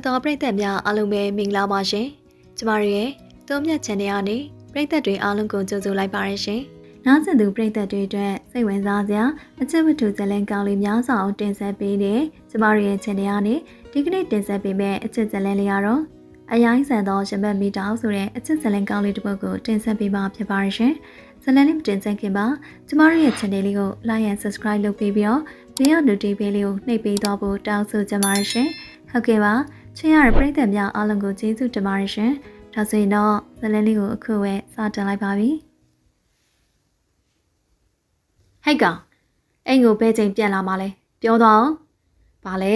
တော်ပရိသတ်များအားလုံးပဲမင်္ဂလာပါရှင်။ကျမတို့ရဲ့သုံးမြတ် channel ကနေပရိသတ်တွေအားလုံးကိုကြိုဆိုလိုက်ပါရရှင်။နောက်ဆက်သူပရိသတ်တွေအတွက်စိတ်ဝင်စားစရာအချက်ဝတ္ထုဇာတ်လမ်းကောင်းလေးများစွာတင်ဆက်ပေးတဲ့ကျမတို့ရဲ့ channel ကနေဒီကနေ့တင်ဆက်ပေးမယ့်အချက်ဇာတ်လမ်းလေးကတော့အရိုင်းဆန်သောရှင်ဘတ်မီတောင်ဆိုတဲ့အချက်ဇာတ်လမ်းကောင်းလေးတစ်ပုဒ်ကိုတင်ဆက်ပေးမှာဖြစ်ပါရရှင်။ဇာတ်လမ်းလေးမတင်ဆက်ခင်ပါကျမတို့ရဲ့ channel လေးကို like and subscribe လုပ်ပေးပြီးတော့ဘေးက notification လေးကိုနှိပ်ပေးသွားဖို့တောင်းဆိုချင်ပါရရှင်။ဟုတ်ကဲ့ပါချင်ရတဲ့ပရိသတ်များအားလုံးကိုကျေးဇူးတင်ပါတယ်ရှင်။ဒါဆိုရင်တော့ဇာတ်လမ်းလေးကိုအခုပဲစတင်လိုက်ပါပြီ။ဟဲ့ကောင်အိမ်ကိုဘဲချိန်ပြန်လာမှလဲပြောတော့။ဘာလဲ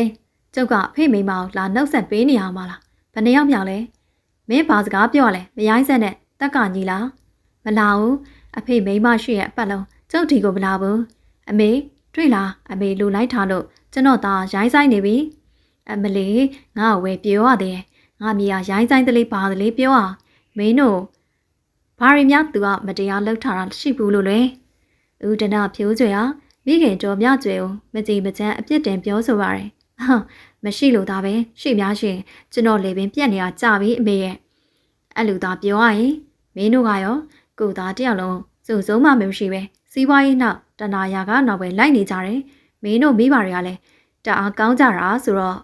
ကျုပ်ကအဖေမိမအောင်လာနှုတ်ဆက်ပေးနေရမှာလား။ဘယ်နှယောက်မြောက်လဲ။မင်းဘာစကားပြောလဲမရိုင်းဆက်နဲ့တက်ကညီလား။မလာဘူးအဖေမိမရှိရဲ့အပတ်လုံးကျုပ်ဒီကိုမလာဘူး။အမေတွေ့လားအမေလူလိုက်ထားလို့ကျွန်တော်သားရိုင်းဆိုင်နေပြီ။အမလီငါ့ကိုဝယ်ပြောရတယ်ငါမြေယာရိုင်းဆိုင်တလေးပါတယ်လေပြောอ่ะမင်းတို့ဘာရီများသူကမတရားလှုပ်ထားတာရှိဘူးလို့လေဦးဒနာဖြိုးကျွေဟာမိခင်တော်မြကျွေကိုမကြည်မချမ်းအပြစ်တင်ပြောဆိုပါတယ်ဟာမရှိလို့ဒါပဲရှိများရှင်ကျွန်တော်လေပင်ပြက်နေတာကြပြီအမေရဲ့အဲ့လူသားပြောရရင်မင်းတို့ကရောကိုသားတယောက်လုံးစုံစုံမှမရှိပဲစီးပွားရေးနောက်တနာရာကနောက်ပဲလိုက်နေကြတယ်မင်းတို့မိဘတွေကလည်းတအားကောင်းကြတာဆိုတော့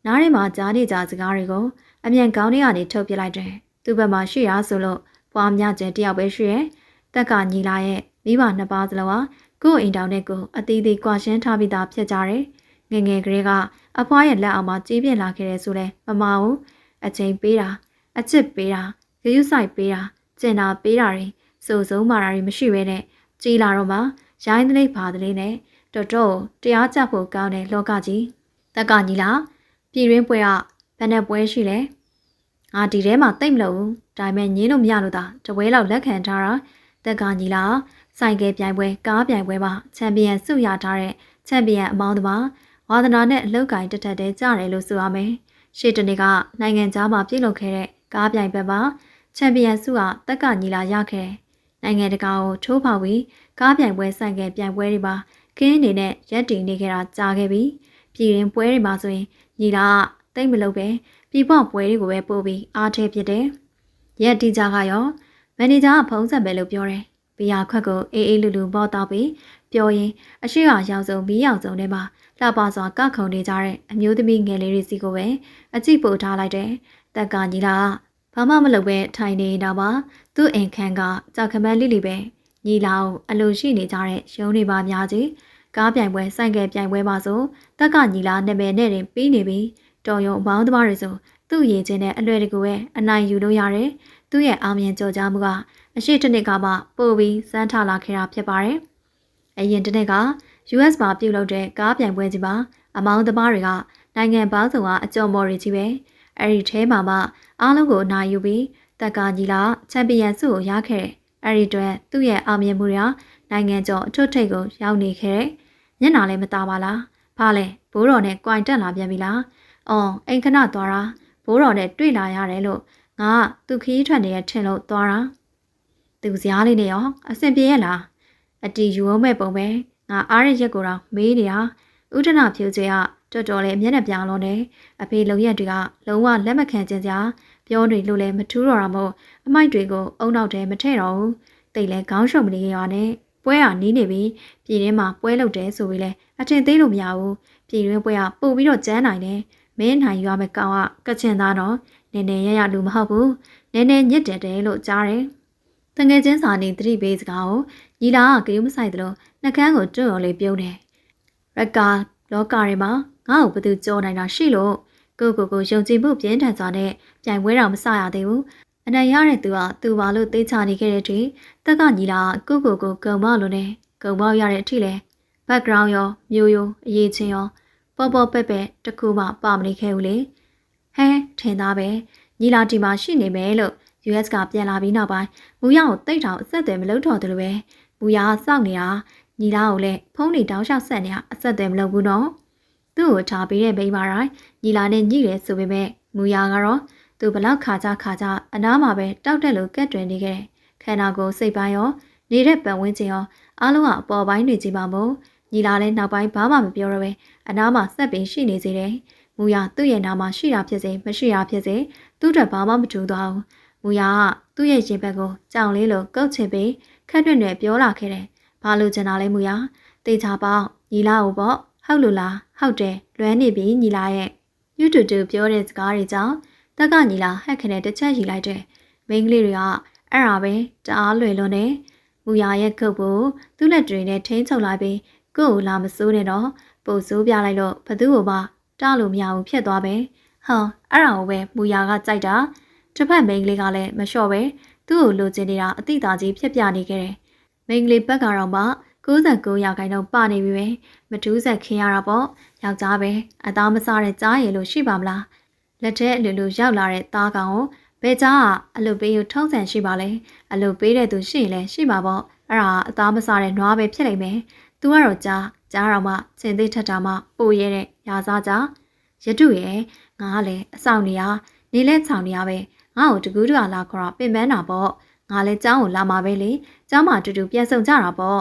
နားထဲမှာကြားနေကြစကားတွေကိုအမြန်ကောင်းတွေကနေထုတ်ပြလိုက်တယ်။သူ့ဘက်မှာရှိရဆိုလို့ပွားများကျန်တယောက်ပဲရှိရဲ့။တက်ကညီလာရဲ့မိဘနှစ်ပါးစလုံးဟာကိုယ့်အိမ်တောင်နဲ့ကိုအသေးသေးကွာရှင်းထားပြီးသားဖြစ်ကြတယ်။ငယ်ငယ်ကလေးကအဖွားရဲ့လက်အောက်မှာကြီးပြင်းလာခဲ့တယ်ဆိုလဲမမဘူး။အချိန်ပေးတာအချစ်ပေးတာဂရုစိုက်ပေးတာကျင်တာပေးတာတွေစိုးစုံမာတာတွေမရှိဘဲနဲ့ကြီးလာတော့မှရိုင်းတလေးပါတလေးနဲ့တော်တော်တရားကြဖို့ကောင်းတဲ့လောကကြီး။တက်ကညီလာပြည်ရင်းပွဲကဘယ်နဲ့ပွဲရှိလဲငါဒီထဲမှာတိတ်မလို့ဒါပေမဲ့ညင်းလို့မရလို့သာတပွဲလောက်လက်ခံထားတာတက်ကညီလာဆိုင်ကယ်ပြိုင်ပွဲကားပြိုင်ပွဲမှာချန်ပီယံဆုရထားတဲ့ချန်ပီယံအမောင်းသမားဝါသနာနဲ့အလုတ်ကင်တက်တဲ့ကြတယ်လို့ဆိုရမယ်ရှေ့တနေ့ကနိုင်ငံခြားမှာပြုလုပ်ခဲ့တဲ့ကားပြိုင်ပွဲမှာချန်ပီယံဆုကတက်ကညီလာရခဲ့နိုင်ငံတကာကိုထိုးဖောက်ပြီးကားပြိုင်ပွဲဆိုင်ကယ်ပြိုင်ပွဲတွေမှာခင်းအနေနဲ့ရက်တည်နေခဲ့တာကြာခဲ့ပြီပြည်ရင်ပွဲတွေမှာဆိုရင်ညီလာတိတ်မလုပ်ပဲပြည်ပပွဲတွေကိုပဲပို့ပြီးအားထဲဖြစ်တယ်။ရက်တီဂျာကရောမန်နေဂျာကဖုန်းဆက်ပဲလို့ပြောတယ်။ဘီယာခွက်ကိုအေးအေးလူလူပေါတော့ပြီးပြောရင်အရှိကရောက်ဆုံးမီးရောက်ဆုံးထဲမှာလှပစွာကခုံနေကြတဲ့အမျိုးသမီးငယ်လေးတွေစီကိုပဲအကြည့်ပို့ထားလိုက်တယ်။တက်ကညီလာဘာမှမလုပ်ပဲထိုင်နေတာပါသူ့အိမ်ခန်းကကြောက်ခမန်းလိလိပဲညီလာကိုအလိုရှိနေကြတဲ့ရုံးတွေပါများကြီးကားပြိုင်ပွဲဆိုင်ကယ်ပြိုင်ပွဲမှာဆိုတက်ကညီလာနာမည်နဲ့တင်ပြီးနေပြီတော်ရုံအပေါင်းသမားတွေဆိုသူ့ရည်ချင်းနဲ့အလွယ်တကူပဲအနိုင်ယူလို့ရတယ်သူ့ရဲ့အောင်မြင်ကြော်ကြားမှုကအရှိတစ်နှစ်ကမှပို့ပြီးစမ်းထလာခဲ့တာဖြစ်ပါတယ်အရင်တစ်နှစ်က US မှာပြုလုပ်တဲ့ကားပြိုင်ပွဲကြီးမှာအမောင်းသမားတွေကနိုင်ငံပေါင်းစုံကအကြော်မော်တွေကြီးပဲအဲ့ဒီထဲမှာမှအားလုံးကိုအနိုင်ယူပြီးတက်ကညီလာချန်ပီယံဆုကိုရခဲ့တယ်အဲ့ဒီအတွက်သူ့ရဲ့အောင်မြင်မှုတွေကနိုင်ငံကျော်အထွတ်ထိပ်ကိုရောက်နေခဲ့တယ်ညနာလည်းမသားပါလားဘာလဲဘိုးတော်နဲ့ကြွိုင်တက်လာပြန်ပြီလားအော်အိမ်ခဏသွားတာဘိုးတော်နဲ့တွေ့လာရတယ်လို့ငါသူခီးထွက်နေတဲ့ထင်လို့သွားတာသူစရားလေးနဲ့ရောအဆင်ပြေရဲ့လားအတီယူအောင်မဲ့ပုံပဲငါအားရရက်ကိုတော့မေးနေတာဥဒနာဖြူကျဲကတော်တော်လေးမျက်နှာပြောင်လုံးနဲ့အဖေလုံရက်တွေကလုံးဝလက်မခံခြင်းစရာပြောတွေလို့လည်းမထူးတော့တာမို့အမိုက်တွေကိုအုံနောက်ထဲမထည့်တော့ဘူးတိတ်လဲခေါင်းရှုံမနေရနဲ့ပွဲကနီးနေပြီပြည်ရင်းမှာပွဲလုပ်တယ်ဆိုပြီးလဲအထင်သေးလို့မရဘူးပြည်ရင်းပွဲကပို့ပြီးတော့ကျန်းနိုင်တယ်မင်းနိုင်ရွာမဲ့ကောင်ကကချင်သားတော့နည်းနည်းရရလူမဟုတ်ဘူးနည်းနည်းညစ်တယ်လို့ကြားတယ်တငယ်ချင်းစာနေသတိပေးစကားကိုညီလာကကြုံမဆိုင်သလိုနှကန်းကိုတွန့်ော်လေးပြုံးတယ်ရက်ကာလောကတွေမှာငါ့ကိုဘယ်သူကြောနိုင်တာရှိလို့ကိုယုံကြည်မှုပြင်းထန်စွာနဲ့ပြိုင်ပွဲတော်မစရသေးဘူးအနိုင်ရတဲ့သူကသူပါလို့သိချနေခဲ့တဲ့အထိတက်ကညီလာကိုကုံမောက်လို့နဲ့ကုံမောက်ရတဲ့အထိလဲ background ရောမျိုးရောအရေးချင်းရောပေါ်ပေါ်ပဲ့ပဲတခုမှပါမနေခဲ့ဘူးလေဟဲထင်သားပဲညီလာတီမှာရှိနေမယ်လို့ US ကပြန်လာပြီးနောက်ပိုင်းမူရကိုတိတ်ထောင်အဆက်အသွယ်မလုပ်တော့တယ်လို့ပဲမူရကစောင့်နေတာညီလာကိုလည်းဖုန်းတွေတောင်းလျှောက်ဆက်နေတာအဆက်အသွယ်မလုပ်ဘူးနော်သူ့ကိုထားပေးတဲ့မိန်းမတိုင်းညီလာနဲ့ညှိတယ်ဆိုပေမဲ့မူရကတော့သူဘလောက်ခါကြအနားမှာပဲတောက်တက်လို့ကက်တွင်နေခဲ့တယ်ခန္ဓာကိုယ်စိတ်ပိုင်းရောနေတဲ့ပတ်ဝန်းကျင်ရောအားလုံးကအပေါ်ပိုင်းတွေကြီးပါမို့ညီလာလည်းနောက်ပိုင်းဘာမှမပြောတော့ပဲအနားမှာဆက်ပြီးရှိနေစေတယ်မ မူရသူ့ရဲ့နာမှာရှိတာဖြစ်စေမရှိတာဖြစ်စေသူ့အတွက်ဘာမှမထူသွားဘူးမူရကသူ့ရဲ့ရင်ဘက်ကိုကြောင်လေးလိုကုတ်ချစ်ပြီးခက်တွင်တွင်ပြောလာခဲ့တယ်ဘာလို့ကျင်တာလဲမူရတေချာပေါင်းညီလာကိုပေါ့ဟုတ်လို့လားဟုတ်တယ်လွဲနေပြီညီလာရဲ့ညွတ်တူတူပြောတဲ့စကားတွေကြောင့်တက်ကညီလာဟက်ခနဲ့တစ်ချက်ရီလိုက်တယ်မိန်းကလေးတွေကအဲ့ဒါပဲတအားလွယ်လွန်းနေမူရရဲ့ကုတ်ကိုသူ့လက်တွေနဲ့ထိန်းချုပ်လိုက်ပြီးကို့ကိုလာမစိုးနဲ့တော့ပို့စိုးပြလိုက်လို့ဘသူ့ကိုပါတားလို့မရဘူးဖြစ်သွားပဲဟောအဲ့ဒါကိုပဲမူရကကြိုက်တာတစ်ဖက်မိန်းကလေးကလည်းမလျှော့ပဲသူ့ကိုလိုချင်နေတာအတိအသာကြီးဖြစ်ပြနေခဲ့တယ်မိန်းကလေးဘက်ကတော့မှ69ရာခိုင်နှုန်းပနေပြီပဲမထူးဆက်ခင်းရတာပေါ့ယောက်ျားပဲအသားမစားတဲ့ကြားရည်လို့ရှိပါမလားလက်ထဲအလိုလိုရောက်လာတဲ့သားကောင်ကိုဘယ်ကြားကအလုပ်ပေးရထုံးစံရှိပါလဲအလုပ်ပေးတဲ့သူရှိရင်လည်းရှိပါပေါ့အဲ့ဒါအသားမစားတဲ့နွားပဲဖြစ်လိမ့်မယ်သူကတော့ကြားတော့မှစင်သေးထက်တာမှပို့ရတဲ့ရာစားကြားရတုရဲ့ငါကလည်းအဆောင်နေရနေလဲဆောင်နေရပဲငါ့ကိုတကူးတကလာခေါ်ပင်ပန်းတာပေါ့ငါလည်းကျောင်းကိုလာမှာပဲလေကျောင်းမှာတူတူပြန်ဆုံကြတာပေါ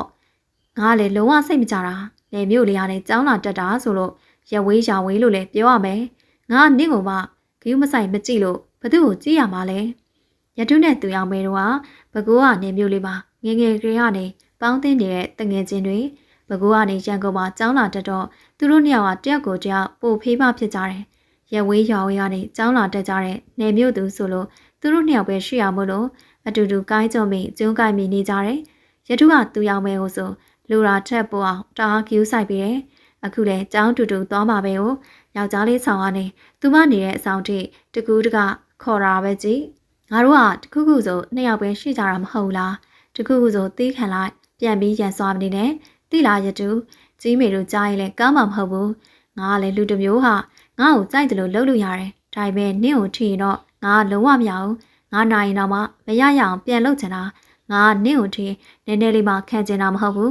့ငါလည်းလုံးဝစိတ်မကြတာလေမြို့လေးရနဲ့ကျောင်းလာတက်တာဆိုလို့ရဝေးလို့လည်းပြောရမယ်ငါနင့်ကိုမှဂယူးမဆိုင်မကြည့်လို့ဘသူ့ကိုကြည့်ရမှာလဲရတုနဲ့သူအောင်မဲတို့ကဘကူကနေမြို့လေးမှာငယ်ကလေးကနေပေါင်းသင်းနေတဲ့တငယ်ချင်းတွေဘကူကနေရန်ကုန်မှာကျောင်းလာတက်တော့သူတို့နှစ်ယောက်ကတယောက်ကိုတယောက်ပို့ဖေးမဖြစ်ကြတယ်ရဝေးကနေကျောင်းလာတက်ကြတဲ့နေမြို့သူဆိုလို့သူတို့နှစ်ယောက်ပဲရှိရမို့လို့အတူတူကိုင်းကြုံမိကျုံးကိုင်းမိနေကြတယ်ရတုကသူအောင်မဲကိုဆိုလူရာထက်ပိုအောင်တအားကယူးဆိုင်ပြီးတယ်အခုလေကျောင်းတူတူသွားမှာပဲကိုယောက်ျားလေးဆောင်ကနေသူမနေတဲ့အဆောင်ထိတကူးတကခေါ်တာပဲကြည်ငါတို့ကတခုခုဆိုနှစ်ယောက်ပဲရှိကြတာမဟုတ်လားတခုခုဆိုသီးခံလိုက်ပြန်ပြီးရန်စွာမနေနဲ့တိလာရတူကြီးမေတို့ကြားရင်လည်းကောင်းမှာမဟုတ်ဘူးငါကလည်းလူတစ်မျိုးဟာငါ့ကိုကြိုက်တယ်လို့လုပ်လို့ရတယ်ဒါပေမဲ့နင့်ကိုထီရင်တော့ငါလုံးဝမရဘူးငါနိုင်ရင်တော့မှမရရအောင်ပြန်လုပ်ချင်တာငါနင့်ကိုထီနည်းနည်းလေးမှခံချင်တာမဟုတ်ဘူ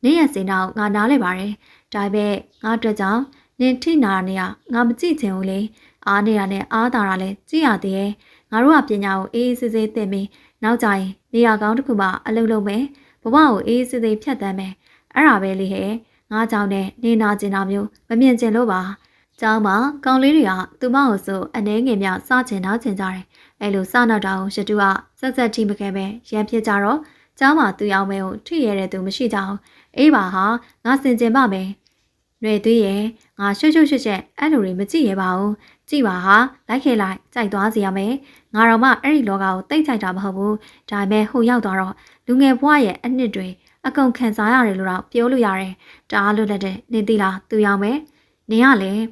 းနင့်ရဲ့စင်တော့ငါနားလဲပါတယ်ဒါပေမဲ့ငါအတွက်ကြောင့်နင်ထိနာနေရငါမကြည့်ချင်ဘူးလေအားနေတာနဲ့အားတာတာလည်းကြည့်ရသေးရဲ့ငါတို့ကပညာကိုအေးအေးဆေးဆေးသင်ပြီးနောက်ကြရင်နေရာကောင်းတစ်ခုမှအလုပ်လုပ်မယ်ဘဝကိုအေးအေးဆေးဆေးဖြတ်သန်းမယ်အဲ့ဒါပဲလေဟဲ့ငါကြောင့်နဲ့နေနာကျင်တာမျိုးမမြင်ကျင်လို့ပါကျောင်းမှာကောင်လေးတွေကသူမကိုဆိုအနေငယ်မြစချင်တာချင်ကြတယ်အဲ့လိုစနောက်တာကိုရတုကဆက်ထိမခဲပဲရန်ဖြစ်ကြတော့ကျောင်းမှာသူရောက်မဲကိုထိရတဲ့သူမရှိကြအောင်အေးပါဟာငါစင်ကျင်ပါမယ်ຫນွေသွေးရဲ့ငါရှုပ်ချက်အဲ့လိုတွေမကြည့်ရပါဘူးကြည့်ပါဟာလိုက်ခဲ့လိုက်ကြိုက်သွားစီရမယ်ငါတော့မှအဲ့ဒီလောကကိုတိတ်ကြိုက်တာမဟုတ်ဘူးဒါပေမဲ့ဟိုရောက်သွားတော့လူငယ်ဘဝရဲ့အနှစ်တွေအကုန်ခံစားရတယ်လို့တော့ပြောလို့ရတယ်တအားလွတ်လပ်တဲ့နေသီလားသူရောက်မယ်နင်ကလည်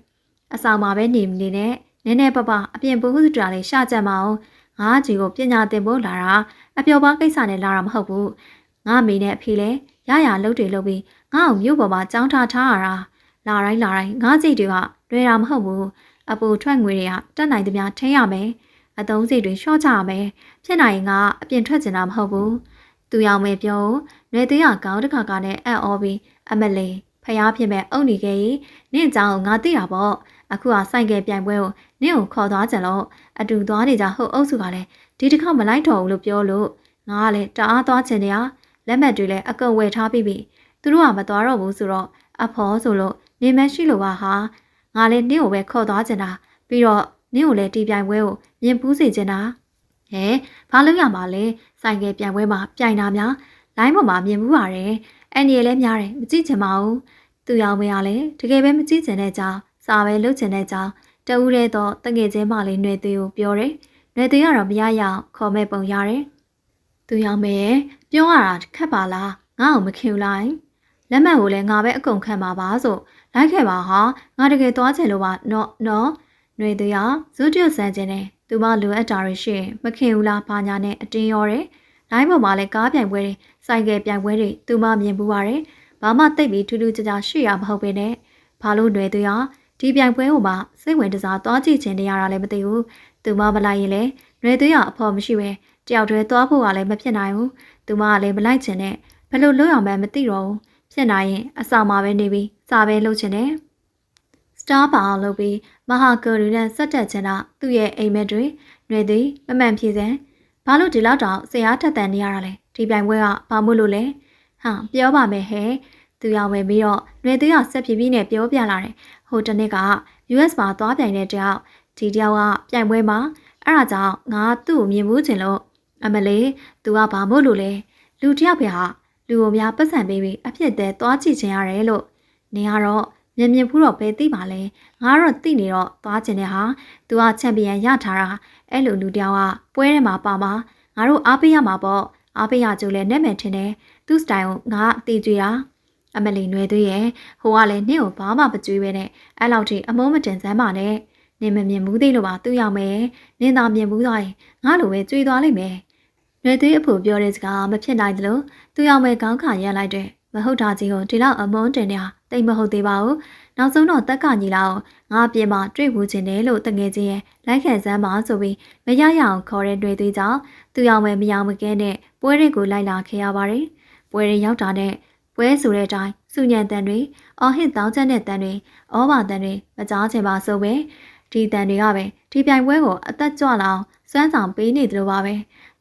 းအဆောင်မှာပဲနေနဲ့နည်းနည်းပပအပြင်ပုဂ္ဂိုလ်တရားလေးရှာကြမအောင်ငါကြီးကိုပညာသင်ဖို့လာတာအပျော်ပါကိစ္စနဲ့လာတာမဟုတ်ဘူးငါမိနဲ့အဖေလည်းရရလှုပ်တွေလှုပ်ပြီးငါ့ကိုမြို့ပေါ်မှာကြောင်းထားရတာလာတိုင်းငါစိတ်တွေကလွယ်တာမဟုတ်ဘူးအပူထွက်ငွေတွေကတက်နိုင်သမျှထိရမယ်အသုံးစိတ်တွေရှော့ချရမယ်ဖြစ်နိုင်ငါအပြင်ထွက်ကျင်တာမဟုတ်ဘူးသူရောက်မယ်ပြောရွေသေးရကောင်းတစ်ခါကနဲ့အံ့ဩပြီးအမလေးဖျားဖြစ်မဲ့အုံနေခဲ့ရင်နင့်အကြောင်းငါသိတာပေါ့အခုကစိုက်ကဲပြိုင်ပွဲကိုနင့်ကိုခေါ်သွားကြလို့အတူသွားနေကြဟုတ်အုပ်စုကလည်းဒီတစ်ခါမလိုက်တော့ဘူးလို့ပြောလို့ငါကလည်းတအားသွားချင်တယ်လက်မှတ်တွေလည်းအကုန်ဝယ်ထားပြီးသူတို့ကမသွားတော့ဘူးဆိုတော့အဖေါ်ဆိုလို့နေမရှိလို့ပါဟာငါလည်းနင့်ကိုပဲခေါ်သွားချင်တာပြီးတော့နင့်ကိုလည်းတီးပြိုင်ပွဲကိုမြင်ပူးစေချင်တာဟဲဘာလို့ရမှာလဲဆိုင်ကယ်ပြိုင်ပွဲမှာပြိုင်တာများလိုင်းပေါ်မှာမြင်မှုပါတယ်အန်ဒီလည်းများတယ်မကြည့်ချင်ပါဘူးသူရောက်မရလဲတကယ်ပဲမကြည့်ချင်တဲ့ကြောင်စာပဲလုပ်ချင်တဲ့ကြောင်တဦးတည်းတော့တငယ်ချင်းမလေးຫນွေသေးကိုပြောတယ်ຫນွေသေးကတော့မရရအောင်ခေါ်မဲ့ပုံရတယ်သူရောက်မယ်ပြောရတာခက်ပါလားငါ့ကိုမခင်လိုက်လက်မှတ်ကိုလည်းငါပဲအကုန်ခံပါပါဆိုလိုက်ခဲ့ပါဟာငါတကယ်သွားချင်လို့ပါနော်ຫນွေသေးကဇွတ်တရဆန်းခြင်းနဲ့သူမလိုအပ်တာတွေရှိရင်မခင်ဘူးလားဘာညာနဲ့အတင်းရောတယ်လိုင်းပေါ်မှာလည်းကားပြိုင်ပွဲတွေစိုက်ကယ်ပြိုင်ပွဲတွေသူမမြင်ပူပါတယ်ဘာမှတိတ်ပြီးထူးထူးခြားခြားရှိရမဟုတ်ပေနဲ့ဘာလို့ຫນွေသေးကဒီပြိုင်ပွဲကိုမှစိတ်ဝင်တစားသွားကြည့်ချင်နေရတာလည်းမသိဘူးသူမမလိုက်ရင်လည်းຫນွေသေးကအဖော်မရှိပဲတယောက်တည်းသွားဖို့ကလည်းမဖြစ်နိုင်ဘူးသူမကလည်းမလိုက်ချင်နဲ့ဘယ်လိုလုပ်ရမှန်းမသိတော့ဘူးဖြစ်နိုင်ရင်အဆောင်မှာပဲနေပြီးစာပဲလုပ်ချင်တယ်စတားပါအောင်လုပ်ပြီးမဟာဂရီနဲ့ဆက်တက်ချင်တာသူ့ရဲ့အိမ်မက်တွေຫນွေသေးမမှန်ဖြေစံဘာလို့ဒီလောက်တောင်ဆရာထက်တန်နေရတာလဲဒီပြိုင်ပွဲကဘာမို့လို့လဲဟာပြောပါမယ်ဟဲ့သူရောက်မယ်ပြီးတော့ຫນွေသေးကဆက်ပြေးပြီးနဲ့ပြောပြလာတယ်ဟိုတနေ့က US မှာသွားပြိုင်တဲ့တယောက်ဒီတယောက်ကပြိုင်ပွဲမှာအဲ့ဒါကြောင့်ငါသူ့ကိုမြင်မှုချင်လို့အမလေး तू ကဘာမို့လို့လဲလူတယောက်ပဲဟာလူကိုများပတ်စံပေးပြီးအဖြစ်တဲ့သွားကြည့်ချင်ရတယ်လို့နေရတော့မြင်ဖူးတော့ပဲသိပါလေငါတော့သိနေတော့သွားချင်တဲ့ဟာ तू ကချန်ပီယံရထားတာအဲ့လိုလူတယောက်ကပွဲထဲမှာပါမှာငါတို့အားပေးရမှာပေါ့အားပေးရကြလဲနဲ့မယ်ထင်တယ်သူ့စတိုင်ကိုငါအသေးကြွေတာအမလီနွယ်သွေးရဲ့ဟိုကလည်းနင့်ကိုဘာမှမကြွေးပဲနဲ့အဲ့လောက်ထိအမုန်းမတင်စမ်းပါနဲ့နင်မမြင်ဘူးသေးလို့ပါသူ့ရောက်မယ်နင်သာမြင်ဘူးသွားရင်ငါလိုပဲကြွေးသွားလိမ့်မယ်နွယ်သွေးအဖို့ပြောတဲ့စကားမဖြစ်နိုင်သလိုသူ့ရောက်မယ်ကောင်းခါရလိုက်တယ်မဟုတ်တာကြီးကိုဒီလောက်အမုန်းတင်နေတာတိတ်မဟုတ်သေးပါဘူးနောက်ဆုံးတော့တက်ကညီလာအောင်ငါပြင်မှာတွေ့ဘူးခြင်းတယ်လို့တငယ်ချင်းရဲ့လိုက်ခံစမ်းပါဆိုပြီးမရရအောင်ခေါ်တဲ့တွေ့သေးကြောင့်သူရောက်မယ်မရောက်မကဲနဲ့ပွဲတွေကိုလိုက်လာခဲ့ရပါတယ်ပွဲတွေရောက်တာနဲ့ပွဲဆိုတဲ့အတိုင်းစုညံတန်တွေအော်ဟစ်တောင်းချက်တဲ့တန်တွေဩဘာတန်တွေမကြားချင်ပါဆိုပဲဒီတန်တွေကပဲဒီပြိုင်ပွဲကိုအသက်ကြွလာအောင်စွမ်းဆောင်ပေးနေသလိုပါပဲ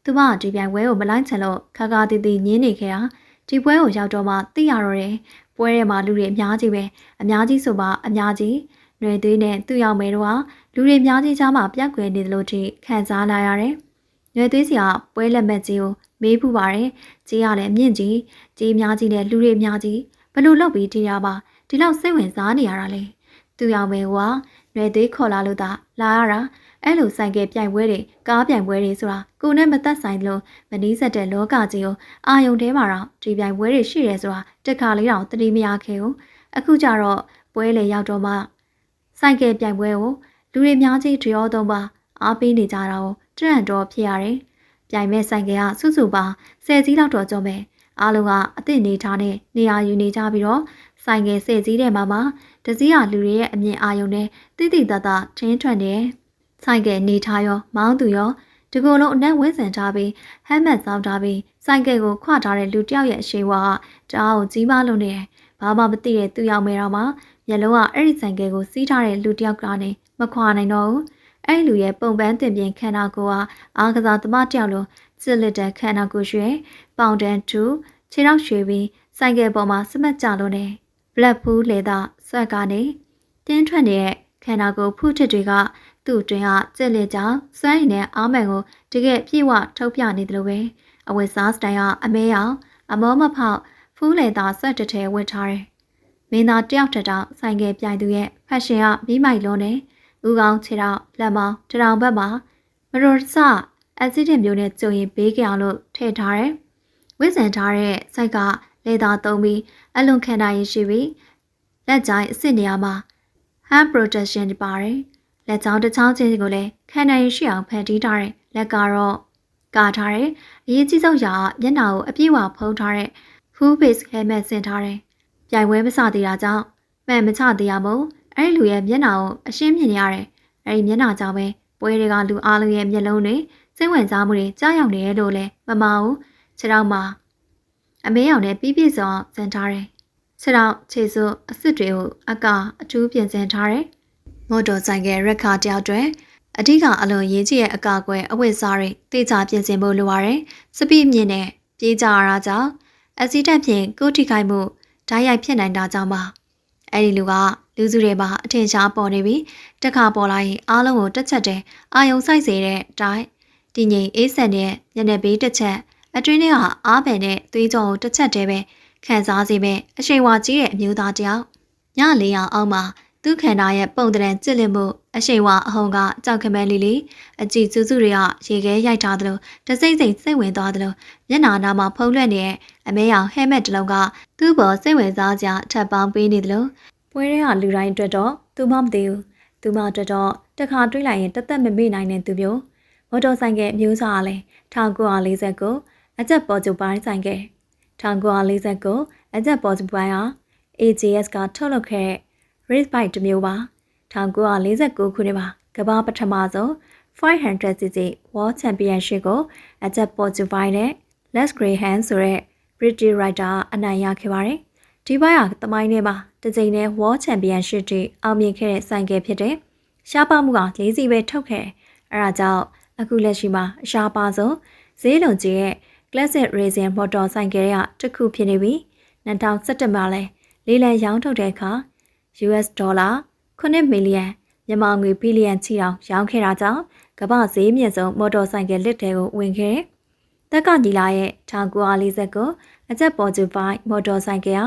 သူမဒီပြိုင်ပွဲကိုမလိုက်ချင်လို့ခါခါတီတီညင်းနေခဲ့တာဒီပွဲကိုရောက်တော့မှသိရတော့တယ်ပွဲထဲမှာလူတွေအများကြီးပဲအများကြီးဆိုပါအများကြီးຫນွေသွေးနဲ့သူ့ရောက်မယ်တော့လူတွေအများကြီးကြားမှာပြက်ကွယ်နေတယ်လို့ထိခံစားလာရတယ်ຫນွေသွေးစီကပွဲလက်မှတ်ကြီးကိုမေးဖူးပါတယ်ကြီးရလည်းမြင့်ကြီးကြီးအများကြီးနဲ့လူတွေအများကြီးဘလို့လောက်ပြီးတရားပါဒီလောက်စိတ်ဝင်စားနေရတာလေသူရောက်မယ်ကွာຫນွေသွေးခေါ်လာလို့သာလာရတာအဲ့လိုဆိုင်ကပြိုင်ပွဲတွေကားပြိုင်ပွဲတွေဆိုတာကိုနဲ့မသက်ဆိုင်လို့မနီးစက်တဲ့လောကကြီးကိုအာယုံထဲမှာတော့ဒီပြိုင်ပွဲတွေရှိရဲဆိုတာတစ်ခါလေးတော့သတိမရခဲ့ဘူးအခုကျတော့ပွဲလေရောက်တော့မှဆိုင်ကပြိုင်ပွဲကိုလူတွေများကြီးတရောသုံးပါအားပေးနေကြတာကိုတရံတော်ဖြစ်ရတယ်ပြိုင်မဲ့ဆိုင်ကစုစုပါ10ကြီးလောက်တော့ကြုံပဲအားလုံးကအသင့်နေထားနဲ့နေရာယူနေကြပြီးတော့ဆိုင်က10ကြီးတဲ့မှာတစည်းကလူတွေရဲ့အမြင်အာယုံနဲ့တိတိတတ်တာထင်းထွက်နေဆိုင်ကနေထားရောမောင်းသူရောဒီကိုယ်လုံးအနက်ဝင်းစင်ထားပြီးဟမ်မတ်ဆောင်းထားပြီးဆိုင်ကကိုခွထားတဲ့လူတယောက်ရဲ့အရှိဝါကတအားကိုကြီးမားလို့နေတယ်။ဘာမှမသိတဲ့သူရောက်မဲတော့မှမျက်လုံးကအဲ့ဒီဆိုင်ကကိုစီးထားတဲ့လူတယောက်ကနေမခွာနိုင်တော့ဘူး။အဲ့ဒီလူရဲ့ပုံပန်းတင်ပြင်ခန္ဓာကိုယ်ကအားကစားသမားတယောက်လိုစစ်လက်တဲ့ခန္ဓာကိုယ်ရွှဲပေါင်တန်းတူခြေထောက်ရွှေပြီးဆိုင်ကပေါ်မှာစမတ်ကြလို့နေဘလက်ဖူးလေသာဆွက်ကနေတင်းထွက်နေတဲ့ခန္ဓာကိုယ်ဖုထစ်တွေကသူ့တွင်ကကြက်လက်ကြောင်စွမ်းရည်နဲ့အားမှန်ကိုတကယ်ပြည့်ဝထုတ်ပြနေတယ်လို့ပဲအဝတ်စားစတိုင်ကအမဲရောင်အမောမဖောက်ဖူးလေသာဆွတ်တထဲဝတ်ထားတယ်။မင်းသားတယောက်တစ်တောင်ဆိုင်ကပြိုင်သူရဲ့ဖက်ရှင်ကမိမိုက်လုံးနဲ့ဦးကောင်းခြေထောက်လက်မောင်းတောင်ဘက်မှာမတော်စအက်ဆီဒင့်မျိုးနဲ့ကြုံရင်ဘေးကအောင်လို့ထည့်ထားတယ်။ဝစ်စင်ထားတဲ့စိုက်ကလေသာသုံးပြီးအလွန်ခံနိုင်ရရှိပြီးလက်ကြိုင်အစ်စ်နေရာမှာ hand protection ပါတယ်။လက်ချောင်းတစ်ချောင်းချင်းကိုလည်းခံနိုင်ရရှိအောင်ဖန်တီးထားတဲ့လက်ကတော့ကာထားတဲ့အရေးကြီးဆုံးရာမျက်နှာကိုအပြည့်အဝဖုံးထားတဲ့ full face helmet ဆင်ထားတယ်။ပြိုင်ပွဲမစသေးတာကြောင့်မှန်မချသေးရမို့အဲ့ဒီလူရဲ့မျက်နှာကိုအရှင်းမြင်နေရတယ်။အဲ့ဒီမျက်နှာကြောင့်ပဲပွဲတွေကလူအားလုံးရဲ့မျက်လုံးတွေစိတ်ဝင်စားမှုတွေကြားရောက်နေရလို့လည်းမမအောင်ခြေထောက်မှာအမဲရောင်နဲ့ပြည့်ပြည့်စုံအောင်ဆင်ထားတယ်။ခြေထောက်ခြေစွပ်အစ်စ်တွေကိုအကအထူးပြင်ဆင်ထားတယ်။မော်တော်ဆိုင်ကရက်ခါတယောက်တွေအထူးကအလွန်ရေးကြီးတဲ့အကာအကွယ်အဝတ်စားတွေတေချာပြင်ဆင်ဖို့လိုရတယ်။စပီးမြင့်နဲ့ပြေးကြရတာကြောင့်အက်ဆီဒန့်ဖြင့်ကိုထိခိုက်မှုဓာတ်ရိုက်ဖြစ်နိုင်တာကြောင့်ပါ။အဲ့ဒီလူကလူစုတွေမှာအထင်ရှားပေါ်နေပြီးတစ်ခါပေါ်လာရင်အားလုံးကိုတက်ချက်တဲ့အာယုံဆိုင်စေတဲ့တိုင်းတည်ငြိမ်အေးဆန်တဲ့ညနေဘေးတစ်ချက်အတွင်းထဲကအားပန်တဲ့သွေးကြောကိုတစ်ချက်တည်းပဲခံစားစေမဲ့အရှိန်ဝါကြီးတဲ့အမျိုးသားတယောက်ညလေးအောင်အောက်မှာသူ့ခန္ဓာရဲ့ပုံတံကျစ်လစ်မှုအရှိန်ဝါအဟုန်ကကြောက်ခမဲလီလီအကြည့်စူးစူတွေကရေခဲရိုက်ထားသလိုတစိမ့်စိမ့်စိတ်ဝင်သွားသလိုမျက်နှာနာမှာဖုံးလွှဲနေတဲ့အမဲရောင်ဟဲမက်တစ်လုံးကသူ့ပေါ်စိတ်ဝင်စားစရာထပ်ပေါင်းပေးနေသလိုပွဲတွေကလူတိုင်းအတွက်တော့သူမှမသိဘူးသူမှအတွက်တော့တခါတွေးလိုက်ရင်တသက်မမေ့နိုင်တဲ့သူမျိုးမော်တော်ဆိုင်ကမျိုးစားလည်း1949အချက်ပေါ်ကျပိုင်းဆိုင်က1949အချက်ပေါ်ကျပိုင်းဟာ AJS ကထုတ်လုပ်ခဲ့တဲ့ race bike တစ်မျိုးပါ1949ခုနှစ်မှာကမ္ဘာပထမဆုံး 500cc World Championship ကိုအချက်ပေါ်ကျပိုင်းနဲ့ Les Graham ဆိုတဲ့ British rider အနိုင်ရခဲ့ပါတယ်ဒီပိုင်းဟာသမိုင်းထဲမှာတစ်ကြိမ်နဲ့ World Championship တွေအောင်မြင်ခဲ့တဲ့ဆိုင်ကယ်ဖြစ်တဲ့ရှားပါမှုက4စီးပဲထုတ်ခဲ့အဲဒါကြောင့်အခုလက်ရှိမှာအရှားပါဆုံးဈေးလုံကြီးရဲ့ Classic Racing Motor ဆိုင်ကယ်ရတစ်ခုဖြစ်နေပြီး2017မှာလဲလေးလံရောင်းထုတ်တဲ့အခါ US ဒေါ်လာ 9 မီလီယံမြန်မာငွေဘီလီယံချီတောင်ရောင်းခဲ့တာကြောင့်ကမ္ဘာဈေးမြင့်ဆုံးမော်တော်ဆိုင်ကယ်လက်ထဲကိုဝင်ခဲ့တယ်။တက်ကညီလာရဲ့1949အချက်ပေါ်ကျူပိုင်မော်တော်ဆိုင်ကယ်ဟ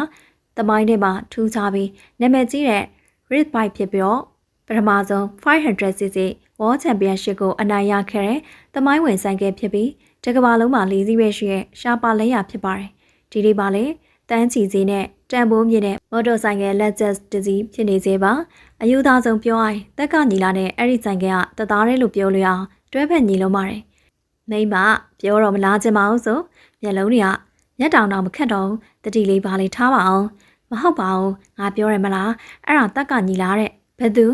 ာတမိုင်းထဲမှာထူးခြားပြီးနာမည်ကြီးတဲ့ Race Bike ဖြစ်ပြီးတော့ပထမဆုံး 500cc World Championship ကိုအနိုင်ရခဲ့တဲ့တမိုင်းဝင်ဆိုင်ကယ်ဖြစ်ပြီးတကမ္ဘာလုံးမှာ၄စီးပဲရှိတဲ့ရှားပါလက်ရဖြစ်ပါတယ်။ဒီနေ့ပါလေတန်းချီစီနဲ့တန်ဖိုးမြင့်တဲ့မော်တော်ဆိုင်ကယ်လက်ချက်တစ်စီးဖြစ်နေသေးပါအယူသားဆုံးပြောရင်တက်ကညီလာနဲ့အဲ့ဒီဆိုင်ကယ်ကတသားရဲလို့ပြောလို့အောင်တွဲဖက်ညီလုံးပါတယ်မိမပြောတော့မလားချင်ပါဘူးဆိုမျက်လုံးတွေကမျက်တောင်တောင်မခက်တော့တတိလေးပါလေးထားပါအောင်မဟုတ်ပါဘူးငါပြောရမလားအဲ့ဒါတက်ကညီလာတဲ့ဘယ်သူ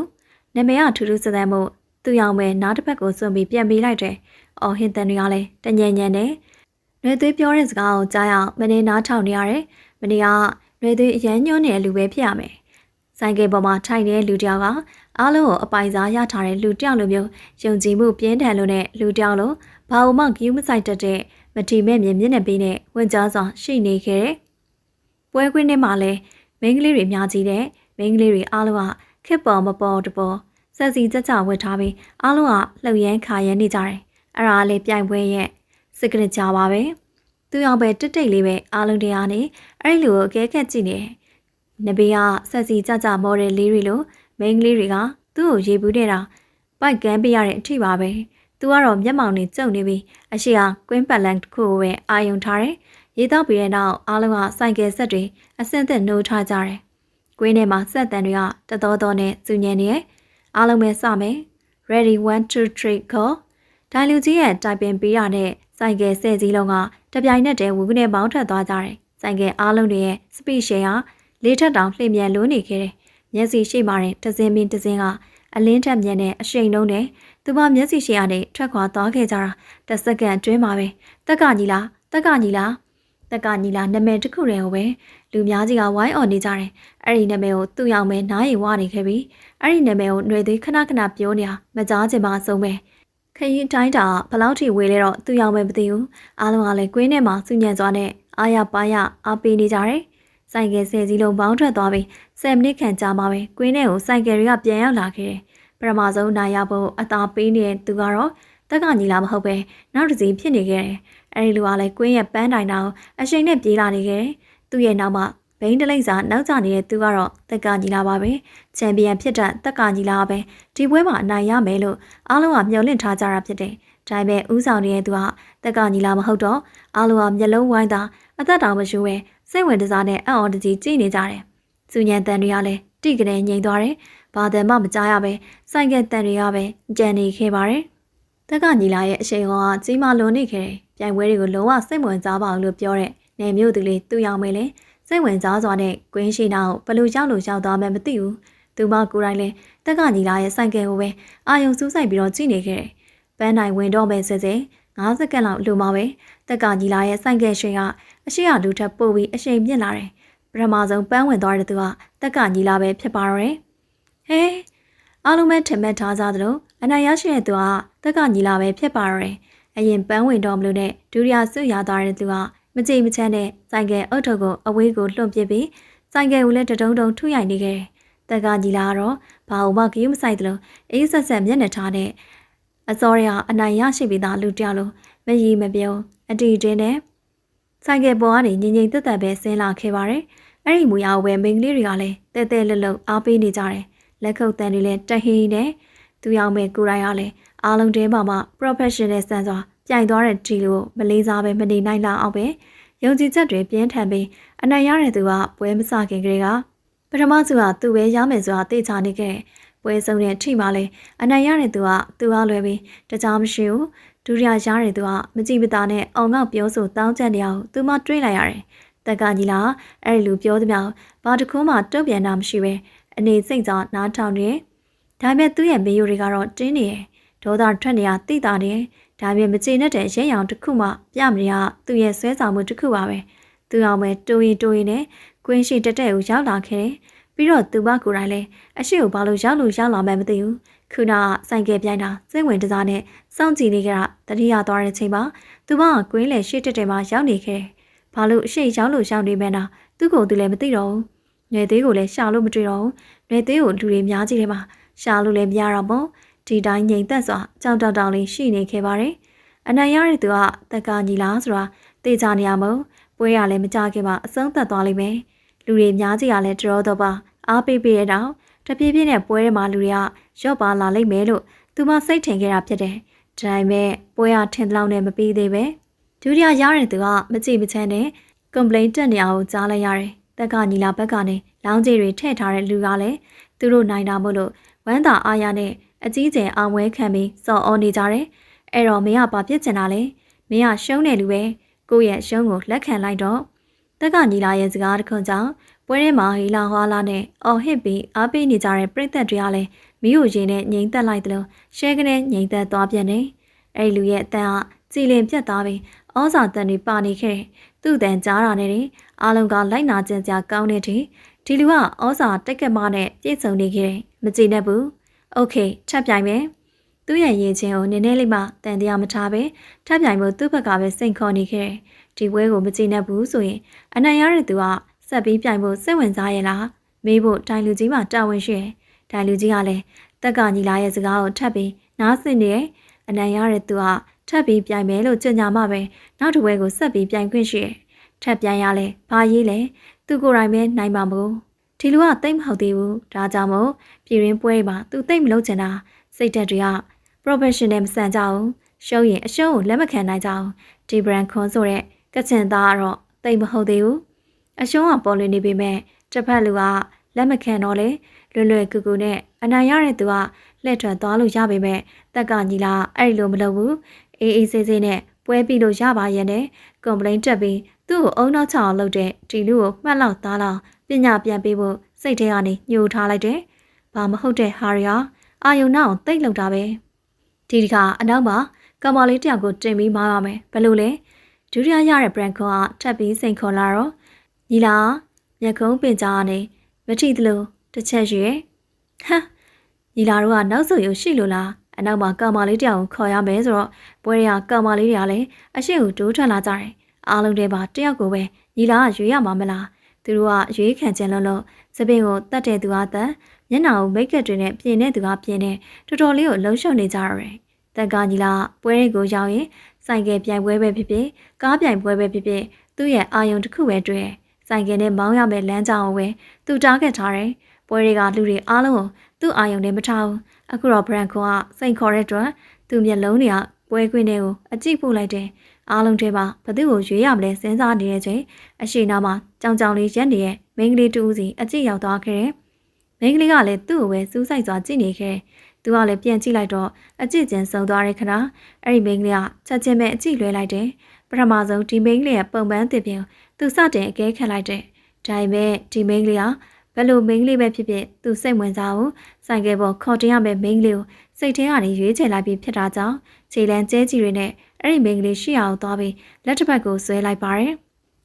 နာမည်ကထူးထူးဆန်းဆန်းမို့သူ့ရောက်မဲ့နားတစ်ဖက်ကိုစွန့်ပြီးပြန်ပေးလိုက်တယ်အော်ဟင်တန်တွေကလည်းတညံညံနဲ့နှွေသွေးပြောတဲ့စကားကိုကြားအောင်မနေနားထောင်နေရတယ်မနေကနှွေသွေးအရန်ညွှန်းနေတဲ့လူပဲဖြစ်ရမယ်ဆိုင်ကယ်ပေါ်မှာထိုင်နေတဲ့လူတယောက်ကအားလုံးကိုအပိုင်စားရထားတဲ့လူတယောက်လိုမျိုးယုံကြည်မှုပြင်းထန်လို့နဲ့လူတယောက်လိုဘာမှဂယုမဆိုင်တတ်တဲ့မထီမဲ့မြင်မျက်နှာပေးနဲ့ဝင်ကြားစွာရှိနေခဲ့တယ်ပွဲခွင်းထဲမှာလည်းမိန်းကလေးတွေများကြီးတဲ့မိန်းကလေးတွေအားလုံးကခက်ပေါ်မပေါ်တပေါ်ဆက်စီကြကြဝတ်ထားပြီးအားလုံးကလှုပ်ရမ်းခါရမ်းနေကြတယ်အဲ့ဒါလေးပြိုင်ပွဲရဲ့စိတ်ကနကြပါပဲသူရောက်ပဲတိတ်တိတ်လေးပဲအားလုံးတရားနေအဲ့လိုအကဲခက်ကြည့်နေနဘေးကဆက်စီကြကြမော်ဒယ်လေးတွေလိုမိန်းကလေးတွေကသူ့ကိုရေဘူးနေတာပိုက်ကန်းပေးရတဲ့အထိပါပဲသူကတော့မျက်မှောင်နဲ့ကြုံနေပြီးအရှိဟာကွင်းပတ်လန်တစ်ခုကိုပဲအာယုံထားတယ်ရေတောက်ပြီးတဲ့နောက်အားလုံးကဆိုင်ကယ်ဆက်တွေအဆင့်သက်နှိုးထားကြတယ်ကွင်းထဲမှာဆက်တန်တွေကတတော်တော်နဲ့စူညံနေအားလုံးပဲစမယ် ready 1 2 3 go ဒိုင်လူကြီးရဲ့တိုင်ပင်ပေးရတဲ့ဆိုင်ကယ်10စီးလုံးကတပြိုင်နက်တည်းဝူကနေပေါင်းထွက်သွားကြတယ်ဆိုင်ကယ်အားလုံးတွေရဲ့ speed share ဟာလေးထက်တောင်လှည့်မြန်လို့နေခဲ့တယ်မျက်စိရှိမှရင်တစင်းမင်းတစင်းကအလင်းထက်မြန်တဲ့အရှိန်လုံးနဲ့သူမမျက်စိရှိရနဲ့ထွက်ခွာသွားခဲ့ကြတာတစ်စက္ကန့်အတွင်းမှာပဲတက်ကညီလားတက်ကညီလားတက်ကညီလားနာမည်တစ်ခုတည်းကိုပဲလူများကြီးကဝိုင်းအော်နေကြတယ်အဲ့ဒီနာမည်ကိုသူ့ရောက်မဲနားရီဝနေခဲ့ပြီးအဲ့ဒီနာမည်ကိုຫນွေသွေးခဏခဏပြောနေတာမကြားချင်ပါဆုံးပဲခရင်တိုင်းတာဘလောက်ထိဝေလဲတော့သူ့ရောက်မဲမသိဘူးအားလုံးကလည်းကွင်းထဲမှာစူညံစွာနဲ့အာရပါရအားပေးနေကြတယ်ဆိုင်ကယ်10စီးလုံးပေါင်းထွက်သွားပြီး10မိနစ်ခန့်ကြာမှပဲကွင်းထဲကိုဆိုင်ကယ်တွေကပြန်ရောက်လာခဲ့တယ်ပထမဆုံးနိုင်ရဖို့အသာပေးနေတဲ့သူကတော့တက်ကညီလာမဟုတ်ပဲနောက်တစ်စီးဖြစ်နေခဲ့တယ်အဲဒီလူကလည်းကွင်းရဲ့ပန်းတိုင်တောင်အရှိန်နဲ့ပြေးလာနေခဲ့တယ်သူ့ရဲ့နောက်မှာဘိန်းတလိမ့်စာနောက်ကျနေတဲ့သူကတော့တက်ကညီလာပါပဲချန်ပီယံဖြစ်တဲ့တက်ကညီလာပဲဒီပွဲမှာအနိုင်ရမယ်လို့အားလုံးကမျှော်လင့်ထားကြတာဖြစ်တယ်ဒါပေမဲ့ဦးဆောင်နေတဲ့သူကတက်ကညီလာမဟုတ်တော့အားလုံးကမျက်လုံးဝိုင်းတာအသက်တောင်မရှူပဲစိတ်ဝင်စားနဲ့အံ့ဩတကြီးကြည့်နေကြတယ်။စူညံတန်တွေကလည်းတိကနေငြိမ်သွားတယ်။ဘာတန်မှမကြားရပဲဆိုင်ကယ်တန်တွေကပဲကြံနေခဲ့ပါတယ်။တက်ကညီလာရဲ့အရှိန်ကကြီးမားလွန်နေခဲ့တယ်။ပြိုင်ပွဲတွေကိုလုံးဝစိတ်ဝင်စားပါဘူးလို့ပြောတဲ့နေမျိုးသူလေးသူ့ရောက်မယ်လေစိတ်ဝင်စားစွာနဲ့ကွင်းရှိနောက်ဘလူရောက်လို့ရောက်သွားမှမသိဘူး။သူမကိုယ်တိုင်လည်းတက်ကညီလာရဲ့ဆိုင်ကယ်ကိုပဲအာယုံစူးစိုက်ပြီးတော့ကြည့်နေခဲ့တယ်။ပန်းနိုင်ဝင်တော့မယ်စစ9စက္ကန့်လောက်လိုမှာပဲတက်ကညီလာရဲ့ဆိုင်ကယ်ရှင်ကအရှိရလူထပ်ပို့ပြီးအရှိန်မြင့်လာတယ်ပထမဆုံးပန်းဝင်သွားတဲ့သူကတက်ကညီလာပဲဖြစ်ပါတော့တယ်ဟဲအားလုံးပဲထင်မှတ်ထားကြသလိုအနိုင်ရရှိတဲ့သူကတက်ကညီလာပဲဖြစ်ပါတော့တယ်အရင်ပန်းဝင်တော့မလို့နဲ့ဒုတိယဆွရသွားတဲ့သူကမကြိမ်မချမ်းနဲ့ဆိုင်ကယ်အုတ်ထုတ်ကိုအဝေးကိုလွှင့်ပစ်ပြီးဆိုင်ကယ်ကိုလည်းတုံတုံထုရိုက်နေခဲ့တယ်တက်ကညီလာကတော့ဘာမှဂရုမစိုက်သလိုအေးဆက်ဆက်မျက်နှာထားနဲ့အစောရအနိုင်ရရှိပြီးသားလူတယောက်လိုမရီမပြုံးအတီတင်းနဲ့ဆိုင်ကယ်ပေါ်ကနေငြိမ်ငြိမ်သက်သက်ပဲဆင်းလာခဲ့ပါတယ်။အဲ့ဒီမူရဝယ်မိန်းကလေးတွေကလည်းတဲတဲလှလှအားပေးနေကြတယ်။လက်ခုပ်တန်တွေလည်းတဟင်းနဲ့သူရောက်မဲ့ကိုရိုင်းကလည်းအားလုံးတဲမှာမှ professional ဆန်စွာပြိုင်သွားတဲ့ဒီလိုမလေးစားပဲမနေနိုင်လောက်အောင်ပဲယုံကြည်ချက်တွေပြင်းထန်ပြီးအနိုင်ရတဲ့သူကပွဲမစခင်ကလေးကပထမစုကသူ့ပဲရမယ်ဆိုတာသိချနေခဲ့ပွဲဆုံးတဲ့အထိမှလည်းအနိုင်ရတဲ့သူကသူ့အားလွယ်ပြီးတခြားမရှိဘူးဒုတိယရတဲ့သူကမကြည့်မသားနဲ့အောင်ငေါ့ပြောဆိုတောင်းချက်နေအောင်သူမတွေးလိုက်ရတယ်တက်ကကြီးလားအဲ့ဒီလူပြောသမျှဘာတစ်ခုမှတုံ့ပြန်တာမရှိပဲအနေစိတ်ကြောင့်နားထောင်နေဒါပေမဲ့သူ့ရဲ့မေယိုတွေကတော့တင်းနေတယ်ဒေါသထွက်နေရတိတာနေဒါပေမဲ့မကျေနပ်တဲ့ရဲရောင်တစ်ခုမှပြမနေရသူ့ရဲ့ဆွဲဆောင်မှုတစ်ခုပါပဲသူအောင်ပဲတိုးရင်နဲ့ကွင်းရှိတက်ကိုရောက်လာခဲ့ပြီးတော့သူမကိုယ်တိုင်လည်းအရှိကိုဘာလို့ရောက်လာမှမသိဘူးခုနဆိုင်ကယ်ပြိုင်တာစိတ်ဝင်တစားနဲ့စောင့်ကြည့်နေကြတာတတိယသွားတဲ့ချိန်မှာသူမကကွင်းလေရှေ့တက်မှာရောက်နေခဲ့ဘာလို့အရှိရောက်နေမှန်းတာသူ့ကိုယ်သူလည်းမသိတော့ဘူး နွယ်သေးကိုလည်းရှာလို့မတွေ့တော့ဘူးနွယ်သေးကိုလူတွေများကြီးတယ်မှာရှာလို့လည်းမရတော့ဘူးဒီတိုင်းငြိမ်သက်စွာကြောင်တောင်လေးရှိနေခဲ့ပါတယ်အနိုင်ရတဲ့သူကတက်ကညီလားဆိုတာသိကြနေရမို့ပွဲရလည်းမကြခင်မှာအဆုံးသတ်သွားလိမ့်မယ်လူတွေများကြီးကလည်းတော်တော့ပါအားပေးရတော့တပြေးပြေးနဲ့ပွဲထဲမှာလူတွေကရော့ပါလာလိမ့်မယ်လို့သူမစိတ်ထင်ခဲ့တာဖြစ်တယ်ဒါပေမဲ့ပွဲရထင်တဲ့လောက်နဲ့မပြီးသေးပဲဒုတိယရတဲ့သူကမကြည့်မချမ်းနဲ့ complaint တက်နေအောင်ကြားလိုက်ရတယ်တက်ကညီလာဘက်ကနေလောင်းကြီးတွေထည့်ထားတဲ့လူကလည်းသူတို့နိုင်တာမို့လို့ဝမ်းသာအားရနဲ့အကြီးကျယ်အောင်ဝဲခံပြီးစော်အော်နေကြတယ်အဲ့တော့မင်းကဘာဖြစ်ချင်တာလဲမင်းကရှုံးတယ်လူပဲကိုယ့်ရဲ့ရှုံးကိုလက်ခံလိုက်တော့တက်ကညီလာရဲ့စကားတစ်ခွန်းကြောင့်ပွဲထဲမှာဟီလာဟွာလာနဲ့အော်ဟစ်ပြီးအားပေးနေကြတဲ့ပရိသတ်တွေကလည်းမိကိုရင်နဲ့ငိမ့်သက်လိုက်တယ်လို့ရှဲကနေငိမ့်သက်သွားပြန်တယ်အဲ့လူရဲ့အတန်ကကြည်လင်ပြတ်သွားပြီးဩဇာတန်တွေပါနေခဲ့သူ့တန်ကြားတာနဲ့အားလုံးကလိုက်နာကျင်စရာကောင်းတဲ့ဒီလူကဩဇာတက်ကမနဲ့ပြည့်စုံနေခဲ့မကြည်နဲ့ဘူးโอเคထပ်ပြိုင်မယ်သူ့ရဲ့ရင်ချင်းကိုနည်းနည်းလေးမှတန်တရားမထားပဲထပ်ပြိုင်ဖို့သူ့ဘက်ကပဲစိတ်ခေါ်နေခဲ့ဒီပွဲကိုမကြည်နဲ့ဘူးဆိုရင်အနိုင်ရတဲ့သူကဆက်ပြီးပြိုင်ဖို့စိတ်ဝင်စားရဲ့လားမေးဖို့တိုင်လူကြီးမှတာဝန်ရှိတယ်တိုင်လူကြီးကလည်းတက်ကညီလာရဲ့စကားကိုထပ်ပြီးနားဆင်နေတယ်အနိုင်ရတဲ့သူကထပ်ပြီးပြိုင်မယ်လို့ကြင်ညာမှပဲနောက်တစ်ပွဲကိုဆက်ပြီးပြိုင်ခွင့်ရှိတယ်ထပ်ပြိုင်ရလဲဘာရေးလဲသူကိုယ်တိုင်ပဲနိုင်မှာမဟုတ်ဒီလူကတိတ်မဟုတ်သေးဘူးဒါကြောင့်မို့ပြည်ရင်းပွဲမှာသူတိတ်မလုပ်ချင်တာစိတ်ဓာတ်တွေက professional မဆန်ကြအောင်ရှုံးရင်အရှုံးကိုလက်မခံနိုင်ကြအောင်ဒီ brand ခွန်ဆိုတဲ့ကချင်သားကတော့တိတ်မဟုတ်သေးဘူးအရှုံးကပေါ်လွင်နေပေမဲ့တစ်ဖက်လူကလက်မခံတော့လေလွယ်ကူကူနဲ့အနိုင်ရတဲ့သူကလှည့်ထွက်သွားလို့ရပေမဲ့တက်ကညီလာအဲ့လိုမလုပ်ဘူးအေးဆေးနဲ့ပွဲပြီးလို့ရပါရဲ့နဲ့ complaint တက်ပြီးသူ့ကိုအုံနောက်ချအောင်လုပ်တဲ့ဒီလူကိုမှတ်လောက်သားလောက်ပညာပြန်ပေးဖို့စိတ်ထဲကနေညှို့ထားလိုက်တယ်။ဘာမဟုတ်တဲ့ဟာရီယာအာယုံနောက်တိတ်လောက်တာပဲ။ဒီခါအနောက်မှာကမာလေးတယောက်ကိုတင်ပြီးမားရမယ်ဘယ်လိုလဲ။ဒုတိယရတဲ့ brand ခွန်ကထပ်ပြီးစိန်ခေါ်လာတော့ညီလာမျက်ခုံးပင်ကြားကနေမထီသလိုတစ်ချက်ရွေဟမ်ညီလာတို့ကနောက်ဆုတ်ရရှိလို့လားအနောက်မှာကောင်မလေးတယောက်ကိုခေါ်ရမယ်ဆိုတော့ပွဲရကောင်မလေးတွေကလည်းအရှိကိုတိုးထွက်လာကြတယ်အားလုံးတွေပါတယောက်ကိုပဲညီလာကရွေးရမှာမလားသူတို့ကရွေးခံခြင်းလို့စပင်ကိုတတ်တဲ့သူကတတ်မျက်နှာကိုမိတ်ကပ်တွေနဲ့ပြင်တဲ့သူကပြင်တဲ့တော်တော်လေးကိုလှုံ့ဆော်နေကြရတယ်တန်ကညီလာပွဲတွေကိုရောက်ရင်စိုင်ကယ်ပြိုင်ပွဲပဲဖြစ်ဖြစ်ကားပြိုင်ပွဲပဲဖြစ်ဖြစ်သူ့ရဲ့အာယုံတစ်ခုပဲတွေ့စိုင်ကယ်နဲ့မောင်းရမယ့်လမ်းကြောင်းကိုပဲသူတားခဲ့ထားတယ်ပွဲတွေကလူတွေအားလုံးကိုသူ့အာယုံနဲ့မထားဘူးအခုတော့ brand ကစိန်ခေါ်တဲ့အတွက်သူ့မျက်လုံးတွေကပွဲခွင်းတွေကိုအကြည့်ပို့လိုက်တယ်အားလုံးတွေပါဘသူ့ကိုရွေးရမလဲစဉ်းစားနေတဲ့ချိန်အရှိနာမှာကြောင်ကြောင်လေးရက်နေတဲ့မိန်းကလေးတူဦးစီအကြည့်ရောက်သွားခဲ့တယ်မိန်းကလေးကလည်းသူ့ကိုပဲစူးစိုက်စွာကြည့်နေခဲ့သူကလည်းပြန်ကြည့်လိုက်တော့အကြည့်ကျင်ဆုံသွားတဲ့ခဏအဲ့ဒီမိန်းကလေးကချက်ချင်းပဲအကြည့်လွှဲလိုက်တယ်ပထမဆုံးဒီမိန်းကလေးရဲ့ပုံပန်းတစ်ပြင်သူစတင်အကဲခတ်လိုက်တယ်ဒါပေမဲ့ဒီမိန်းကလေးကဘယ်လိုမိန်းကလေးပဲဖြစ်ဖြစ်သူစိတ်ဝင်စားဘူးဆိုင်ကယ်ပေါ်ခေါ်တင်ရမယ့်မိန်းကလေးကိုစိတ်ထဲကနေရွေးချယ်လိုက်ပြီးဖြစ်တာကြောင့်ခြေလမ်းကျဲကြီးတွေနဲ့အဲ့ဒီမိန်းကလေးရှိအောင်သွားပြီးလက်တစ်ဖက်ကိုဆွဲလိုက်ပါတယ်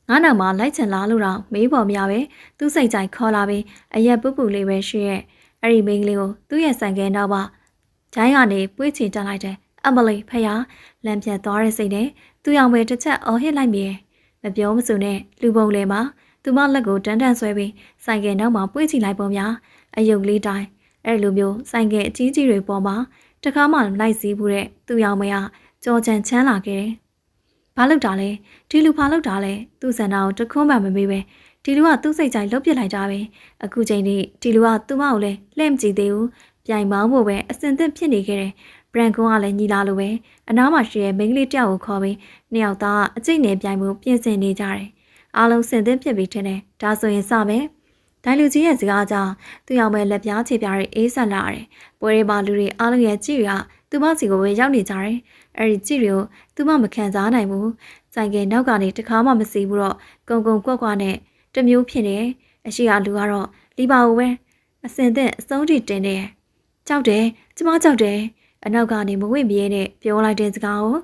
ငါးနောက်မှာလိုက်ချင်လားလို့တော့မေးပေါ်မရပဲသူ့စိတ်ကြိုက်ခေါ်လာပြီးအရက်ပူပူလေးပဲရှိရဲ့အဲ့ဒီမိန်းကလေးကိုသူ့ရဲ့ဆိုင်ကယ်နောက်မှာဂျိုင်းကနေပွေးချတက်လိုက်တယ်အမလီဖယားလမ်းပြတ်သွားတဲ့စိတ်နဲ့သူ့ရောင်ပဲတစ်ချက်အော်ဟစ်လိုက်မိရဲ့မပြောမဆိုနဲ့လူပုံလေမှာသူမလက်ကိုတန်းတန်းဆွဲပြီးဆိုင်ကယ်နောက်မှာပွေးချလိုက်ပုံများအယုတ်လေးတိုင်းအဲ့လိုမျိုးဆိုင်ကယ်အကြီးကြီးတွေပေါ်မှာတခါမှလိုက်စည်းဘူးတဲ့သူ့ရောင်မရကြော်ချန်ချမ်းလာခဲ့တယ်။ဘာလုပ်တာလဲဒီလူဘာလုပ်တာလဲသူ့စံနာကိုတခွန်းမှမမေးပဲဒီလူကသူ့စိတ်ကြိုက်လှုပ်ပစ်လိုက်တာပဲအခုချိန်ထိဒီလူကသူ့မကိုလည်းလှည့်မကြည့်သေးဘူးပြိုင်မောင်းဖို့ပဲအစင်သင့်ဖြစ်နေခဲ့တယ်။ဘရန်ကွန်ကလည်းညီလာလိုပဲအနားမှာရှိတဲ့မိန်းကလေးတယောက်ကိုခေါ်ပြီးနှစ်ယောက်သားအကျိတ်နဲ့ပြိုင်မှုပြင်ဆင်နေကြတယ်။အားလုံးစင်သင့်ဖြစ်ပြီးထင်တယ်ဒါဆိုရင်စမယ်။ဒိုင်လူကြီးရဲ့စကားကြောင့်သူ့ရောက်မဲ့လက်ပြားခြေပြားတွေအေးဆက်လာတယ်။ပွဲတွေမှာလူတွေအားလုံးရဲ့ကြည့်ရသူမစီကိုပဲရောက်နေကြတယ်။အဲ့ဒီကြည့်တွေကိုသူမမခံစားနိုင်ဘူး။ဆိုင်ကယ်နောက်ကနေတခါမှမစီဘူးတော့ကုံကွက်နဲ့တမျိုးဖြစ်နေ။အရှိကလူကတော့လီပါကိုပဲအစင်တဲ့အဆုံးထိတင်နေ။ကြောက်တယ်ကျမကြောက်တယ်။အနောက်ကနေမဝင့်ပြေးနဲ့ပြောလိုက်တဲ့စကားကို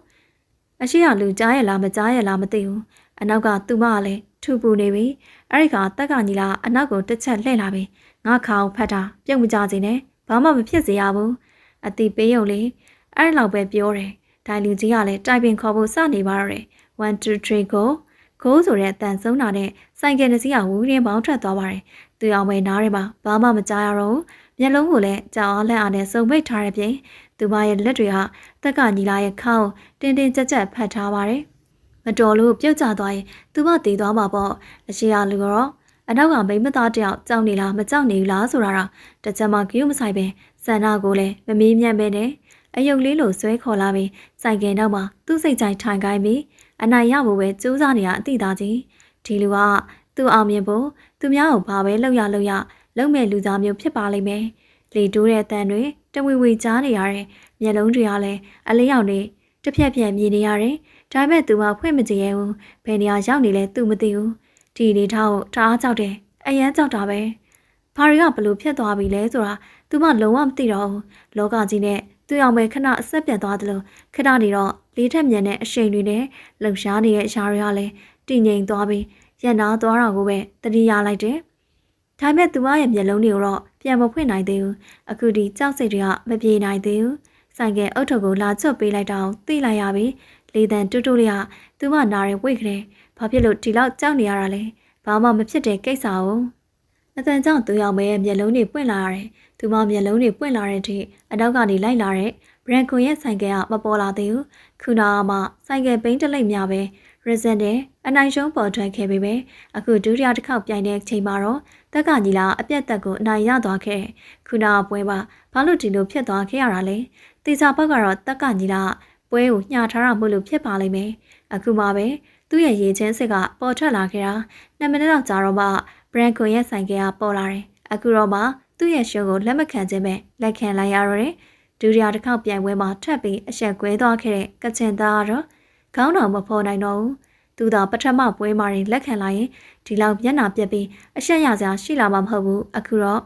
အရှိကလူကြားရလားမကြားရလားမသိဘူး။အနောက်ကသူမကလည်းထူပူနေပြီအဲ့ဒီကတက်ကညီလာအနောက်ကိုတစ်ချက်လှည့်လာပြီငါခါအောင်ဖတ်တာပြုတ်မကြစေနဲ့ဘာမှမဖြစ်စေရဘူးအတိပေးရုံလေးအဲ့လောက်ပဲပြောတယ်ဒိုင်လူကြီးကလည်းတိုင်ပင်ခေါ်ဖို့စနေပါတော့တယ်1 2 3 go ဆိုတဲ့အတန်ဆုံးတာနဲ့ဆိုင်ကယ်တစ်စီးကဝူးရင်းပေါင်းထွက်သွားပါတယ်သူ သူအောင်မဲနားထဲမှာဘာမှမကြားရတော့မျက်လုံးကိုလည်းကြောင်အားလက်အားနဲ့စုံပိတ်ထားတဲ့ပြင်သူမရဲ့လက်တွေဟာတက်ကညီလာရဲ့ခေါင်းတင်းတင်းကြပ်ကြပ်ဖတ်ထားပါတယ်မတော်လို့ပြုတ်ကျသွားရင်သူမတည်သွားမှာပေါ့အရှိရလူကတော့အနောက်ကမိမသားတယောက်ကြောက်နေလားမကြောက်နေဘူးလားဆိုတာတော့တကြမှာဂရုမဆိုင်ပဲဆန္ဒကိုလည်းမမေးမြတ်ပဲနဲ့အယုတ်လေးလိုဆွဲခေါ်လာပြီးစိုက်ကယ်နောက်မှာသူ့စိတ်ကြိုက်ထိုင်ခိုင်းပြီးအနိုင်ရဖို့ပဲကြိုးစားနေရအတိသားကြီးဒီလူကသူ့အောင်မြင်ဖို့သူများကိုဘာပဲလုပ်ရလုံမဲ့လူသားမျိုးဖြစ်ပါလိမ့်မယ်လေတိုးတဲ့အတန်တွေတဝီဝီကြားနေရတဲ့မျက်လုံးတွေကလည်းအလင်းရောင်တွေတစ်ဖြက်ဖြက်မြင်နေရတယ်ဒါပေမဲ့သူကဖွင့်မကြည့်ရဘူးဘယ်နေရာရောက်နေလဲသူမသိဘူးဒီနေထားကိုတအားကြောက်တယ်အရန်ကြောက်တာပဲဘာတွေကဘလို့ဖြစ်သွားပြီလဲဆိုတာသူမလုံးဝမသိတော့ဘူးလောကကြီးနဲ့သူအောင်ပဲခဏအဆက်ပြတ်သွားတယ်လို့ခဏနေတော့လေးထက်မြန်တဲ့အရှိန်တွေနဲ့လှုပ်ရှားနေတဲ့အရာတွေကလည်းတည်ငြိမ်သွားပြီးရန်နာသွားတာကိုပဲတတိယလိုက်တယ်ဒါပေမဲ့သူမရဲ့မျက်လုံးတွေကိုတော့ပြန်မဖွင့်နိုင်သေးဘူးအခုဒီကြောက်စိတ်တွေကမပြေနိုင်သေးဘူးဆိုင်ကအုတ်ထုပ်ကိုလာချွတ်ပေးလိုက်တော့သိလိုက်ရပြီလေတံတူတူလေးကသူမနာရဲဝိတ်ခတဲ့ဘာဖြစ်လို့ဒီလောက်ကြောက်နေရတာလဲဘာမှမဖြစ်တဲ့ကိစ္စ哦အတန်ကြောင့်သူရောက်မဲ့မျက်လုံးတွေပွင့်လာရတယ်သူမမျက်လုံးတွေပွင့်လာတဲ့အထိအနောက်ကနေလိုက်လာတဲ့ဘရန်ကွန်ရဲ့ဆိုင်ကမပေါ်လာသေးဘူးခုနကမှဆိုင်ကပိန်းတလိမ့်များပဲရဇန်နဲ့အနိုင်ရှုံးပေါ်ထွက်ခဲ့ပြီပဲအခုဒုတိယတစ်ခေါက်ပြိုင်တဲ့အချိန်မှာတော့တက်ကညီလာအပြတ်တက်ကိုအနိုင်ရသွားခဲ့ခုနကပွဲမှာဘာလို့ဒီလိုဖြစ်သွားခဲ့ရတာလဲတေစာဘက်ကတော့တက်ကညီလာပွဲကိုညှာထားတာမို့လို့ဖြစ်ပါလိမ့်မယ်အခုမှပဲသူ့ရဲ့ရေချင်းစစ်ကပေါ်ထွက်လာခဲ့တာ2မိနစ်လောက်ကြာတော့မှဘရန်ကွန်ရဲ့ဆိုင်ကပေါ်လာတယ်အခုတော့မှသူ့ရဲ့ရှုံးကိုလက်မခံခြင်းပဲလက်ခံလိုက်ရတော့တယ်ဒုတိယတစ်ခေါက်ပြိုင်ပွဲမှာထပ်ပြီးအဆက်ကွဲသွားခဲ့တဲ့ကချင်သားကတော့ခေါင်းတော်မဖော်နိုင်တော့ဘူးသူသာပထမပွဲမှာလက်ခံလိုက်ရင်ဒီလောက်မျက်နှာပြက်ပြီးအဆက်ရစရာရှိလာမှာမဟုတ်ဘူးအခုတော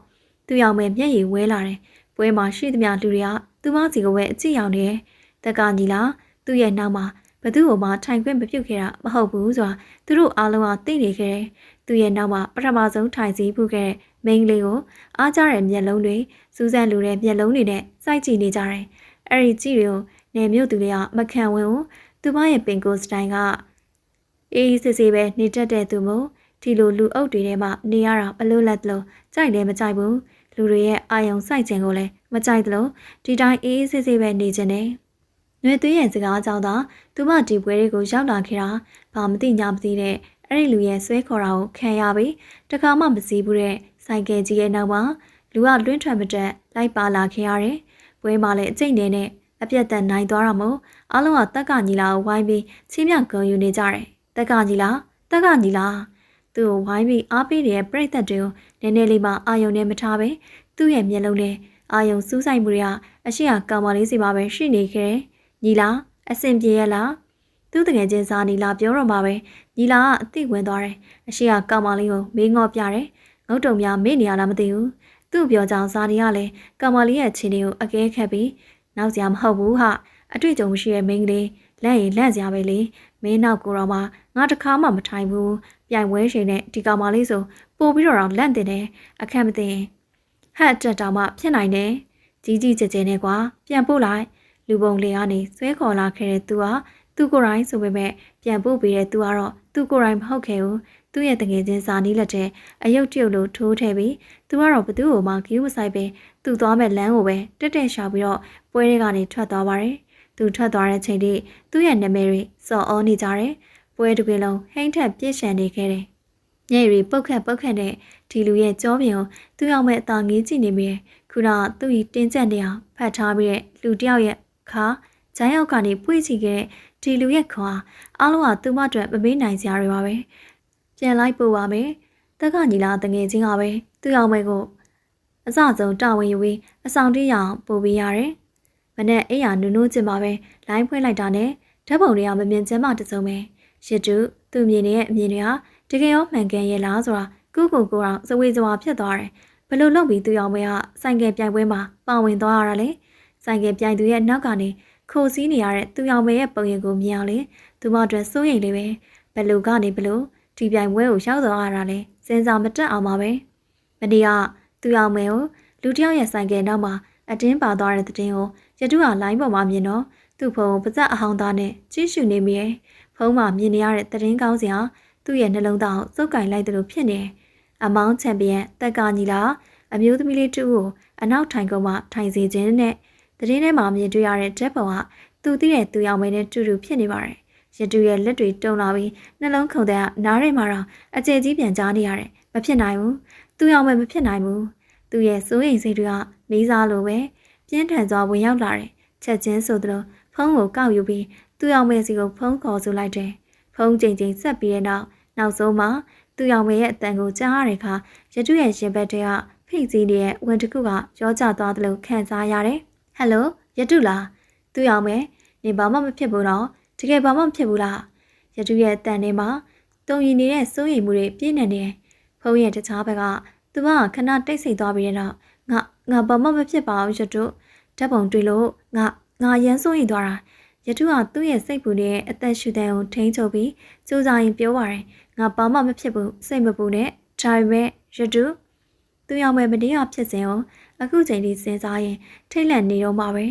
့သူရောက်မဲ့မျက်ရည်ဝဲလာတယ်ပွဲမှာရှိသမျှလူတွေကသူမစီကိုပဲအကြည့်ရောက်နေတယ်တက်ကညီလာသူ့ရဲ့နောက်မှာဘသူ့ကိုမှထိုင်ခွင့်မပြုတ်ခဲ့တာမဟုတ်ဘူးဆိုတာသူတို့အားလုံးကသိနေခဲ့တယ်သူ့ရဲ့နောက်မှာပထမဆုံးထိုင်စီးဖူးခဲ့တဲ့မိန်းကလေးကိုအားကြတဲ့မျက်လုံးတွေစူးစမ်းလူတဲ့မျက်လုံးတွေနဲ့စိုက်ကြည့်နေကြတယ်အဲ့ဒီကြည့်တွေကိုနေမြို့သူတွေကမခံဝင်ဘူးသူမရဲ့ပင်ကိုစတိုင်ကအေးစစ်စစ်ပဲနေတတ်တဲ့သူမို့ဒီလိုလူအုပ်တွေထဲမှာနေရတာဘလို့လက်လို့ကြိုက်လည်းမကြိုက်ဘူးလူတွေရဲ့အာယုံစိုက်ခြင်းကိုလည်းမကြိုက်တယ်လို့ဒီတိုင်းအေးစစ်စစ်ပဲနေခြင်းနဲ့ຫນွေသွေးရဲ့စကားကြောင့်သာသူမဒီပွဲတွေကိုရောက်လာခဲ့တာဘာမသိညာမသိတဲ့အဲ့ဒီလူရဲ့ဆွဲခေါ်တာကိုခံရပြီးတခါမှမစည်းဘူးတဲ့ဆိုင်ကယ်ကြီးရဲ့နောက်မှာလူကလွင့်ထွက်မတက်လိုက်ပါလာခဲ့ရတယ်ပွဲမှာလည်းအကျိတ်နေနဲ့အပြတ်သက်နိုင်သွားတာမို့အားလုံးကတက်ကညီလာကိုဝိုင်းပြီးချင်းမြောက်ဂုဏ်ယူနေကြတယ်တက်ကညီလာသူ့ကိုဝိုင်းပြီးအားပေးတဲ့ပြိတ္တတွေကိုနည်းနည်းလေးမှအာယုံနဲ့မထားပဲသူ့ရဲ့မျက်လုံးနဲ့အာယုံစူးစိုက်မှုတွေကအရှိအကောင်မလေးစီမှာပဲရှိနေခဲ့ညီလာအဆင်ပြေရလားသူ့တကယ်ချင်းစားညီလာပြောတော့မှာပဲညီလာကအသိဝင်သွားတယ်အရှိအကောင်မလေးကိုမေးငေါ့ပြတယ်ငုတ်တုံများမေ့နေရလားမသိဘူးသူ့ပြောကြောင်ဇာဒီကလည်းကောင်မလေးရဲ့ခြေတွေကိုအကဲခတ်ပြီးနောက်စရာမဟုတ်ဘူးဟာအတွေ့အကြုံမရှိတဲ့မိန်းကလေးလက်ရင်လက်စရာပဲလေမင်းနောက်ကိုတော့မှငါတခါမှမထိုင်ဘူးပြိုင်ပွဲရှင်နဲ့ဒီကောင်မလေးဆိုပို့ပြီးတော့လန့်တင်တယ်အခက်မသိရင်ဟတ်တက်တောင်မှဖြစ်နိုင်တယ်ကြီးကြီးကျယ်ကျယ်နဲ့ကွာပြန်ပို့လိုက်လူပုံလေးကနေဆွဲခေါ်လာခဲ့တဲ့သူဟာသူကိုယ်တိုင်ဆိုပေမဲ့ပြန်ပို့ပေးတဲ့သူကတော့သူကိုယ်တိုင်မဟုတ်ခဲ့ဘူးသူ့ရဲ့တငယ်ချင်းစာနီးလက်ထဲအယုတ်တရုတ်လိုထိုးထည့်ပြီးသူကတော့ဘသူ့ကိုမှဂရုမစိုက်ပဲသူ့သွားမဲ့လမ်းကိုပဲတက်တက်ရှာပြီးတော့ပွဲတွေကနေထွက်သွားပါတယ်သူထွက်သွားတဲ့ချိန်ထိသူ့ရဲ့နာမည်တွေစော်အောနေကြတယ်ပွဲတစ်ပြေလုံးဟိမ့်ထက်ပြည့်ရှံနေခဲ့တယ်ညရီပုတ်ခတ်တဲ့ဒီလူရဲ့ကြောပြင်ကိုသူ့ရောက်မဲ့အသာငေးကြည့်နေမိတယ်ခုနကသူ့ဤတင်းကျပ်နေအောင်ဖတ်ထားပြီးတဲ့လူတယောက်ရဲ့ခါဂျိုင်းရောက်ကနေပွေ့ချီခဲ့တဲ့ဒီလူရဲ့ခွာအားလုံးကသူ့မအတွက်မမေးနိုင်စရာတွေပါပဲပြန်လိုက်ပို့ပါမယ်တက်ကညီလာတငယ်ချင်းကပဲသူ့ရောက်မဲ့ကိုအစဆုံးတာဝန်ယူပြီးအဆောင်တေးရအောင်ပို့ပေးရတယ်မနဲ့အိယာနုံကျင်ပါပဲလိုင်းဖွင့်လိုက်တာနဲ့ဓာတ်ပုံတွေကမမြင်ချမ်းမတစုံပဲရတုသူ့မြင်နေတဲ့အမြင်တွေကတကယ်ရောမှန်ကန်ရဲ့လားဆိုတာကိုတော့စဝေးစဝါဖြစ်သွားတယ်ဘလို့လုပ်ပြီးသူရောက်မဲ့ကဆိုင်ကယ်ပြိုင်ပွဲမှာပါဝင်သွားရတာလေဆိုင်ကယ်ပြိုင်သူရဲ့နောက်ကနေခိုးစီးနေရတဲ့သူရောက်မဲ့ရဲ့ပုံရိပ်ကိုမြင်အောင်လေသူမအတွက်စိုးရိမ်လေးပဲဘလို့ကနေဘလို့ဒီပြိုင်ပွဲကိုရောက်သွားရတာလေစဉ်းစားမတက်အောင်ပါပဲမနေ့ကသူရောက်မဲ့ကိုလူတယောက်ရဲ့ဆိုင်ကယ်နောက်မှာအတင်းပါသွားတဲ့တဲ့င်းကိုရတုကလိုင်းပေါ်မှာမြင်တော့သူ့ဖုန်းပါဇက်အဟောင်းသားနဲ့ကြည့်ရှုနေမိရဲ့ဖုန်းမှာမြင်နေရတဲ့တဲ့င်းကောင်းစရာသူ့ရဲ့နှလုံးသားကိုစုပ်ကင်လိုက်တယ်လို့ဖြစ်နေ အမောင်းချန်ပီယံတက်ကညီလာအမျိုးသမီးလေးတူကိုအနောက်ထိုင်ကုန်မှထိုင်စေခြင်းနဲ့တရင်ထဲမှာမြင်တွေ့ရတဲ့ဓာတ်ပုံကသူသိတဲ့သူရောက်မဲနဲ့တူတူဖြစ်နေပါတယ်။ရတူရဲ့လက်တွေတုံလာပြီးနှလုံးခုန်တဲ့နားထဲမှာတော့အကျယ်ကြီးပြန်ကြားနေရတယ်။မဖြစ်နိုင်ဘူး။သူရောက်မဲမဖြစ်နိုင်ဘူး။သူရဲ့စိုးရိမ်စိတ်တွေကလေးစားလိုပဲပြင်းထန်စွာဝင်ရောက်လာတယ်။ချက်ချင်းဆိုသလိုဖုန်းကိုကောက်ယူပြီးသူရောက်မဲစီကိုဖုန်းခေါ်ဆိုလိုက်တယ်။ဖုန်းချိန်ဆက်ပြီးတဲ့နောက်ဆုံးမှာသူရောက်မဲရဲ့အတန်ကိုကြားရတဲ့အခါရတူရဲ့ရင်ဘတ်တွေကဖိစီးတဲ့ဝန်တစ်ခုကရောကျသွားသလိုခံစားရတယ်။ဟယ်လိုရတူလားသူရောက်မဲနေဘာမှမဖြစ်ဘူးတော့တကယ်ဘာမှမဖြစ်ဘူးလားရတူရဲ့အတန်ထဲမှာတုံရင်နေတဲ့စိုးရိမ်မှုတွေပြင်းနေတယ်ဖုန်းရဲ့တခြားဘက်ကသူကခဏတိတ်ဆိတ်သွားပြီးတဲ့နောက်ငါဘာမှမဖြစ်ပါဘူးရတူဓာတ်ပုံတွေ့လို့ငါရမ်းစိုးရိမ်သွားတာရတူကသူ့ရဲ့စိတ်ပူနဲ့အသက်ရှူတဲ့ကိုထိန်းချုပ်ပြီးစူးစမ်းရင်ပြောပါတယ်ငါဘာမှမဖြစ်ဘူးစိတ်မပူနဲ့ဒါပေမဲ့ရတူသူရောက်မဲ့မတရားဖြစ်စဉ်ကိုအခုချိန်ထိစဉ်းစားရင်ထိတ်လန့်နေတော့မှာပဲ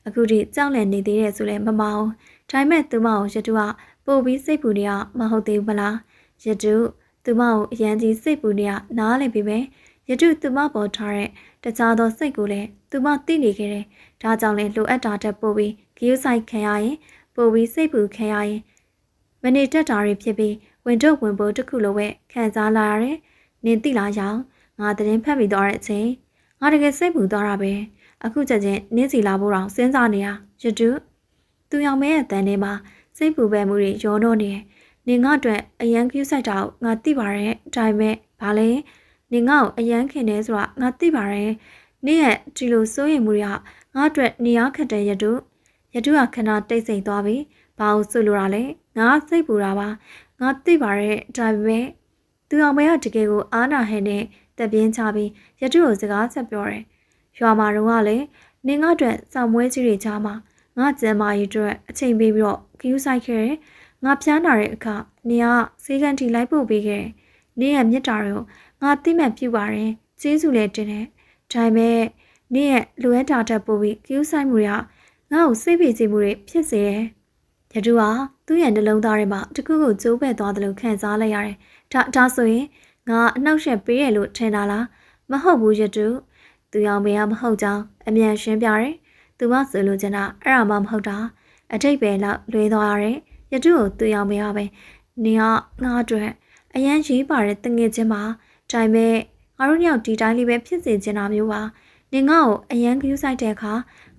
အခုထိကြောက်လန့်နေသေးတယ်ဆိုလည်းမမအောင်ဒါပေမဲ့သူမအောင်ရတူကပို့ပြီးစိတ်ပူနေရမဟုတ်သေးဘူးမလားရတူသူမကိုအရန်ကြီးစိတ်ပူနေရနားလည်ပြီးပဲရတူသူမပေါ်ထားတဲ့တခြားသောစိတ်ကိုလည်းသူမသိနေခဲ့တယ်ဒါကြောင့်လည်းလိုအပ်တာတက်ပို့ပြီးဂရုစိုက်ခံရရင်ပို့ပြီးစိတ်ပူခံရရင်မနေတတ်တာတွေဖြစ်ပြီးဝင်တော့ဝင်ဖို့တစ်ခုလိုပဲခံစားလာရတယ်နင်သိလားရောင်ငါသတင်းဖတ်ပြီးသွားတဲ့အချိန်ငါတကယ်စိတ်ပူသွားတာပဲအခုချက်ချင်းနင်းစီလာဖို့တော့စဉ်းစားနေတာရတူသူရောက်မဲရဲ့တန်ထဲမှာစိတ်ပူပန်မှုတွေရောတော့နေနင်ငါ့အတွက်အရန်ကျူးဆိုင်တာကိုငါသိပါရဲ့ဒါပေမဲ့ဘာလဲနင်ငါ့ကိုအရန်ခင်နေဆိုတာငါသိပါရဲ့နင်ရဲ့ဒီလိုစိုးရိမ်မှုတွေကငါ့အတွက်နေရခက်တဲ့ရတူကခဏတိတ်ဆိတ်သွားပြီးဘာလို့ဆွလို့ရလဲငါစိတ်ပူတာပါငါသိပါရဲ့ဒါပေမဲ့သူအောင်မဲကတကယ်ကိုအားနာဟန်နဲ့တက်ပြင်းချပြီးရတူကိုစကားဆက်ပြောတယ်ရွာမှာတော့လေနင်ငါ့အတွက်စောင့်မွေးကြီးတွေချားမှာငါကျမ်းမာရေးအတွက်အချိန်ပေးပြီးတော့ခရူးဆိုင်ခဲ့တယ်ငါဖျားနာတဲ့အခါနင်ကစေကန်တီလိုက်ပို့ပေးခဲ့နင်ရဲ့မြတ်တာတွေကိုငါသိမှတ်ပြုပါတယ်ကျေးဇူးလည်းတင်တယ်ဒါပေမဲ့နင်ရဲ့လိုအပ်တာတက်ပို့ပြီးခရူးဆိုင်မှုတွေကငါ့ကိုစိတ်ပြေချမှုတွေဖြစ်စေတယ်ရတူကသူ့ရဲ့နှလုံးသားထဲမှာတခုခုကျိုးပဲ့သွားတယ်လို့ခံစားလိုက်ရတယ်ဒါဆိုရင်ငါအနှောက်ယှက်ပေးရလို့ထင်တာလားမဟုတ်ဘူးရတူသူရောက်မေးမဟုတ်ကြောင်းအမြန်ရှင်းပြတယ်သူမဆိုလိုချင်တာအဲ့ဒါမှမဟုတ်တာအထိတ်ပဲလောက်လွဲသွားရတယ်ရတူကိုသူရောက်မေးရပဲနင်ကငါအတွက်အရန်ရေးပါတဲ့တငယ်ချင်းပါဒါပေမဲ့ငါတို့ညောင်ဒီတိုင်းလေးပဲဖြစ်စေချင်တာမျိုးပါနင်ငါ့ကိုအရန်ခရူးဆိုင်တဲ့အခါ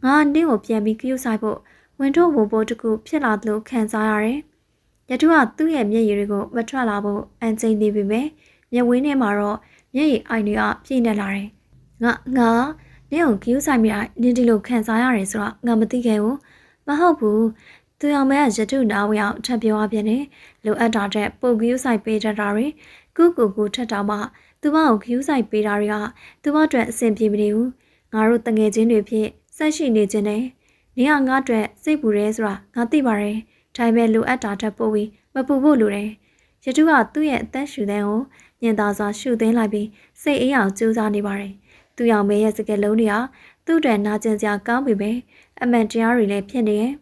ငါနင့်ကိုပြန်ပြီးခရူးဆိုင်ဖို့ဝင်တော့ဝင်ဖို့တကူဖြစ်လာသလိုခံစားရတယ်ရတူကသူ့ရဲ့မျက်ရည်တွေကိုမထွက်လာဖို့အန်ကျိန်နေပြီပဲမျက်ဝင်းထဲမှာတော့မျက်ရည်အိုင်တွေကပြည့်နေလာတယ်ငါနင့်ကိုခရူးဆိုင်မိတာနင်ဒီလိုခံစားရတယ်ဆိုတော့ငါမသိခဲ့ဘူးမဟုတ်ဘူးသူအောင်မဲရတူနာဝရောက်ထပ်ပြောပြနေလိုအပ်တာတဲ့ပုတ်ခရူးဆိုင်ပေးတတ်တာတွေကူထက်တာမှသူမကိုခရူးဆိုင်ပေးတာတွေကသူမအတွက်အဆင်ပြေမနေဘူးငါတို့တငယ်ချင်းတွေဖြစ်ဆက်ရှိနေခြင်းနဲ့နင်ကငါအတွက်စိတ်ပူရဲဆိုတာငါသိပါတယ်ဒါပေမဲ့လိုအပ်တာတက်ပို့ပြီးမပူဖို့လိုတယ်ရတူကသူ့ရဲ့အသက်ရှူတဲ့ကိုညင်သာစွာရှူသွင်းလိုက်ပြီးစိတ်အေးအောင်ကြိုးစားနေပါတယ်သူရောက်မဲရဲ့စကလုံးတွေကသူ့အတွက်နာကျင်စရာကောင်းပြီပဲအမှန်တရားတွေလည်းဖြစ်နေရဲ့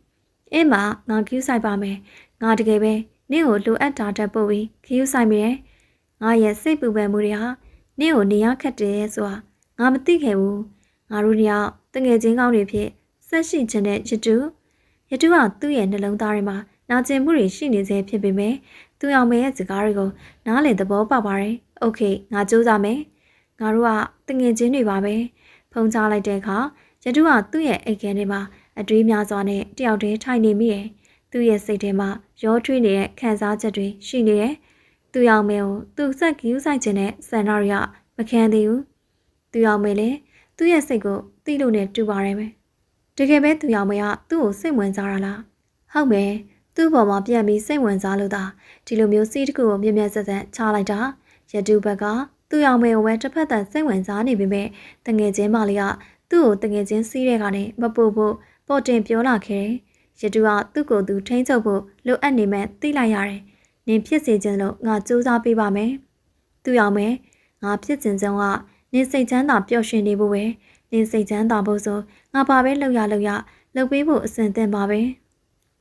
အင်းမငါခရူးဆိုင်ပါမယ်ငါတကယ်ပဲနင့်ကိုလိုအပ်တာတက်ပို့ပြီးခရူးဆိုင်မိတယ်ငါရဲ့စိတ်ပူပန်မှုတွေဟာနင့်ကိုနေရခက်တယ်ဆိုတာငါမသိခဲ့ဘူးငါတို့တယောက်တငယ်ချင်းကောင်းတွေဖြစ်ဆက်ရှိခြင်းတဲ့ရတူကသူ့ရဲ့နှလုံးသားထဲမှာနာကျင်မှုတွေရှိနေစေဖြစ်ပေမဲ့သူအောင်မဲရဲ့စကားတွေကိုနားလည်သဘောပေါက်ပါတယ်โอเคငါစူးစမ်းမယ်ငါတို့ကတငယ်ချင်းတွေပါပဲဖုန်းချလိုက်တဲ့အခါရတူကသူ့ရဲ့အိတ်ခဲထဲမှာအတွေးများစွာနဲ့တယောက်တည်းထိုင်နေမိတယ်သူ့ရဲ့စိတ်ထဲမှာရောထွေးနေတဲ့ခံစားချက်တွေရှိနေတယ်သူအောင်မဲကိုသူ့ဆက်ကူးဆိုင်ခြင်းနဲ့ဆန္ဒတွေကမခံသေးဘူးသူအောင်မဲလည်းသူ့ရဲ့စိတ်ကိုသိလို့နဲ့တူပါတယ်ပဲတကယ်ပဲသူရောက်မရသူ့ကိုစိတ်ဝင်စားတာလားဟုတ်မယ်သူ့ဘော်မှာပြန်ပြီးစိတ်ဝင်စားလို့သာဒီလိုမျိုးစီးတစ်ခုကိုမြင်မြတ်ဆက်ဆက်ချလိုက်တာရတူဘက်ကသူ့ရောက်မယ်ကိုပဲတစ်ဖက်သက်စိတ်ဝင်စားနေပေမဲ့တငယ်ချင်းမလေးကသူ့ကိုတငယ်ချင်းစီးတဲ့ကနေမပူဖို့ပေါ်တင်ပြောလာခဲ့ရတူကသူ့ကိုယ်သူထိန်းချုပ်ဖို့လိုအပ်နေမှသိလိုက်ရတယ်နင်ဖြစ်စေခြင်းလို့ငါစူးစမ်းပေးပါမယ်သူ့ရောက်မယ်ငါဖြစ်ခြင်းကြောင့်ကနင်စိတ်ချမ်းသာပျော်ရွှင်နေဖို့ပဲနင်စိတ်ချမ်းသာဖို့ဆိုငါပါပဲလှုပ်ပေးဖို့အစဉ်သင့်ပါပဲ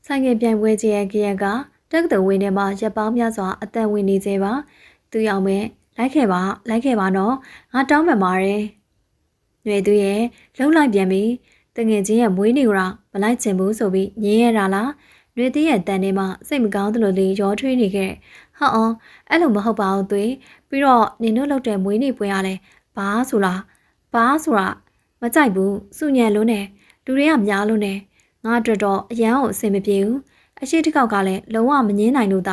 ဆိုင်ငယ်ပြိုင်ပွဲကြီးရဲ့ကရကတက္ကသိုလ်ဝင်းထဲမှာရပ်ပေါင်းများစွာအသက်ဝင်နေသေးပါသူရောက်မဲ့ လိုက်ခဲ့ပါနော်ငါတောင်းပန်ပါတယ်။ຫນွေသူရဲ့လှုပ်လိုက်ပြန်ပြီတငယ်ချင်းရဲ့မွေးနေ့ကမလိုက်ချင်ဘူးဆိုပြီးညင်းရတာလား။ຫນွေသူရဲ့တန်ထဲမှာစိတ်မကောင်းသလိုလေးရောထွေးနေခဲ့။ဟာအောင်အဲ့လိုမဟုတ်ပါဘူးသွေးပြီးတော့နင်တို့လုပ်တဲ့မွေးနေ့ပွဲရလဲဘာဆိုတာမကြိုက်ဘူးစုညံလုံးနဲ့လူတွေကများလို့နဲ့ငါအတွက်တော့အရန်ကိုအဆင်မပြေဘူးအရှိတစ်ခေါက်ကလည်းလုံးဝမငင်းနိုင်လို့သာ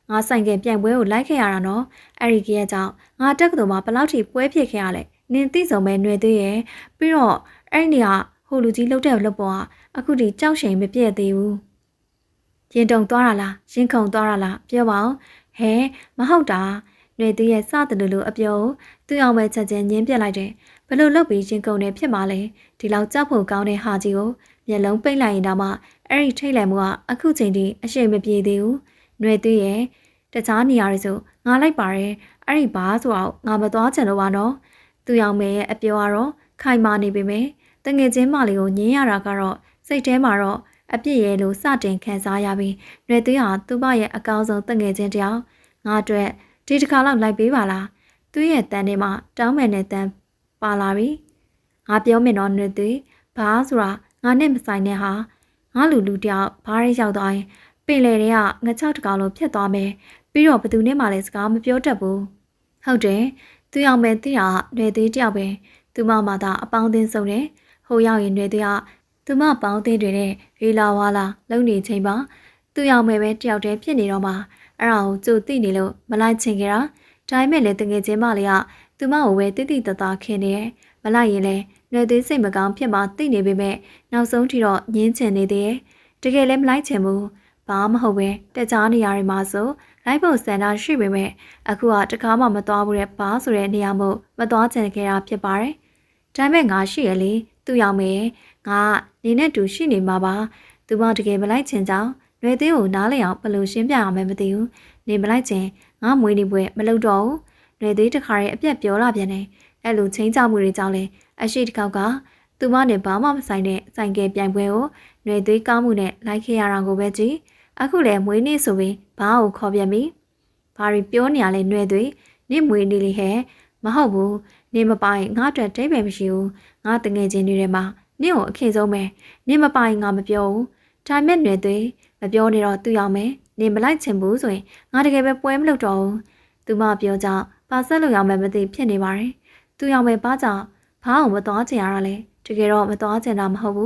ငါဆိုင်ကပြိုင်ပွဲကိုလိုက်ခဲ့ရတာနော်အဲ့ဒီကြီးရဲ့ကြောင့်ငါတက်ကတော်မှာဘယ်လောက်ထိပွဲဖြစ်ခဲ့ရလဲနင်သိဆုံးပဲຫນွေသေးရဲ့ပြီးတော့အဲ့ဒီကဟိုလူကြီးလှုပ်တဲ့လှုပ်ပေါ်ကအခုထိကြောက်ရှိန်မပြည့်သေးဘူးရင်တုံသွားတာလားရင်ခုန်သွားတာလားပြောပါဦးဟဲမဟုတ်တာຫນွေသေးရဲ့စတယ်လို့အပြောသူ့အောင်ပဲချက်ချင်းညင်းပြက်လိုက်တယ်ဘလို့လုပ်ပြီးရင်ခုန်နေဖြစ်မှာလဲဒီလောက်ကြောက်ဖို့ကောင်းတဲ့ဟာကြီးကိုမျက်လုံးပိတ်လိုက်ရင်တော့မှအဲ့ဒီထိတ်လန့်မှုကအခုချိန်ထိအရှိန်မပြေသေးဘူးຫນွေသေးရဲ့တခြားနေရာတွေဆိုငါလိုက်ပါတယ်အဲ့ဒီဘာဆိုတော့ငါမသွားချင်လို့ပါနော်သူရောင်မဲရဲ့အပြောကတော့ခိုင်မာနေပေမဲ့တငယ်ချင်းမလေးကိုညင်းရတာကတော့စိတ်ထဲမှာတော့အပြစ်ရဲ့လို့စတင်ခံစားရပြီးຫນွေသေးဟာသူ့ဘရဲ့အကောင်းဆုံးတငယ်ချင်းတယောက်ငါအတွက်ဒီတစ်ခါလောက်လိုက်ပေးပါလားသူ့ရဲ့တန်ထဲမှာတောင်းမယ်နဲ့တန်ပါလာပြီငါပြောမယ်နော်ຫນွေသေးဘာဆိုတာငါနဲ့မဆိုင်တဲ့ဟာငါလူတယောက်ဘားရဲရောက်သွားရင်ပင်လေတွေကငချောက်တကောင်လုံးဖြတ်သွားမယ်ပြီးတော့ဘသူနဲ့မှလည်းစကားမပြောတတ်ဘူးဟုတ်တယ်သူရောက်မယ်တိရຫນွေသေးတယောက်ပဲသူမမှသာအပေါင်းအသင်းဆုံးတယ်ဟိုရောက်ရင်ຫນွေသေးကသူမပေါင်းအသင်းတွေနဲ့ရီလာဝါလာလုံနေချိန်ပါသူရောက်မယ်ပဲတယောက်တည်းဖြစ်နေတော့မှအဲ့ဒါကိုကြိုသိနေလို့မလိုက်ချင်ကြတာဒါပေမဲ့လည်းတကယ်ချင်းမလေးကသူမကိုပဲတိတိတသားခင်နေတယ်မလိုက်ရင်လည်းຫນွေသေးစိတ်မကောင်းဖြစ်မှသိနေပေမဲ့နောက်ဆုံးထိတော့ညင်းချင်နေသေးတယ်တကယ်လည်းမလိုက်ချင်ဘူးဘာမဟုတ်ပဲတခြားနေရာတွေမှာဆိုလိုက်ဖို့စံတာရှိပေမဲ့အခုကတကားမှမသွားဘူးတဲ့ဘာဆိုတဲ့နေရာမို့မသွားချင်ခဲ့တာဖြစ်ပါတယ်။ဒါပေမဲ့ငါရှိရလေသူရောက်မယ်ငါနေနဲ့တူရှိနေမှာပါသူမတကယ်မလိုက်ချင်ကြောင်းຫນွေသေးကိုနားလည်အောင်ဘယ်လိုရှင်းပြအောင်မသိဘူးနေမလိုက်ချင်ငါမွေးနေပွဲမလုပ်တော့ဘူးຫນွေသေးတခါရဲ့အပြက်ပြောလာပြန်တယ်အဲ့လိုချင်းချမှုတွေကြောင့်လဲအရှိတစ်ခေါက်ကသူမနဲ့ဘာမှမဆိုင်တဲ့ဆိုင်ကယ်ပြိုင်ပွဲကိုຫນွေသေးကောင်းမှုနဲ့လိုက်ခဲ့ရတာကိုပဲကြည့်အခုလည်းမွေးနေ့ဆိုပြီးဘာကိုခေါ်ပြန်ပြီဘာရီပြောနေရလဲຫນွေသေးနေမွေးနေ့လေးဟဲ့မဟုတ်ဘူးနေမပိုင်ငါအတွက်တိတ်ပဲမရှိဘူးငါတငယ်ချင်းတွေထဲမှာနေကိုအခင်ဆုံးပဲနေမပိုင်ငါမပြောဘူးဒါမဲ့ຫນွေသေးမပြောနေတော့သူရောက်မယ်နေမလိုက်ချင်ဘူးဆိုရင်ငါတကယ်ပဲပွဲမလုပ်တော့ဘူးသူမပြောကြပါဆက်လို့ရောက်မယ်မသိဖြစ်နေပါတယ်သူရောက်မယ်ဘာကြောင့်ဘာအောင်မသွားချင်ရတာလဲတကယ်တော့မသွားချင်တာမဟုတ်ဘူ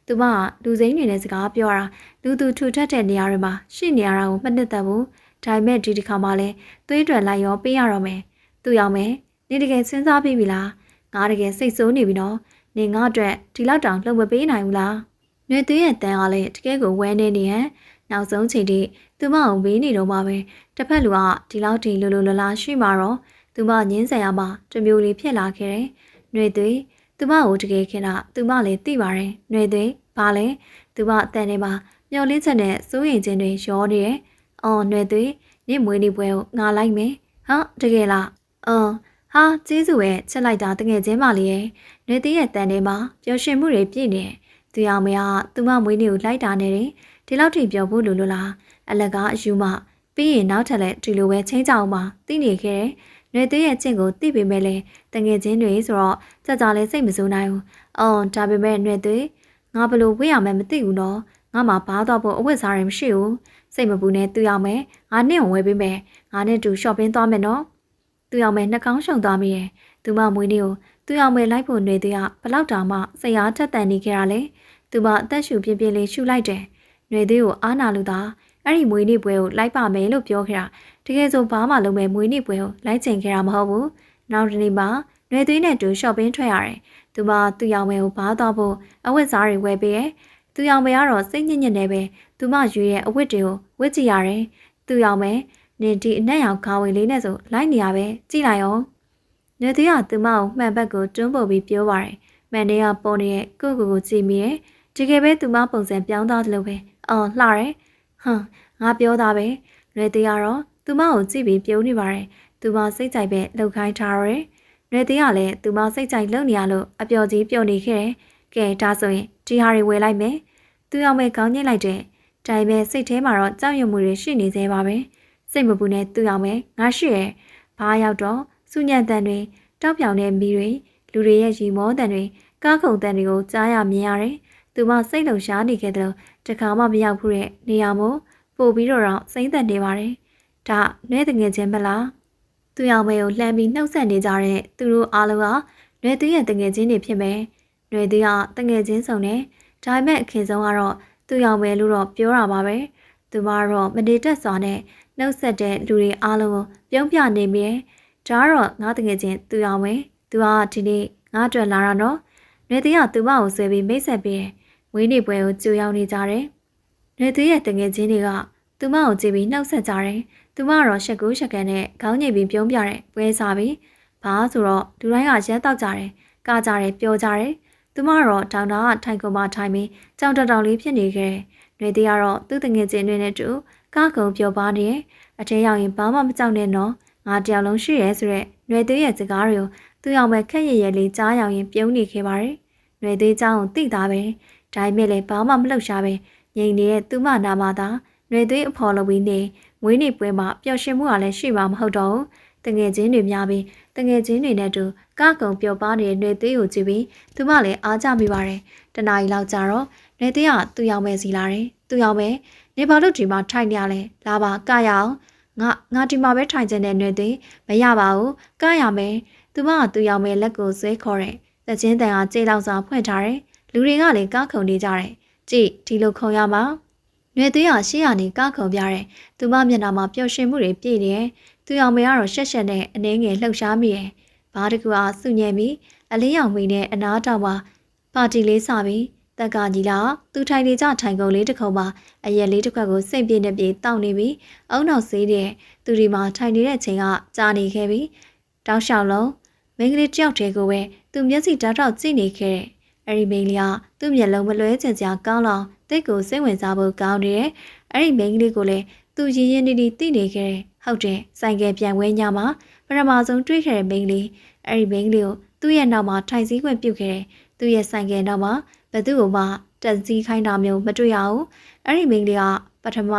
းသူမကလူစိမ်းနေတဲ့စကားပြောတာလူသူထူထပ်တဲ့နေရာတွေမှာရှိနေရတာကိုမနှစ်သက်ဘူးဒါပေမဲ့ဒီတစ်ခါမှလည်းသွေးထွက်လိုက်ရောပေးရတော့မယ်သူရောက်မယ်နေတကယ်စဉ်းစားပြီးပြီလားငါတကယ်စိတ်ဆိုးနေပြီနော်နေငါအတွက်ဒီလောက်တောင်လှုပ်မပေးနိုင်ဘူးလားຫນွေသွေးရဲ့တန်ကလည်းတကယ်ကိုဝမ်းနေနေဟန်နောက်ဆုံးချိန်ထိသူမအောင်ပေးနေတော့မှပဲတစ်ဖက်လူကဒီလောက်ထိလိုလလားရှိမှာတော့သူမငင်းဆန်ရမှတမျိုးလေးဖြစ်လာခဲ့တယ်ຫນွေသွေးသူမကိုတကယ်ခင်တာသူမလည်းသိပါတယ်။ຫນွေသွေးဘာလဲသူမအတန်ထဲမှာမျောလင်းချက်နဲ့စိုးရိမ်ခြင်းတွေရောနေတယ်။အော်ຫນွေသွေးနေမွေးနေပွဲကိုငါလိုက်မယ်။ဟာတကယ်လား။ဟာကျေးဇူးပဲချက်လိုက်တာတကယ်ချင်းမလေးရဲ့။ຫນွေသွေးရဲ့တန်ထဲမှာပျော်ရွှင်မှုတွေပြည့်နေတယ်။သူရောက်မရသူမမွေးနေကိုလိုက်တာနေတယ်။ဒီလောက်ထိပြောဖို့လို့လား။အလကားအယူမပြီးရင်နောက်ထပ်လည်းဒီလိုပဲချင်းကြအောင်ပါသိနေခဲ့တယ်။ຫນွေသွေးရဲ့ချင်းကိုသိပေမဲ့လည်းတငယ်ချင်းတွေဆိုတော့ကြလဲစိတ်မစိုးနိုင်ဘူး။အော်ဒါပေမဲ့ຫນွေသွေးငါဘလို့ဝေ့ရမယ်မသိဘူးနော်။ငါမှဘာတော့ဖို့အဝတ်စားရမရှိဘူး။စိတ်မပူနဲ့သူရောက်မယ်။ငါနဲ့ဝယ်ပေးမယ်။ငါနဲ့တူ shopping သွားမယ်နော်။သူရောက်မယ်နှာခေါင်းရှုံသွားမိရဲ့။သူမမွေးနေ့ကိုသူရောက်မယ်လိုက်ဖို့ຫນွေသွေးကဘလောက်တောင်မှစိတ်အားထက်သန်နေခဲ့ရလဲ။သူမအသက်ရှူပြင်းပြင်းလေးရှူလိုက်တယ်။ຫນွေသွေးကိုအားနာလို့သာအဲ့ဒီမွေးနေ့ပွဲကိုလိုက်ပါမယ်လို့ပြောခဲ့တာတကယ်ဆိုဘာမှလုံးမဲ့မွေးနေ့ပွဲကိုလိုက်ချင်ခဲ့တာမဟုတ်ဘူးနောက်တစ်နေ့မှာຫນွေသွေးနဲ့တူ shopping ထွက်ရတယ်သူမသူရောက်မယ်ကိုဘာတော့ဖို့အဝတ်စားတွေဝယ်ပေးရဲ့သူရောက်မယ်ကတော့စိတ်ညစ်ညစ်နေပဲသူမရွေရဲ့အဝတ်တွေကိုဝတ်ကြည့်ရတယ်သူရောက်မယ်နင်ဒီအနက်ရောင်ခေါင်းဝင်လေးနဲ့ဆိုလိုက်နေရပဲကြည့်လိုက်အောင်ຫນွေသွေးကသူမကိုမှန်ဘက်ကိုတွန်းပို့ပြီးပြောပါတယ်မှန်တွေကပေါ်နေတဲ့ကိုကြည့်မိရဲ့တကယ်ပဲသူမပုံစံပြောင်းသွားတယ်လို့ပဲအော်လှတယ်ဟမ်ငါပြောတာပဲຫນွေသေးကတော့သူမကိုကြည့်ပြီးပြုံးနေပါတယ်သူမစိတ်ကြိုက်ပဲလှုပ်ခိုင်းထားရတယ်ຫນွေသေးကလည်းသူမစိတ်ကြိုက်လှုပ်နေရလို့အပျော်ကြီးပြုံးနေခဲ့တယ်ကဲဒါဆိုရင်ဒီဟာတွေဝယ်လိုက်မယ်သူရောက်မဲ့ခေါင်းညှိလိုက်တဲ့တိုင်ပဲစိတ်ထဲမှာတော့ကြောက်ရွံ့မှုတွေရှိနေသေးပါပဲစိတ်မပူနဲ့သူရောက်မဲ့ငါရှိရဲ့ဘာရောက်တော့စ စုညံ့တန်တွေတောက်ပြောင်တဲ့မီတွေလူတွေရဲ့ရီမောတန်တွေကားခုန်တန်တွေကိုကြားရမြင်ရတယ်။သူမစိတ်လုံရှားနေခဲ့တယ်လို့တခါမှမရောက်ဘူးတဲ့နေရာမို့ပို့ပြီးတော့စိမ့်သက်နေပါတယ်။ဒါနှဲတငယ်ချင်းမလား။သူရောက်မဲကိုလှမ်းပြီးနှုတ်ဆက်နေကြတဲ့သူတို့အားလုံးကနှဲသူရဲ့တငယ်ချင်းတွေဖြစ်မယ်။နှဲသူကတငယ်ချင်းဆောင်နေဒါပေမဲ့အခင်ဆုံးကတော့သူရောက်မဲလို့တော့ပြောတာပါပဲ။သူမကတော့မနေတတ်စွာနဲ့နှုတ်ဆက်တဲ့လူတွေအားလုံးကိုပြုံးပြနေမိတယ်။ဒါကတော့ငါတငယ်ချင်းသူရောက်မဲ။သူကဒီနေ့ငါ့အတွက်လာတာနော်။နှဲသူကသူမကိုဆွဲပြီးမိတ်ဆက်ပြီးဝင်းနေပွဲကိုကြိုရောက်နေကြတယ်။နှဲသူရဲ့တငယ်ချင်းတွေကသူမကိုကြည့်ပြီးနှုတ်ဆက်ကြတယ်။သူမကတော့ရှက်ကူးရှက်ကန်နဲ့ခေါင်းညိတ်ပြီးပြုံးပြတဲ့ပွဲစားပြီးဘာဆိုတော့လူတိုင်းကရက်တောက်ကြတယ်။ကကြတယ်ပြောကြတယ်။သူမကတော့ဒေါင်တာကထိုင်ကုန်မှထိုင်ပြီးကြောင်တောင်လေးဖြစ်နေခဲ့တယ်။နှဲသူကတော့သူ့တငယ်ချင်းတွေနဲ့တူကားကုံပြောပါနေတယ်။အထဲရောက်ရင်ဘာမှမကြောက်နဲ့နော်။ငါတယောက်လုံးရှိရဲဆိုတဲ့နှဲသူရဲ့စကားတွေကိုသူရောက်မဲ့ခက်ရရလေးကြားရောက်ရင်ပြုံးနေခဲ့ပါတယ်။နှဲသူเจ้าကိုသိတာပဲ။ဒါပေမဲ့လည်းဘာမှမလှုပ်ရှားပဲငြိမ်နေတဲ့သူမနာမသာနှဲသွေးအဖော်လုပ်ပြီးနေဝင်းနေပွဲမှာပျော်ရွှင်မှုကလည်းရှိမှာမဟုတ်တော့ဘူးတငယ်ချင်းတွေများပြီးတငယ်ချင်းတွေနဲ့တူကားကုံပျော်ပါနေတဲ့နှဲသွေးကိုကြည့်ပြီးသူမလည်းအားကြမိပါတယ်တနားရီလောက်ကြာတော့နှဲသွေးကသူ့ရောက်မဲ့စီလာတယ်သူ့ရောက်မဲ့နေဘာလို့ဒီမှာထိုင်နေရလဲလာပါကရအောင်ငါဒီမှာပဲထိုင်နေတဲ့နှဲသွေးမရပါဘူးကရမယ်သူမကသူ့ရောက်မဲ့လက်ကိုဆွဲခေါ်တယ်သချင်းတန်ကကြေးလောက်စာဖွင့်ထားတယ်လူတွေကလည်းကားခုံနေကြတယ်ကြည့်ဒီလိုခုံရမှာနှွေသွေးဟာရှေ့ရနေကားခုံပြတယ်သူမမျက်နှာမှာပျော်ရွှင်မှုတွေပြည့်နေတယ်သူအောင်မေကတော့ရှက်ရှက်နဲ့အနှဲငယ်လှုပ်ရှားမိတယ်ဘာတကူအားစုညံ့ပြီးအလေးရောင်မိနဲ့အနားတောင်မှာပါတီလေးစပြီးတက်ကကြီးလာသူထိုင်နေကြထိုင်ကုန်လေးတစ်ခုမှာအရက်လေးတစ်ခွက်ကိုစိတ်ပြည့်နေပြီးတောက်နေပြီးအုံနောက်ဆေးတဲ့သူဒီမှာထိုင်နေတဲ့ချိန်ကကြာနေခဲ့ပြီးတောက်လျှောက်လုံးမိန်းကလေးတယောက်တည်းကိုပဲသူမျက်စိတောက်တောက်ကြည့်နေခဲ့တယ်အဲ့ဒီမိန်းကလေးကသူ့မျက်လုံးမလွဲချင်စရာကောင်းလောင်တိတ်ကိုစိတ်ဝင်စားဖို့ကောင်းနေတယ်။အဲ့ဒီမိန်းကလေးကိုလည်းသူရင်းရင်းနှီးနှီးသိနေခဲ့တယ်။ဟုတ်တယ်။ဆိုင်ကယ်ပြန်ဝဲညမှာပထမဆုံးတွေ့ခဲ့တဲ့မိန်းကလေးအဲ့ဒီမိန်းကလေးကိုသူ့ရဲ့နောက်မှာထိုင်စည်းခွင့်ပြုခဲ့တယ်။သူ့ရဲ့ဆိုင်ကယ်နောက်မှာဘသူ့ကိုမှတက်စည်းခိုင်းတာမျိုးမတွေ့ရဘူး။အဲ့ဒီမိန်းကလေးကပထမ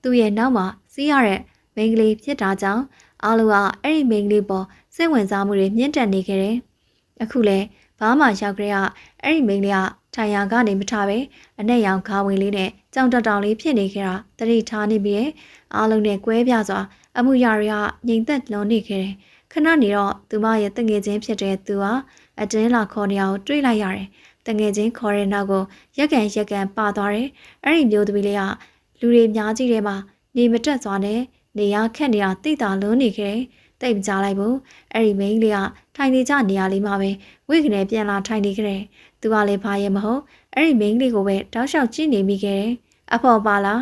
သူ့ရဲ့နောက်မှာစီးရတဲ့မိန်းကလေးဖြစ်တာကြောင့်အားလုံးကအဲ့ဒီမိန်းကလေးပေါ်စိတ်ဝင်စားမှုတွေမြင့်တက်နေခဲ့တယ်။အခုလည်းဘာမှရောက်ကြရအဲ့ဒီမိန်းကလေးကထိုင်ရာကနေမထပဲအနဲ့ရောင်ခါဝင်လေးနဲ့ကြောင်တောင်လေးဖြစ်နေခဲ့တာတတိထားနေပြီးအားလုံးနဲ့ကွဲပြားစွာအမှုရာတွေကငြိမ်သက်လွန်နေခဲ့တယ်ခဏနေတော့သူမရဲ့တငယ်ချင်းဖြစ်တဲ့သူဟာအတင်းလာခေါ်နေအောင်တွေးလိုက်ရတယ်တငယ်ချင်းခေါ်တဲ့နောက်ကိုရက်ကန်ပါသွားတယ်အဲ့ဒီမျိုးသမီးလေးကလူတွေများကြီးထဲမှာနေမတက်စွာနဲ့နေရခက်နေတာတိတ်တာလွန်နေခဲ့တယ်တိတ်မကြလိုက်ဘူးအဲ့ဒီမိန်းကလေးကထိုင်နေကြနေရာလေးမှာပဲဝိကနေပြန်လာထိုင်နေခဲ့တယ်သူကလည်းဘာရဲ့မဟုတ်အဲ့ဒီမိန်းကလေးကိုပဲတောက်လျှောက်ကြည့်နေမိခဲ့တယ်အဖော်ပါလာ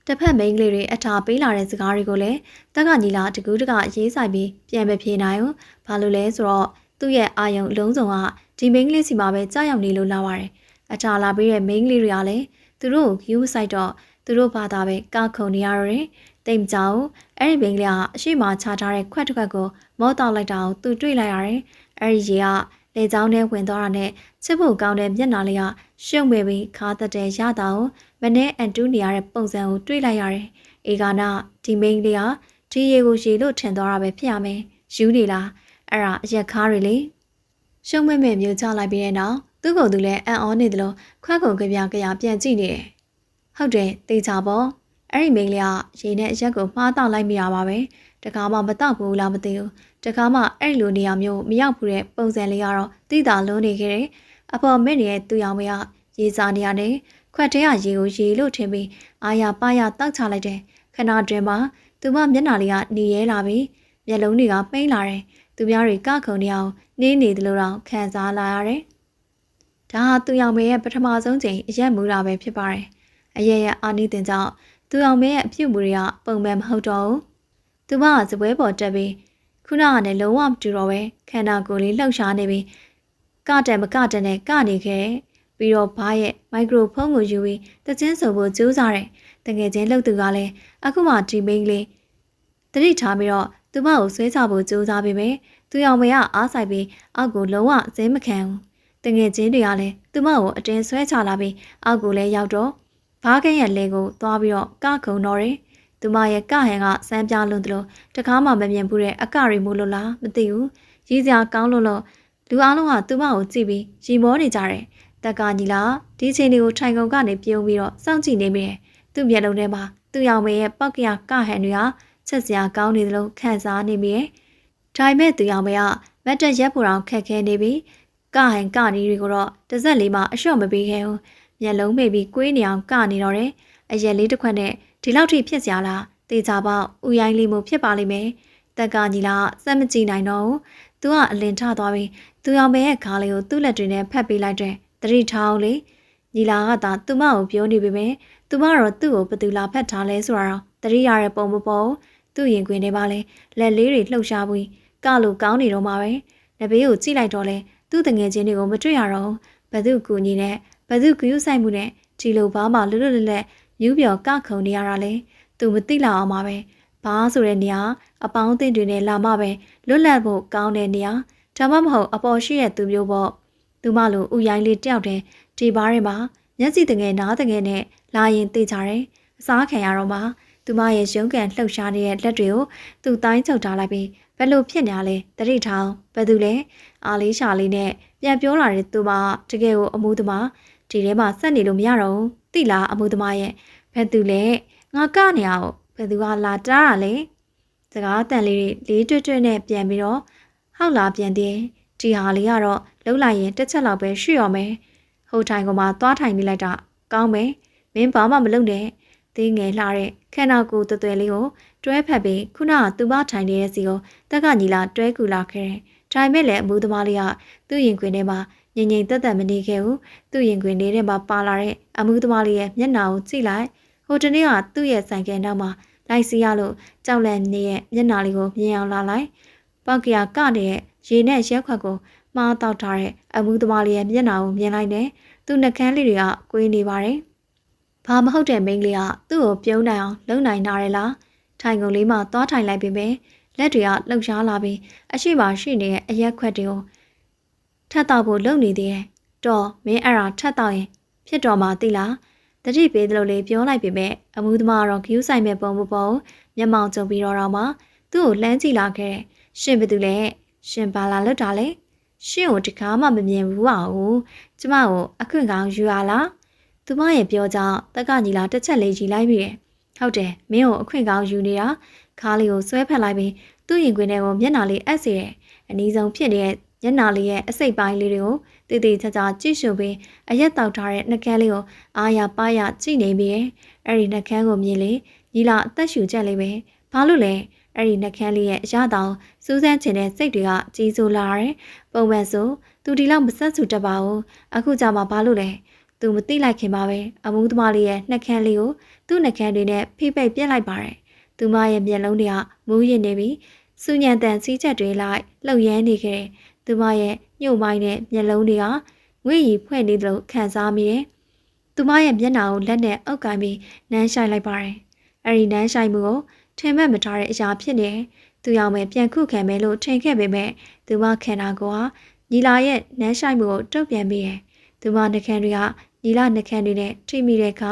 းတစ်ဖက်မိန်းကလေးတွေအထာပေးလာတဲ့စကားတွေကိုလည်းတက်ကညီလာတကူးတကရေးဆိုင်ပြီးပြန်မပြေနိုင်ဘူးဘာလို့လဲဆိုတော့သူ့ရဲ့အာယုံအလုံးစုံကဒီမိန်းကလေးစီမှာပဲကြောက်ရွံ့နေလို့လာပါတယ်အထာလာပေးတဲ့မိန်းကလေးတွေကလည်းသူတို့ကိုယူဆိုင်တော့သူတို့ဘာသာပဲကောက်ခုံနေရတော့တိတ်မကြောက်အဲ့ဒီမိန်းကလေးကအရှိမချထားတဲ့ခွက်တစ်ခွက်ကိုမောတောက်လိုက်တာကိုသူတွေ့လိုက်ရတယ်အဲ့ဒီရေကလေချောင်းထဲဝင်သွားတာနဲ့ချစ်ဖို့ကောင်းတဲ့မျက်နှာလေးကရှုံမဲ့ပြီးခါသက်တဲ့ရတာကိုမနဲ့အန်တူနေရတဲ့ပုံစံကိုတွေ့လိုက်ရတယ်။အေဂါနာဒီမိန်းကလေးကဒီရေကိုရေလို့ထင်သွားတာပဲဖြစ်ရမယ်။ယူနေလားအဲ့ဒါအရက်ခါတွေလေရှုံမဲ့မျိုးချလိုက်ပြီးတဲ့နောက်သူ့ကိုယ်သူလည်းအံ့ဩနေတယ်လို့ခွက်ကုန်ကြပြပြန်ကြည့်နေတယ်။ဟုတ်တယ်တေချာပေါ့အဲ့ဒီမိန်းကလေးကရေနဲ့အရက်ကိုမှားတောက်လိုက်မိတာပါပဲ။တကားမှမတောက်ဘူးလားမသိဘူး။တကားမှအဲ့လိုနေရာမျိုးမရောက်ဘူးတဲ့ပုံစံလေးကတော့တိတာလုံးနေခဲ့တယ်။အပေါ်မင်းရဲ့သူ့ရောင်မရရေစားနေရတယ်။ခွက်ထဲကရေကိုရေလို့ထင်ပြီးအာရပါရတောက်ချလိုက်တယ်။ခဏတွင်မှာသူမမျက်နှာလေးကနေရဲလာပြီးမျက်လုံးတွေကပိန်းလာတယ်။သူများတွေကခုန်နေအောင်နေနေတယ်လို့တော့ခံစားလာရတယ်။ဒါဟာသူ့ရောင်မရဲ့ပထမဆုံးချိန်အရက်မူတာပဲဖြစ်ပါတယ်။အရက်အာနိသင်ကြောင့်သူ့ရောင်မရဲ့အပြုတ်မှုတွေကပုံမှန်မဟုတ်တော့ဘူး။သူမကစပွဲပေါ်တက်ပြီးခုနကလည်းလုံးဝမတူတော့ပဲခန္ဓာကိုယ်လေးလှုပ်ရှားနေပြီးကတက်မကတက်နဲ့ကနေခဲ့ပြီးတော့ဘားရဲ့မိုက်ခရိုဖုန်းကိုယူပြီးတချင်းဆိုဖို့ကြိုးစားတယ်တကယ်ချင်းလှုပ်သူကလည်းအခုမှဒီမိန်းကလေးတတိထားပြီးတော့သူမကိုဆွဲချဖို့ကြိုးစားပြီးပဲသူရောင်မရအားဆိုင်ပြီးအောက်ကိုလုံးဝဇင်းမခံဘူးတကယ်ချင်းတွေကလည်းသူမကိုအတင်းဆွဲချလာပြီးအောက်ကိုလည်းရောက်တော့ဘားကင်းရဲ့လဲကိုသွားပြီးတော့ကခုံတော့တယ် သူမရဲ့ကဟန်ကစမ်းပြလွန်တယ်လို့တကားမှမမြင်ဘူးတဲ့အကရီမို့လို့လားမသိဘူးရည်စရာကောင်းလို့လူအားလုံးကသူမကိုကြည့်ပြီးရီမောနေကြတယ်တက်ကညီလာဒီချိန်တွေကိုထိုင်ကုန်ကနေပြုံးပြီးတော့စောင့်ကြည့်နေမိတယ်သူ့မျက်လုံးထဲမှာသူ့ရောင်မဲရဲ့ပောက်ကရကဟန်တွေကချက်စရာကောင်းနေသလိုခံစားနေမိတယ်ဒါပေမဲ့သူရောင်မဲကမတ်တက်ရက်ဖို့တောင်ခက်ခဲနေပြီကဟန်ကနီတွေကိုတော့တစ်စက်လေးမှအလျှော့မပေးခဲ့ဘူးမျက်လုံးမိပြီးကွေးနေအောင်ကနေတော့တယ်အရက်လေးတစ်ခွက်နဲ့ဒီလောက်ထိဖြစ်စရာလားတေချာပေါက်ဥရိုင်းလေးမျိုးဖြစ်ပါလိမ့်မယ်တက်ကညီလာစက်မကြည့်နိုင်တော့ဘူးသူကအလင်ထသွားပြီးသူရောင်မဲရဲ့ခါလေးကိုသူ့လက်တွေနဲ့ဖက်ပေးလိုက်တဲ့တတိထောင်းလေညီလာကသာသူမကိုပြောနေပေမဲ့သူမတော့သူ့ကိုဘယ်သူလာဖက်ထားလဲဆိုတာတော့တတိရတဲ့ပုံမပေါ်သူ့ရင်ခွင်ထဲမှာလဲလက်လေးတွေလှုပ်ရှားပြီးကလို့ကောင်းနေတော့မှာပဲနဘေးကိုကြည့်လိုက်တော့လဲသူ့တငယ်ချင်းတွေကိုမတွေ့ရတော့ဘသူကူညီနဲ့ဘသူကူးယူဆိုင်မှုနဲ့ဒီလိုဘာမှလွတ်လွတ်လပ်လပ်မြူးပြော်ကခုံနေရတာလေသူမသိလောက်အောင်ပါပဲဘာဆိုတဲ့နေရာအပေါင်းအသင်းတွေနဲ့လာမှပဲလွတ်လပ်ဖို့ကောင်းတဲ့နေရာဒါမှမဟုတ်အပေါ်ရှိတဲ့သူမျိုးပေါ့သူမလိုဥရိုင်းလေးတယောက်တည်းဒီဘားထဲမှာမျက်စိတငယ်နားတငယ်နဲ့လာရင်သိကြတယ်အစားခံရတော့မှသူမရဲ့ရုံးကန်လှုပ်ရှားနေတဲ့လက်တွေကိုသူတိုင်းချုပ်ထားလိုက်ပြီးဘယ်လိုဖြစ်နေလဲတတိထောင်ဘယ်သူလဲအားလေးရှာလေးနဲ့ပြန်ပြောလာတဲ့သူမတကယ်ကိုအမှုသမားဒီထဲမှာဆက်နေလို့မရတော့ဘူးသိလားအမှုသမားရဲ့ဘယ်သူလဲငါကနေအောင်ဘယ်သူကလာတားတာလဲစကားတန်လေးလေးတွတ်တွတ်နဲ့ပြန်ပြီးတော့ဟောက်လာပြန်တယ်ဒီဟာလေးကတော့လှုပ်လိုက်ရင်တစ်ချက်လောက်ပဲရွှေ့ရမယ်ဟိုထိုင်ကမှသွားထိုင်နေလိုက်တာကောင်းမယ်မင်းဘာမှမလုပ်နဲ့သေးငယ်လှတဲ့ခန္ဓာကိုယ်တွယ်လေးကိုတွဲဖက်ပြီးခုနကသူမထိုင်နေတဲ့စီကိုတက်ကညီလာတွဲကူလာခဲ့တယ်ဒါပေမဲ့လည်းအမှုသမားလေးကသူ့ရင်ခွင်ထဲမှာငြိမ်ငြိမ်သက်သက်မနေခဲ့ဘူးသူ့ရင်ခွင်လေးထဲမှာပါလာတဲ့အမှုသမားလေးရဲ့မျက်နှာကိုကြည့်လိုက်ဟိုတနေ့ကသူ့ရဲ့ဆိုင်ကယ်နောက်မှာလိုက်စီရလို့ကြောက်လန့်နေရဲ့မျက်နှာလေးကိုမြင်အောင်လာလိုက်ပောက်ကရကနေတဲ့ရေနဲ့ရက်ခွက်ကိုမှားတောက်ထားတဲ့အမှုသမားလေးရဲ့မျက်နှာကိုမြင်လိုက်တယ်သူ့နှကန်းလေးတွေကကွေးနေပါတယ်ဘာမဟုတ်တဲ့မိန်းကလေးကသူ့ကိုပြုံးနိုင်အောင်လုံနိုင်တာရလားထိုင်ကုန်လေးမှသွားထိုင်လိုက်ပြီပဲလက်တွေကလှုပ်ရှားလာပြီးအရှိမရှိနေတဲ့အရက်ခွက်တွေကိုထပ်တော့ဖို့လုပ်နေသေးတယ်တော့မင်းအဲ့ဒါထပ်တော့ရင်ဖြစ်တော်မှာသိလားတတိပေးသလိုလေးပြောလိုက်ပေမဲ့အမှုသမားတော့ဂယူးဆိုင်မဲ့ပုံမပေါ်မျက်မှောင်ကျုံပြီးတော့မှသူ့ကိုလှမ်းကြည့်လာခဲ့ရှင်ဘယ်သူလဲရှင်ဘာလာလွတ်တာလဲရှင်ကိုတကားမှမမြင်ဘူးပါဘူးကျမကိုအခွင့်ကောင်းယူရလားသူမရဲ့ပြောကြောင့်တက်ကညီလာတစ်ချက်လေးကြီးလိုက်ပြီးဟုတ်တယ်မင်းကိုအခွင့်ကောင်းယူနေတာခါလေးကိုဆွဲဖက်လိုက်ပြီးသူ့ရင်ခွင်ထဲကိုမျက်နှာလေးအပ်စေတယ်အနည်းဆုံးဖြစ်နေတဲ့မျက်နှာလေးရဲ့အစိတ်ပိုင်းလေးတွေကိုတည်တည်ချာချာကြည့်ရှုပြီးအရက်တောက်ထားတဲ့နှကန်းလေးကိုအားရပါရကြည့်နေပြီးအဲ့ဒီနှကန်းကိုမြင်လေညီလာအသက်ရှူချက်လေးပဲဘာလို့လဲအဲ့ဒီနှကန်းလေးရဲ့အရတောင်စူးစမ်းချင်တဲ့စိတ်တွေကကြီးစိုးလာတယ်ပုံမှန်ဆိုသူဒီလောက်မဆက်စုတတ်ပါဘူးအခုကြမှာဘာလို့လဲသူမသိလိုက်ခင်ပါပဲအမှုသမားလေးရဲ့နှကန်းလေးကိုသူ့နှကန်းတွေနဲ့ဖိပိတ်ပြစ်လိုက်ပါတယ်သူမရဲ့မျက်လုံးတွေကမူးရင်နေပြီးစူညံတန်စီးချက်တွေလိုက်လှုပ်ရမ်းနေခဲ့သူမရဲ့ညှို့မိုင်းတဲ့မျက်လုံးတွေကငွေရီဖွဲ့နေသလိုခံစားမိတယ်သူမရဲ့မျက်နှာကိုလက်နဲ့အုပ်ကိုင်းပြီးနမ်းရှိုက်လိုက်ပါတယ်အဲ့ဒီနမ်းရှိုက်မှုကိုထင်မှတ်မထားတဲ့အရာဖြစ်နေသူရောက်မယ်ပြန်ခုခံမယ်လို့ထင်ခဲ့ပေမဲ့သူမခန္ဓာကိုယ်ဟာညီလာရဲ့နမ်းရှိုက်မှုကိုတုံ့ပြန်ပြီးသူမနှကန်းတွေကညီလာနှကန်းတွေနဲ့ထိမိတဲ့အခါ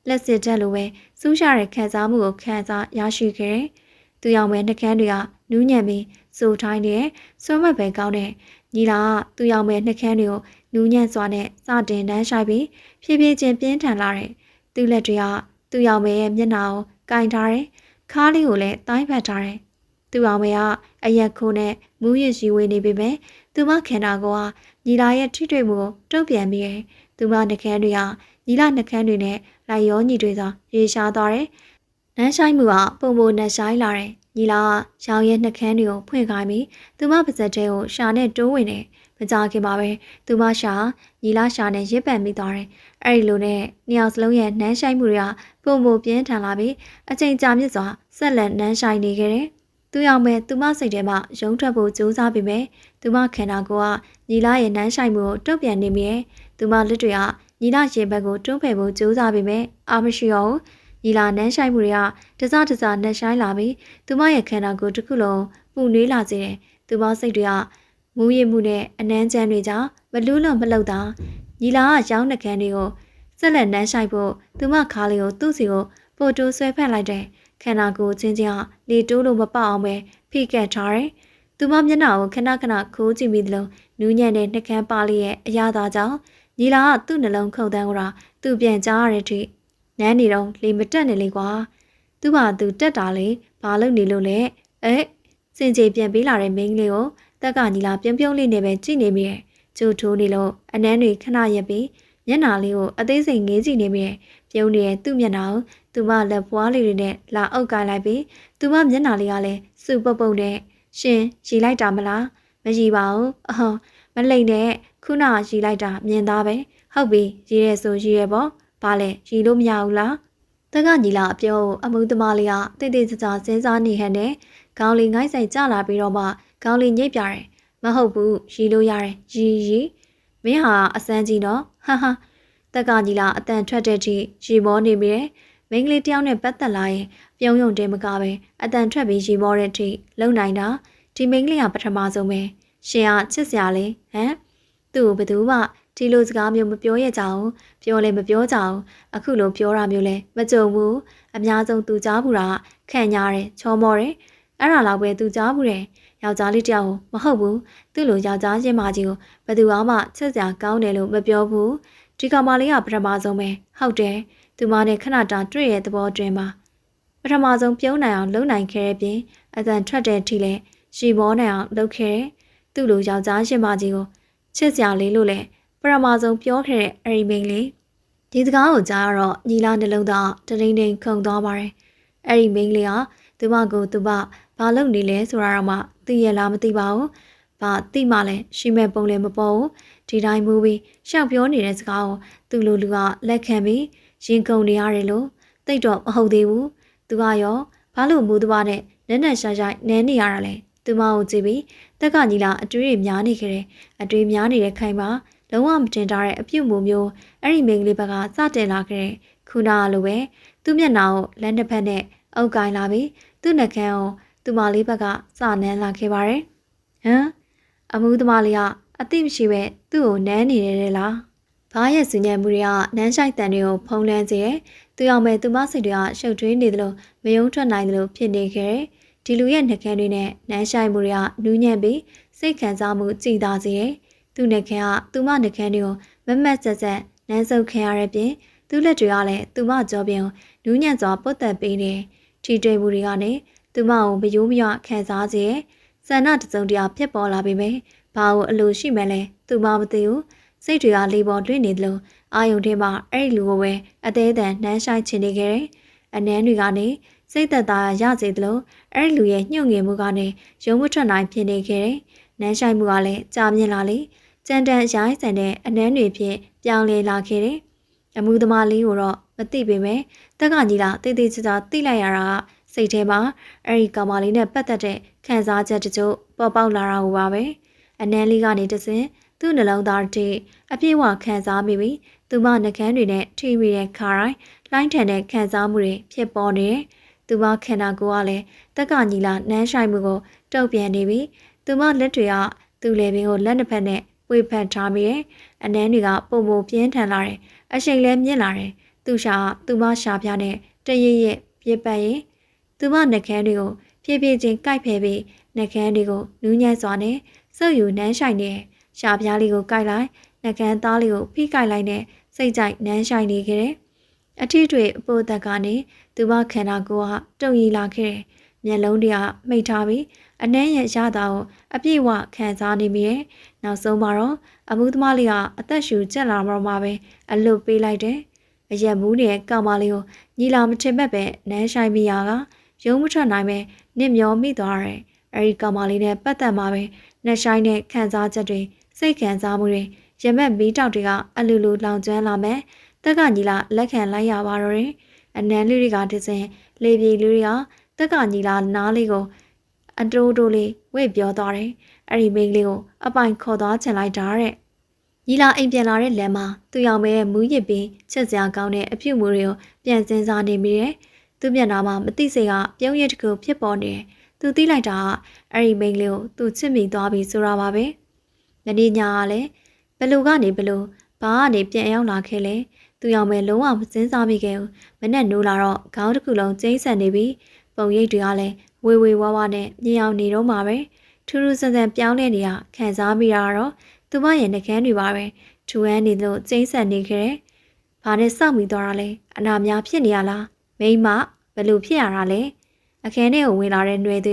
လက်စစ်တက်လိုပဲစူးရှာတဲ့ခံစားမှုကိုခံစားရရှိခဲ့တယ်သူရောက်မယ်နှကန်းတွေကနူးညံ့ပြီးစိုးထိုင်းတဲ့စွမ်းမပဲကောင်းတဲ့ညီလာကသူရောက်မယ်နှကန်းတွေကိုနူးညံ့စွာနဲ့စတင်တန်းရှိုက်ပြီးဖြည်းဖြည်းချင်းပြင်းထန်လာတဲ့သူလက်တွေကသူရောက်မယ်ရဲ့မျက်နှာကိုကင်ထားတယ်ခါးလေးကိုလည်းတိုင်းဖက်ထားတယ်သူအောင်မေကအရက်ခိုးနဲ့မူးရစ်ရှိဝေးနေပေမဲ့သူမခန္ဓာကိုယ်ဟာညီလာရဲ့ထိတွေ့မှုကိုတုံ့ပြန်ပြီးသူမနှကန်းတွေကညီလာနှကန်းတွေနဲ့လိုက်ရောညီတွေသာရေရှားသွားတယ်နန်းဆိုင်မှုကပုံပုံနဲ့ဆိုင်လာတယ်ညီလာရောင်ရဲ့နှကန်းတွေကိုဖွင့်ခိုင်းပြီးသူမပါဇက်တဲကိုရှာနဲ့တိုးဝင်တယ်မကြခင်ပါပဲသူမရှာညီလာရှာနဲ့ရစ်ပန်မိသွားတယ်အဲ့ဒီလိုနဲ့နှစ်ယောက်စလုံးရဲ့နန်းဆိုင်မှုတွေကပုံပုံပြင်းထန်လာပြီးအချိန်ကြာမြင့်စွာဆက်လက်နန်းဆိုင်နေခဲ့တယ်သူရောက်မဲ့သူမစိတ်ထဲမှာရုံးထွက်ဖို့ကြိုးစားပေမဲ့သူမခန္ဓာကိုယ်ကညီလာရဲ့နန်းဆိုင်မှုကိုတုံ့ပြန်နေမိတယ်သူမလက်တွေကညီလာရင်ဘက်ကိုတွန်းဖယ်ဖို့ကြိုးစားပေမဲ့အာမရှိရောညီလာနန်းဆိုင်မှုတွေကတစတစနှက်ဆိုင်လာပြီးသူမရဲ့ခန္ဓာကိုယ်တစ်ခုလုံးပူနွေးလာစေတယ်သူမစိတ်တွေကမူးယစ်မှုနဲ့အနှမ်းချမ်းတွေကြောင့်မလူးလွန်မလှုပ်တာညီလာကရောင်းနှကန်းတွေကိုဆက်လက်နန်းဆိုင်ဖို့သူမခါလေးကိုသူ့စီကိုပို့တိုးဆွဲဖက်လိုက်တယ် ခန္ဓာကိုယ်ချင်းချင်းလေတိုးလို့မပေါအောင်ပဲဖိကက်ထားတယ်။သူမမျက်နှာကိုခဏခဏခိုးကြည့်မိသလိုနူးညံ့တဲ့နှကန်းပါလေးရဲ့အရာသာကြောင့်ညီလာကသူ့နှလုံးခုန်တန်းကသူ့ပြန်ကြားရတဲ့အထိနန်းနေတော့လေမတက်နေလေကွာ။သူ့ဘာသူတက်တာလေဘာလို့နေလို့လဲစင်ကြေပြန်ပေးလာတဲ့မိန်းကလေးကိုတက်ကညီလာပြုံးပြုံးလေးနဲ့ပဲကြည့်နေမိတယ်။ကျိုးထိုးနေလို့အနမ်းတွေခဏရက်ပြီးမျက်နှာလေးကိုအသေးစိတ်ငေးကြည့်နေမိတယ်။ပြုံးနေတဲ့သူ့မျက်နှာကိုသူမလက်ပွားလေးတွေနဲ့လာအုပ်ကိုင်းလိုက်ပြီးသူမမျက်နှာလေးကလည်းစူပုတ်ပုတ်နဲ့ရှင်ရီလိုက်တာမလားမရီပါဘူးမလိမ့်နဲ့ခုနရီလိုက်တာမြင်သားပဲဟုတ်ပြီရီရဲဆိုရီရဲပေါ့ဘာလဲရီလို့မရဘူးလားတက်ကညီလာအပြောအမှုသမားလေးကတိတ်တိတ်ကြကြစဉ်းစားနေဟန်နဲ့ခေါင်းလေးငိုက်ဆိုင်ကျလာပြီးတော့မှခေါင်းလေးညိတ်ပြတယ်မဟုတ်ဘူးရီလို့ရတယ်ရီမင်းဟာအစမ်းကြီးနော်ဟာတက်ကညီလာအတန်ထွက်တဲ့အထိရီမောနေမိတယ်မိန်းကလေးတယောက်နဲ့ပတ်သက်လာရင်ပြုံးယုံတယ်မကပဲအတန်ထွက်ပြီးရီမောတဲ့အထိလုံနိုင်တာဒီမိန်းကလေးကပထမဆုံးပဲရှင်ကချစ်စရာလေသူ့ကိုဘယ်သူမှဒီလိုစကားမျိုးမပြောရကြအောင်ပြောလည်းမပြောကြအောင်အခုလိုပြောတာမျိုးလဲမကြုံဘူးအများဆုံးသူကြားဘူးတာခံညာတယ်ချောမောတယ်အဲ့ဒါလောက်ပဲသူကြားဘူးတယ်ယောက်ျားလေးတယောက်မဟုတ်ဘူးသူ့လိုယောက်ျားချင်းမကြီးကိုဘယ်သူမှချစ်စရာကောင်းတယ်လို့မပြောဘူးဒီကောင်မလေးကပထမဆုံးပဲဟုတ်တယ်သူမနဲ့ခဏတာတွေ့ရတဲ့သဘောတွင်မှာပထမဆုံးပြုံးနိုင်အောင်လုံနိုင်ခဲ့တဲ့ပြင်အတန်ထွက်တဲ့အထိလဲရှီမောနိုင်အောင်လုပ်ခဲ့တယ်သူ့လိုယောက်ျားချင်းမကြီးကိုချစ်စရာလေးလို့လဲပထမဆုံးပြောခဲ့တဲ့အဲ့ဒီမိန်းလေးဒီစကားကိုကြားတော့ညီလာနှလုံးသားတရင်းတိန်ခုန်သွားပါတယ်အဲ့ဒီမိန်းလေးကသူမကိုသူမဘာလုပ်နေလဲဆိုတာတော့မှသိရလားမသိပါဘူးဘာသိမှလဲရှိမဲ့ပုံလည်းမပေါ်ဘူးဒီတိုင်းမူပြီးရှောက်ပြောနေတဲ့စကားကိုသူ့လိုလူကလက်ခံပြီးရင်ကုန်နေရတယ်လို့သိတော့မဟုတ်သေးဘူးသူကရောဘာလို့မူသွားနဲ့နက်နက်ရှာရှာနဲနေရတာလဲသူမကိုကြည့်ပြီးတက်ကညီလာအတွေးများနေခဲ့တယ်အတွေးများနေတဲ့ခိုင်မှာလုံးဝမတင်တာတဲ့အပြုတ်မှုမျိုးအဲ့ဒီမိန်းကလေးဘက်ကစတင်လာခဲ့တဲ့ခုနလိုပဲသူ့မျက်နှာကိုလက်တစ်ဖက်နဲ့အုပ်ကိုင်းလာပြီးသူ့နှကန်းကိုသူမလေးဘက်ကစနမ်းလာခဲ့ပါတယ်အမှုသမားလေးကအသိမရှိပဲသူ့ကိုနမ်းနေတယ်လားဘာရဲ့စဉ္ညာမှုတွေကနန်းဆိုင်တန်တွေကိုဖုံးလန်းစေတယ်သူရောက်မဲ့သူမစိတ်တွေကရှုပ်ထွေးနေသလိုမယုံထွက်နိုင်သလိုဖြစ်နေခဲ့တယ်ဒီလူရဲ့နှကန်းတွေနဲ့နန်းဆိုင်မှုတွေကနူးညံ့ပြီးစိတ်ခံစားမှုကြည်သာစေတယ်သူ့နှကန်းကသူမနှကန်းတွေကိုမမတ်ဆက်ဆက်နန်းဆုပ်ခံရတဲ့ပြင်သူ့လက်တွေကလည်းသူမကြောပြင်နူးညံ့စွာပုတ်တက်ပေးနေထီတွေ့မှုတွေကနေသူမကိုမယိုးမရခံစားစေဆန္ဒတစုံတရာဖြစ်ပေါ်လာပေမဲ့ဘာလို့အလိုရှိမှလဲသူမမသိဘူးစိတ်တွေကလေးပေါ်တွင်းနေသလိုအာယုန်ထဲမှာအဲ့ဒီလူကိုပဲအသေးအတန်နှမ်းဆိုင်ချင်နေခဲ့တယ်အနန်းတွေကနေစိတ်သက်သာရစေသလိုအဲ့ဒီလူရဲ့ညှို့ငယ်မှုကနေရုံးမထွက်နိုင်ဖြစ်နေခဲ့တယ်နန်းဆိုင်မှုကလည်းကြာမြင့်လာလေကြမ်းတမ်းရိုင်းဆန်တဲ့အနန်းတွေဖြင့်ပြောင်းလဲလာခဲ့တယ်အမှုသမားလေးကိုတော့မသိပေမဲ့တက်ကညီလာတိတ်တိတ်ချာချာသိလိုက်ရတာစိတ်ထဲမှာအဲ့ဒီကောင်မလေးနဲ့ပတ်သက်တဲ့ခံစားချက်တချို့ပေါ်ပေါက်လာတာကိုပါပဲအနန်းလေးကနေတစဉ်သူ့နှလုံးသားတိအပြည့်ဝခံစားမိပြီးသူမနှကန်းတွေနဲ့ထိမိတဲ့ခါတိုင်းလှိုင်းထန်တဲ့ခံစားမှုတွေဖြစ်ပေါ်နေတယ်သူမခန္ဓာကိုယ်ကလည်းတက်ကညီလာနန်းဆိုင်မှုကိုတုံ့ပြန်နေပြီးသူမလက်တွေကသူ့လေပင်ကိုလက်နှစ်ဖက်နဲ့ဝေဖန်ထားမိတယ်အနန်းတွေကပုံပုံပြင်းထန်လာတယ်အရှိန်လည်းမြင့်လာတယ်သူမရှာပြနဲ့တရရဲ့ပြစ်ပတ်ရင်သူမနှကန်းတွေကိုဖြည်းဖြည်းချင်းကိုက်ဖယ်ပြီးနှကန်းတွေကိုနူးညံ့စွာနဲ့စုပ်ယူနန်းဆိုင်နေရှာပြားလေးကိုကိုက်လိုက်နှကန်းသားလေးကိုဖိကိုက်လိုက်နဲ့စိတ်ကြိုက်နန်းဆိုင်နေခဲ့တယ်အထီးတွေအပိုးသက်ကနေသူမခန္ဓာကိုယ်ကတုံရီလာခဲ့တယ်မျက်လုံးတွေကမှိတ်ထားပြီးအနှမ်းရဲ့ရတာကိုအပြည့်အဝခံစားနေမိတယ်နောက်ဆုံးမှာတော့အမှုသမားလေးကအသက်ရှူကျက်လာမှပဲအလွတ်ပေးလိုက်တယ်အရက်မူးတဲ့ကောင်မလေးကိုညီလာမထင်မဲ့ပဲနန်းဆိုင်မိရာကရုံးမထွက်နိုင်ပဲနစ်မျောမိသွားတယ်အဲဒီကောင်မလေးနဲ့ပတ်သက်မှာပဲနှက်ဆိုင်တဲ့ခံစားချက်တွေစိတ်ခံစားမှုတွေရမက်မီးတောက်တွေကအလူလူလောင်ကျွမ်းလာမယ်တက်ကညီလာလက်ခံလိုက်ရပါတော့တယ်အနန်းလေးတွေကတစဉ်လေပြေလေးတွေကတက်ကညီလာနားလေးကိုအတိုးတိုးလေးဝိတ်ပြောသွားတယ်အဲ့ဒီမိန်းကလေးကိုအပိုင်ခေါ်သွားချင်လိုက်တာတဲ့ညီလာအိမ်ပြန်လာတဲ့လမ်းမှာသူ့ရောက်မဲ့မူးရစ်ပြီးချက်စရာကောင်းတဲ့အပြုတ်မှုတွေကိုပြန်စဉ်းစားနေမိတယ်သူ့မျက်နှာမှာမသိစိတ်ကပြုံးရတစ်ခုဖြစ်ပေါ်နေတယ်သူသိလိုက်တာကအဲ့ဒီမိန်းကလေးကိုသူချစ်မိသွားပြီဆိုတာပါပဲ။ညနေညကလည်းဘလူကနေဘလူဘာကနေပြန်ရောက်လာခဲ့လဲ။သူရောက်မဲ့လုံးဝမစင်းစားမိခဲ့ဘူး။မနဲ့နိုးလာတော့ခေါင်းတစ်ခုလုံးကျိန်းဆန်နေပြီး ပုံရိပ်တွေကလည်းဝေဝေဝါးဝါနဲ့မြင်အောင်နေတော့မှာပဲထူးထူးဆန်းဆန်းပြောင်းလဲနေရခံစားမိတာတော့သူမရဲ့နှကန်းတွေပါပဲထူဟန်းနေလို့ကျိန်းဆက်နေခဲ့တယ်။ဘာနဲ့စောက်မိသွားတာလဲအနာများဖြစ်နေရလားမိမဘယ်လိုဖြစ်ရတာလဲအခန်းထဲကိုဝင်လာတဲ့ຫນွေတွေ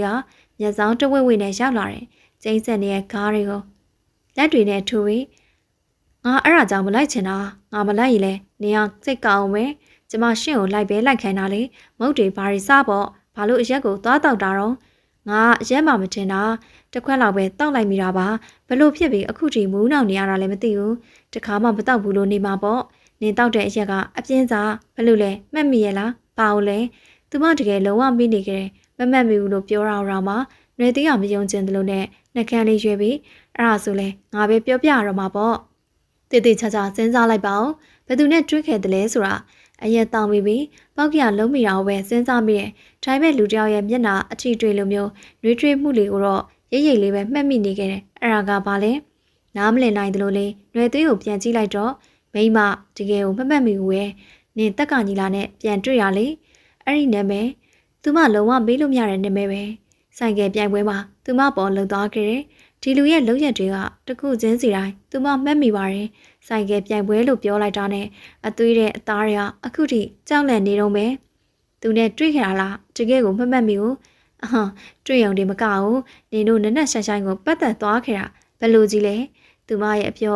ကမျက်စောင်းတဝက်ဝက်နဲ့ရောက်လာတယ်ကျိန်းဆက်နေတဲ့ကားတွေကိုလက်တွေနဲ့ထူပြီးငါအဲ့ဒါကြောင့်မလိုက်ချင်တာငါမလိုက်ရင်လဲနေအောင်စိတ်ကောင်းမယ်ကျမရှင့်ကိုလိုက်ပဲလိုက်ခိုင်းတာလေမုတ်တွေဘာတွေစားပေါ့ဘာလို့အရက်ကိုသွားတောက်တာတော့ငါအရက်မှမတင်တာတစ်ခွက်လောက်ပဲတောက်လိုက်မိတာပါဘလို့ဖြစ်ပြီးအခုထိမူးနောက်နေရတာလည်းမသိဘူးတခါမှမတောက်ဘူးလို့နေမှာပေါ့နင်တောက်တဲ့အရက်ကအပြင်းစားဘလို့လဲမှတ်မိရဲ့လားပါဦးလဲသူမတကယ်လုံးဝမိနေကြတယ်မမှတ်မိဘူးလို့ပြောတာတော့မှနှွေသေးကမယုံကျင်တယ်လို့နဲ့နှကန်းလေးရွေးပြီးအဲ့ဒါဆိုလဲငါပဲပြောပြရတော့မှာပေါ့တည်တည်ချာချာစဉ်းစားလိုက်ပါဦးဘယ်သူနဲ့တွေ့ခဲ့တယ်လဲဆိုတာအရက်တောင်းပြီးပောက်ကရလုံးမိတာကိုပဲစဉ်းစားမိတယ်။ဒါပေမဲ့လူတယောက်ရဲ့မျက်နှာအထီတွေ့လိုမျိုးနှွေးထွေးမှုလေးကိုတော့ရိပ်ရိပ်လေးပဲမှတ်မိနေခဲ့တယ်။အဲ့ဒါကဘာလဲ။နားမလည်နိုင်တယ်လို့လေຫນွေသွေးကိုပြန်ကြည့်လိုက်တော့မိမတကယ်ကိုမမှတ်မိဘူးရဲ့။နင်တက်ကညီလာနဲ့ပြန်တွေ့ရလေ။အဲ့ဒီနာမည်သူမလုံးဝမေးလို့မရတဲ့နာမည်ပဲ။ဆိုင်ကယ်ပြိုင်ပွဲမှာသူမပေါ်လှုပ်သွားခဲ့တယ်။ဒီလူရဲ့လုပ်ရက်တွေကတခုချင်းစီတိုင်းသူမမှတ်မိပါတယ်။ဆိုင်ကယ်ပြိုင်ပွဲလို့ပြောလိုက်တာနဲ့အသွေးတဲ့အသားတွေကအခုထိကြောက်လန့်နေတော့မယ်။သူနဲ့တွေ့ခဲ့ရလားတကယ်ကိုမမှတ်မိဘူး။တွေ့ရုံဒီမကဘူး။နင်တို့နက်နက်ရှိုင်းရှိုင်းကိုပတ်သက်သွားခဲ့တာဘယ်လိုကြီးလဲ။သူမရဲ့အပြေ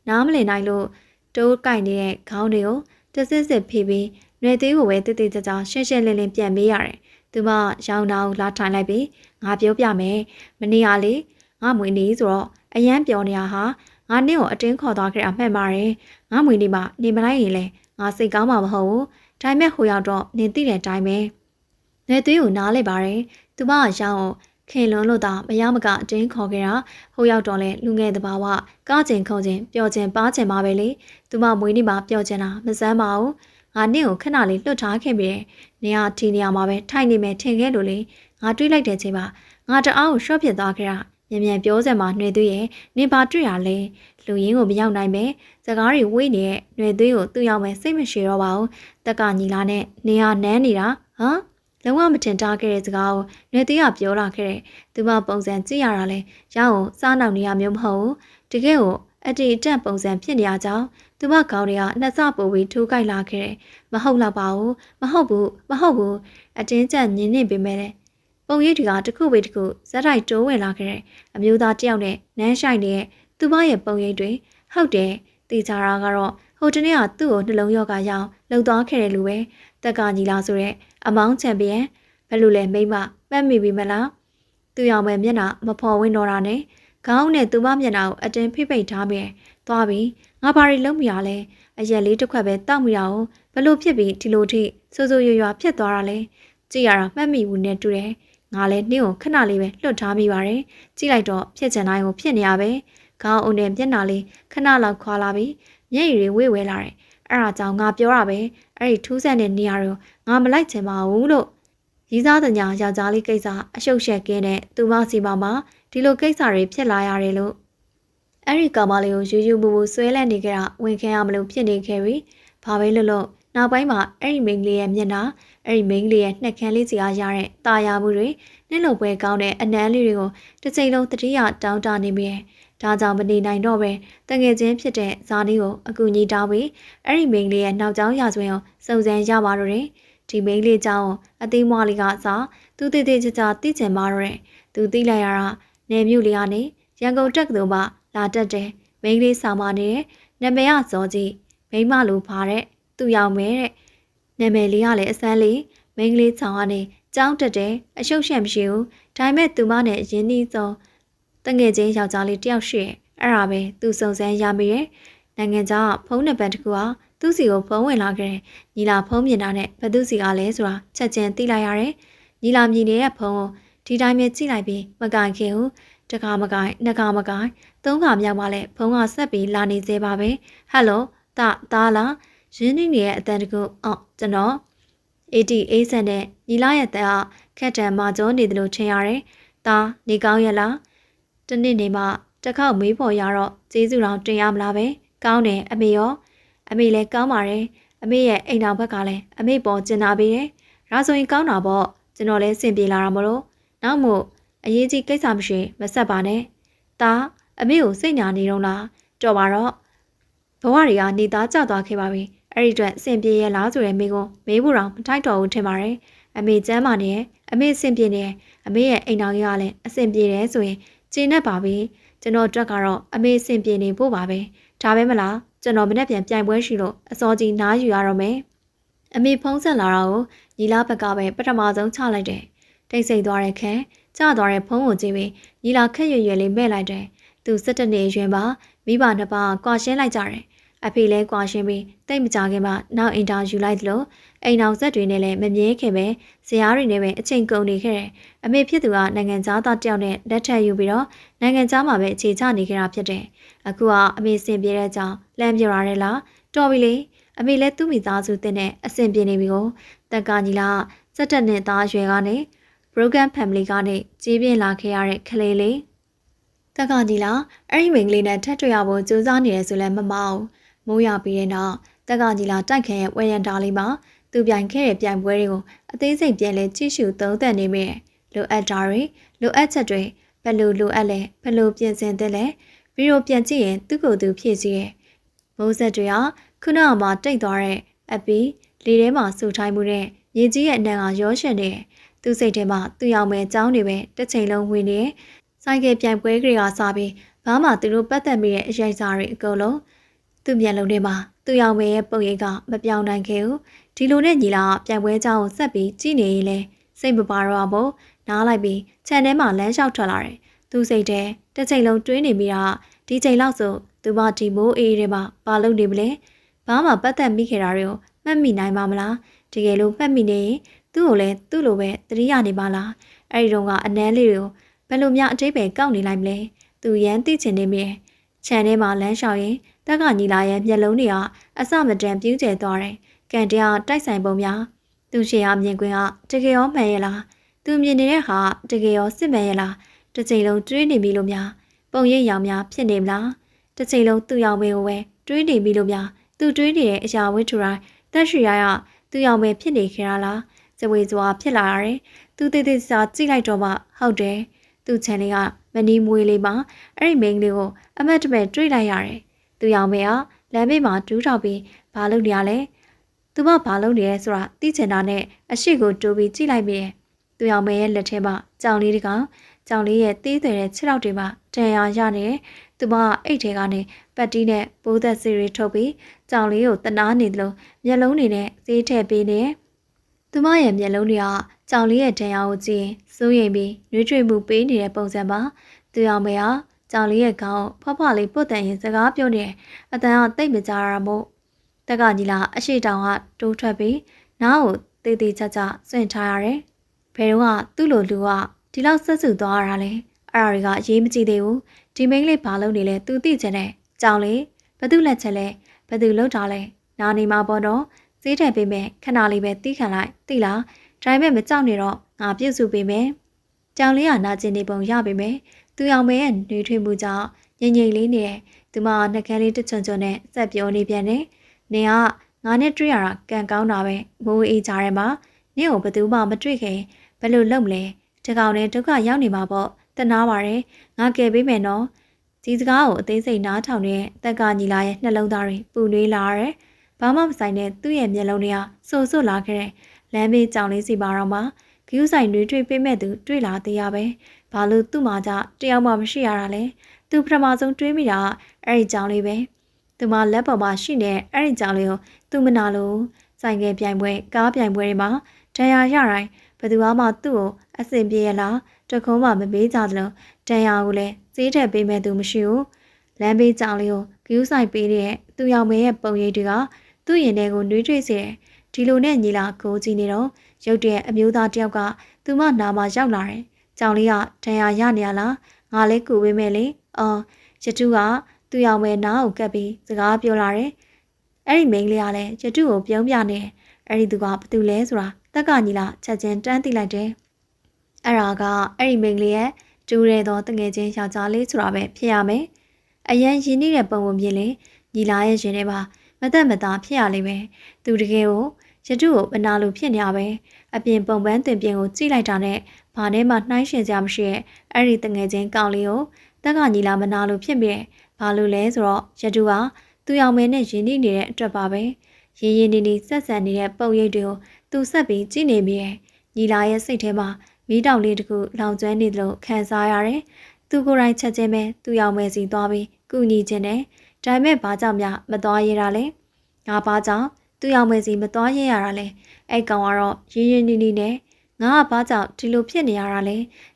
ာနားမလည်နိုင်လို့တိုးကိုက်နေတဲ့ခေါင်းတွေကိုတစစ်စစ်ဖိပြီးနှွေသေးကိုပဲတိတိကျကျရှင်းရှင်းလင်းလင်းပြန်မေးရတယ်။သူမရောင်တောင်လာထိုင်လိုက်ပြီးငါပြောပြမယ်။မနေ့ကလေငါမွေနေဆိုတော့အရန်ပြောနေတာဟာငါနင့်ကိုအတင်းခေါ်သွားခဲ့တာမှန်ပါတယ်ငါမွေနေမှနေမလိုက်ရင်လေငါစိတ်ကောင်းမှာမဟုတ်ဘူးဒါပေမဲ့ဟိုရောက်တော့နေသိတဲ့အတိုင်းပဲနေသွေးကိုနားလိုက်ပါတယ်သူမကရောင်းခင်လွန်းလို့သာမရမကအတင်းခေါ်ခဲ့တာဟိုရောက်တော့လဲလူငယ်တဘာဝကားကျင်ခုံကျင်ပျော်ကျင်ပါကျင်ပါပဲလေသူမမွေနေမှပျော်ကျင်တာမစမ်းပါဘူးငါနင့်ကိုခဏလေးလွတ်ထားခဲ့ပြီနေရာဒီနေရာမှာပဲထိုင်နေမယ်ထင်ခဲ့လို့လေငါတွေးလိုက်တဲ့ချိန်မှာငါတအားကိုရှော့ဖြစ်သွားခဲ့တာမြန်ပြောစက်မှာနှွေသွေးရဲ့နေပါတွေ့ရလဲလူရင်းကိုမရောက်နိုင်ပဲစကားတွေဝေးနေတဲ့နှွေသွေးကိုသူ့ရောက်မယ်စိတ်မရှိတော့ပါဘူးတက်ကညီလာနဲ့နေရနန်းနေတာဟမ်လုံးဝမထင်တားခဲ့တဲ့စကားကိုနှွေသွေးကပြောလာခဲ့တဲ့သူမပုံစံကြည့်ရတာလဲရအောင်စားနောက်နေရမျိုးမဟုတ်ဘူးတကယ်ကိုအတီအတက်ပုံစံဖြစ်နေရကြောင်းသူမခေါင်းတွေကနှစ်စပိုးပြီးထိုးကြိုက်လာခဲ့တယ်မဟုတ်တော့ပါဘူးမဟုတ်ဘူးအတင်းကျပ်ညင်းနေပေမဲ့ပုံရိပ်တွေကတစ်ခုပဲတစ်ခုဇက်တိုက်တိုးဝင်လာခဲ့တဲ့အမျိုးသားတယောက်နဲ့နန်းဆိုင်တဲ့သူမရဲ့ပုံရိပ်တွေဟုတ်တယ်တေချာရာကတော့ဟိုတနေ့ကသူ့ကိုနှလုံးရောဂါရောက်လှုပ်သွားခဲ့တယ်လို့ပဲတက်ကညီလာဆိုတဲ့အမောင်းချန်ပီယံဘယ်လိုလဲမိမမှတ်မိပြီမလားသူရောက်မဲ့မျက်နှာမဖော်ဝင်းတော့တာနဲ့ခေါင်းနဲ့သူမမျက်နှာကိုအတင်းဖိပိတ်ထားပြီးသွားပြီးငါဘာတွေလုပ်မိရလဲအရက်လေးတစ်ခွက်ပဲတောက်မိရအောင်ဘယ်လိုဖြစ်ပြီးဒီလိုထိစိုးစိုးရွရွဖြစ်သွားတာလဲကြည့်ရတာမှတ်မိဘူးနဲ့တူတယ်ငါလည်းနှင်းကိုခဏလေးပဲလွတ်ထားမိပါတယ်ကြည့်လိုက်တော့ဖြစ်ချင်တိုင်းကိုဖြစ်နေရပဲခေါင်းအုံနဲ့မျက်နှာလေးခဏလောက်ခွာလာပြီးမျက်ရည်တွေဝေဝဲလာတယ်အဲ့ဒါကြောင့်ငါပြောတာပဲအဲ့ဒီထူးဆန်းတဲ့နေရာကိုငါမလိုက်ချင်ပါဘူးလို့ရီးစားတဲ့ညာယောက်ျားလေးကိစ္စအရှုပ်ရှက်ကင်းတဲ့သူမစီပါမှာဒီလိုကိစ္စတွေဖြစ်လာရတယ်လို့အဲ့ဒီကောင်မလေးကိုယူယူပူပူဆွဲလန့်နေကြတာဝင်ခဲရမလို့ဖြစ်နေခဲ့ပြီဘာပဲလို့နောက်ပိုင်းမှာအဲ့ဒီမိန်းကလေးရဲ့မျက်နှာအဲ့ဒီမိန်းကလေးရဲ့နှက်ခမ်းလေးစီအားရတဲ့ตาရမှုတွေနှင်းလုံပွဲကောင်းတဲ့အနမ်းလေးတွေကိုတစ်ချိန်လုံးတတိယတောင်းတနေမိတယ်။ဒါကြောင့်မနေနိုင်တော့ပဲတငယ်ချင်းဖြစ်တဲ့ဇာနီကိုအကူညီတောင်းပြီးအဲ့ဒီမိန်းကလေးရဲ့နောက်ကျောင်းရာဇဝင်ကိုစုံစမ်းရပါတော့တယ်။ဒီမိန်းကလေးကြောင့်အသေးမွားလေးကစားသူတည်တည်ချာချာသိချင်ပါတော့တယ်။သူသိလိုက်ရတာနေမြို့လေးကနေရန်ကုန်တက္ကသိုလ်မှာလာတက်တယ်။မိန်းကလေးဆောင်မနေတဲ့နာမည်ကဇော်ကြီးမိန်းမလိုပါတဲ့သူရောက်မဲတဲ့နာမည်လေးကလည်းအစမ်းလေးမိန်းကလေးဆောင်ကနေကြောင်းတက်တယ်အရှုပ်ရှက်မရှိဘူးဒါပေမဲ့သူမနဲ့ရင်းနှီးဆုံးတငယ်ချင်းယောက်ျားလေးတယောက်ရှိရဲ့အဲ့ဒါပဲသူစုံစမ်းရမိရဲ့နိုင်ငံခြားဖုန်းနံပါတ်တစ်ခုဟာသူ့စီကိုဖုန်းဝင်လာခဲ့တယ်ညီလာဖုန်းမြင်တာနဲ့ဘသူစီကလဲဆိုတာချက်ချင်းသိလိုက်ရတယ်ညီလာမြင်နေတဲ့ဖုန်းကိုဒီတိုင်းပဲကြည့်လိုက်ပြီးမကင်ခင်ဘူးတကားမကင်နှစ်ကားမကင်သုံးခါမြောက်မှလည်းဖုန်းကဆက်ပြီးလာနေသေးပါပဲဟယ်လိုတာလားရင်းနှီးနေတဲ့အတန်တကူကျွန်တော်80ဆန်နဲ့ညီလာရဲ့တဲ့ဟာခက်တံမာကျော်နေတယ်လို့ထင်ရတယ်။ဒါနေကောင်းရဲ့လား။တနေ့နေမှတစ်ခေါက်မေးဖို့ရတော့ကျေးဇူးတော်တင်ရမလားပဲ။ကောင်းတယ်အမေရောအမေလည်းကောင်းပါတယ်။အမေရဲ့အိမ်တော်ဘက်ကလည်းအမေပေါ်ကျင်နာပေးတယ်။ဒါဆိုရင်ကောင်းတာပေါ့။ကျ ကျွန်တော်လည်းစင်ပြေလာတာမလို့နောက်မို့အရေးကြီးကိစ္စမရှိမဆက်ပါနဲ့ဒါအမေကိုစိတ်ညာနေတော့လားတော်ပါတော့ဘဝတွေကနေသားကျသွားခဲ့ပါပြီအဲ့ဒီအတွက်စင်ပြေရလားဆိုတဲ့မိကိုမေးဖို့တော့မထိုက်တော်ဘူးထင်ပါတယ်အမေကျမ်းမာနေအမေစင်ပြေနေအမေရဲ့အိမ်တော်ကြီးကလည်းအစင်ပြေတယ်ဆိုရင်ကျင်းနဲ့ပါပြီကျွန်တော်အတွက်ကတော့အမေစင်ပြေနေဖို့ပါပဲဒါပဲမလားကျွန်တော်မနေ့ပြန်ပြိုင်ပွဲရှိလို့အစောကြီးနားယူရတော့မယ်အမေဖုံးဆက်လာတာကိုညီလာဘက်ကပဲပထမဆုံးချလိုက်တယ်တိတ်ဆိတ်သွားတဲ့ခန်းကျသွားတဲ့ဖုံးကိုကြည့်ပြီးညီလာခက်ရွရွလေးမဲ့လိုက်တယ်သူ17နှစ်အရွယ်ပါမိဘနှစ်ပါးကွာရှင်းလိုက်ကြတယ်အဖေလဲကွာရှင်းပြီးတိတ်မကြခင်မှနောက်အင်တာယူလိုက်သလိုအိမ်အောင်ဆက်တွေနဲ့လည်းမမြဲခင်ပဲဇရာတွေနဲ့ပဲအချိန်ကုန်နေခဲ့တယ်အမေဖြစ်သူကနိုင်ငံသားသားတယောက်နဲ့လက်ထပ်ယူပြီးတော့နိုင်ငံသားမှာပဲအခြေချနေခဲ့တာဖြစ်တယ်အခုကအမေစင်ပြေတဲ့ကြောင့်လမ်းပြောရတယ်လားတော်ပြီလေအမေလည်းသူ့မိသားစုတင်နဲ့အဆင်ပြေနေပြီကိုတက်ကညီလာ17နှစ်သားအရွယ်ကနေ Broken Family ကနေကြီးပြင်းလာခဲ့ရတဲ့ကလေးလေးတက်ကညီလာအဲ့ဒီမိန်းကလေးနဲ့ထပ်တွေ့ရဖို့ကြိုးစားနေရဆိုလည်းမမအောင်မိုးရပြီးတဲ့နောက်တက်ကညီလာတိုက်ခန့်ရဲ့ဝယ်ရန်တာလေးမှာသူပြိုင်ခဲ့တဲ့ပြိုင်ပွဲတွေကိုအသေးစိတ်ပြန်လဲကြည့်ရှုသုံးသပ်နေမိတယ်လိုအပ်တာတွေလိုအပ်ချက်တွေဘယ်လိုလိုအပ်လဲဘယ်လိုပြင်ဆင်သင့်လဲဗီဒီယိုပြန်ကြည့်ရင်သူ့ကိုယ်သူဖြည့်စည်းရဲ့မိုးဆက်တွေကခုနကမှတိတ်သွားတဲ့အပီလေထဲမှာဆူထိုင်းမှုတဲ့ရေကြီးရဲ့အနံ့ကရောရှက်နေတယ်သူ့စိတ်ထဲမှာသူ့ရောက်မဲ့အကြောင်းတွေပဲတစ်ချိန်လုံးဝင်နေဆိုင်ကပြိုင်ပွဲတွေကစားပြီးဘာမှသူတို့ပတ်သက်မိတဲ့အရေးစားတွေအကုန်လုံးသူ့မျက်လုံးထဲမှာသူ့ရောက်မဲ့ရဲ့ပုံရိပ်ကမပြောင်းနိုင်ခဲ့ဘူးဒီလိုနဲ့ညီလာပြိုင်ပွဲအကြောင်းကိုဆက်ပြီးကြည့်နေရင်လဲစိတ်မပါတော့ဘူးနားလိုက်ပြီးခြံထဲမှာလမ်းလျှောက်ထွက်လာတယ်သူ့စိတ်ထဲတစ်ချိန်လုံးတွေးနေမိတာဒီချိန်လောက်ဆိုသူမဒီမိုးအေးထဲမှာဘာလုပ်နေမလဲဘာမှပတ်သက်မိခဲ့တာတွေကိုမှတ်မိနိုင်ပါမလားတကယ်လို့မှတ်မိနေရင်သူ့ကိုလည်းသူ့လိုပဲသတိရနေပါလားအဲ့ဒီတော့ကအနမ်းလေးတွေကိုဘယ်လိုများအတိတ်ပဲကောက်နေလိုက်မလဲသူရန်သိချင်နေမိခြံထဲမှာလမ်းလျှောက်ရင်တက်ကညီလာရဲ့မျက်လုံးတွေကအစမတန်ပြူးကျဲသွားတယ်ကန်တရားတိုက်ဆိုင်ပုံများသူရှေ့ဟာမြင်ကွင်းကတကယ်ရောမှန်ရဲ့လားသူမြင်နေတဲ့ဟာတကယ်ရောစစ်မှန်ရဲ့လားတစ်ချိန်လုံးတွေးနေပြီလို့များပုံရိပ်ရောင်များဖြစ်နေမလားတစ်ချိန်လုံးသူ့ရောင်ပဲကိုပဲတွေးနေပြီလို့များသူတွေးနေတဲ့အရာဝတ္ထုတိုင်းတက်ရှိရသူ့ရောင်ပဲဖြစ်နေခဲ့တာလားဇဝေစွာဖြစ်လာရတယ်သူတည်တည်စာကြည့်လိုက်တော့မှဟုတ်တယ်သူ့ချန်လေးကမနီမွေးလေးမှာအဲ့ဒီမိန်းကလေးကိုအမတ်တမဲ့တွေးလိုက်ရတယ်သူ့ရောင်ပဲလမ်းဘေးမှာဒူးထောက်ပြီးဘာလုပ်နေရလဲသူမဘာလုပ်နေလဲဆိုတာသိချင်တာနဲ့အရှိကိုတိုးပြီးကြည့်လိုက်မိတယ်သူရောင်မဲရဲ့လက်ထဲမှာကြောင်လေးတကောင်ကြောင်လေးရဲ့သေးသေးတဲ့ခြေထောက်တွေမှာတန်ရာရနေတယ်သူမအိတ်ထဲကနေပတ်တီးနဲ့ပိုးသက်စီရီထုတ်ပြီးကြောင်လေးကိုတနာနေသလိုမျက်လုံးတွေနဲ့ဈေးထည့်ပေးနေသူမရဲ့မျက်လုံးတွေကကြောင်လေးရဲ့တန်ရာကိုကြည့်ရင်စိုးရိမ်ပြီးနှွေးထွေးမှုပေးနေတဲ့ပုံစံပါသူရောင်မဲကြောင်လေးရဲ့ခေါင်းဖွားဖွားလေးပုတ်တန်ရင်စကားပြောနေအတန်ကတိတ်မကြရမို့တက်ကညီလာအရှိတောင်ကတိုးထွက်ပြီးနားကိုတေးသေးချာချာဆွင့်ထားရတယ်ဘယ်တော့သူ့လိုလူကဒီလောက်ဆက်စုသွားရတာလဲအဲ့ဒါတွေကအရေးမကြီးသေးဘူးဒီမိန်းကလေးဘာလုပ်နေလဲသူသိချင်တယ်ကြောင်လေဘသူလက်ချက်လဲဘသူလှုပ်တာလဲနားနေမှာပေါ့တော့ဈေးထည့်ပေးမယ်ခဏလေးပဲတီးခံလိုက်သိလားဒါပေမဲ့မကြောက်နေတော့ငါပြုတ်စုပေးမယ်ကြောင်လေးကနာကျင်နေပုံရပေးမယ်သူအောင်မဲရဲ့နှွေးထွေးမှုကြောင့်ငြိမ်ငြိမ်လေးနေတယ်သူမနှကန်းလေးတစ်ချွန်ချွန်နဲ့ဆက်ပြောနေပြန်တယ်နေကငါနဲ့တွေ့ရတာကံကောင်းတာပဲမိုးအေးကြရဲမှာနင့်ကိုဘသူမှမတွေ့ခင်ဘယ်လိုလုပ်မလဲတကောင်နဲ့ဒုက္ခရောက်နေမှာပေါ့တနာပါတယ်ငါကယ်ပေးမယ်နော်ဒီစကားကိုအသေးစိတ်နားထောင်တဲ့တက်ကညီလာရဲ့နှလုံးသားတွေပူနွေးလာရတယ်ဘာမှမဆိုင်တဲ့သူ့ရဲ့မျက်လုံးတွေကစိုစိုလာခဲ့တဲ့လမ်းဘေးကြောင်လေးစီပါတော့မှဂယူးဆိုင်တွေတွေ့ပေးမဲ့သူတွေ့လာသေးရပဲဘာလို့သူ့မှာကြတယောက်မှမရှိရတာလဲသူပထမဆုံးတွေးမိတာအဲ့ဒီကြောင်လေးပဲသူမလက်ပေါ်မှာရှိနေအဲ့ဒီကြောင်လေးကိုသူမနာလို့ဆိုင်ငယ်ပြိုင်ပွဲကားပြိုင်ပွဲတွေမှာဒဏ်ရာရတိုင်းဘယ်သူမှသူ့ကိုအဆင်ပြေရလားတခုံးမှမပေးကြသလိုဒဏ်ရာကိုလည်းစေးထက်ပေးမဲ့သူမရှိဘူးလမ်းဘေးကြောင်လေးကိုဂယူးဆိုင်ပေးတဲ့သူရောင်မဲရဲ့ပုံရိပ်တွေကသူ့ရင်ထဲကိုနှွေးထွေးစေတယ်ဒီလိုနဲ့ညီလာကိုကြည့်နေတော့ရုတ်တဲ့အမျိုးသားတယောက်ကသူမနာမှာရောက်လာတယ်ကြောင်လေးကဒဏ်ရာရနေရလားငါလည်းကူပေးမယ်လေအော်ရတုကသူ့ရောင်မဲနားကိုကပ်ပြီးစကားပြောလာတယ်အဲ့ဒီမိန်းကလေးကလည်းရတုကိုပြုံးပြနေအဲ့ဒီသူကဘာတူလဲဆိုတာတက်ကညီလာချက်ချင်းတန်းသိလိုက်တယ်အဲ့ဒါကအဲ့ဒီမိန်းကလေးရဲ့တူရဲသောတငယ်ချင်းယောက်ျားလေးဆိုတာပဲဖြစ်ရမယ်အရန်ရင်းနှီးတဲ့ပုံပုံမြင်လေညီလာရဲ့ရင်ထဲမှာမသက်မသားဖြစ်ရလိမ့်မယ်သူတကယ်ကိုရတုကိုမနာလို့ဖြစ်နေရပဲ အပြင်ပုံပန်းတင်ပြင်ကိုကြည့်လိုက်တာနဲ့ဘာနဲ့မှနှိုင်းရှင်စရာမရှိရဲ့အဲ့ဒီတငယ်ချင်းကောင်းလေးကိုတက်ကညီလာမနာလို့ဖြစ်ပြီးဘာလို့လဲဆိုတော့ရတူကသူ့ရောင်မဲနဲ့ရင်းနှီးနေတဲ့အတွက်ပါပဲရင်းရင်းနှီးနှီးဆက်ဆံနေတဲ့ပုံရိပ်တွေကိုသူဆက်ပြီးကြည့်နေမိရဲ့ညီလာရဲ့စိတ်ထဲမှာမီးတောင်လေးတစ်ခုလောင်ကျွမ်းနေသလိုခံစားရတယ်သူကိုယ်တိုင်ချက်ချင်းပဲသူ့ရောင်မဲစီသွားပြီးကုညီခြင်းနဲ့ဒါပေမဲ့ဘာကြောင့်များမသွားရတာလဲငါဘာကြောင့်သူ့ရောင်မဲစီမသွားရရတာလဲအဲ့ကောင်ကတော့ရင်းရင်းနှီးနှီးနဲ့ငါကဘာကြောင့်ဒီလိုဖြစ်နေရတာလ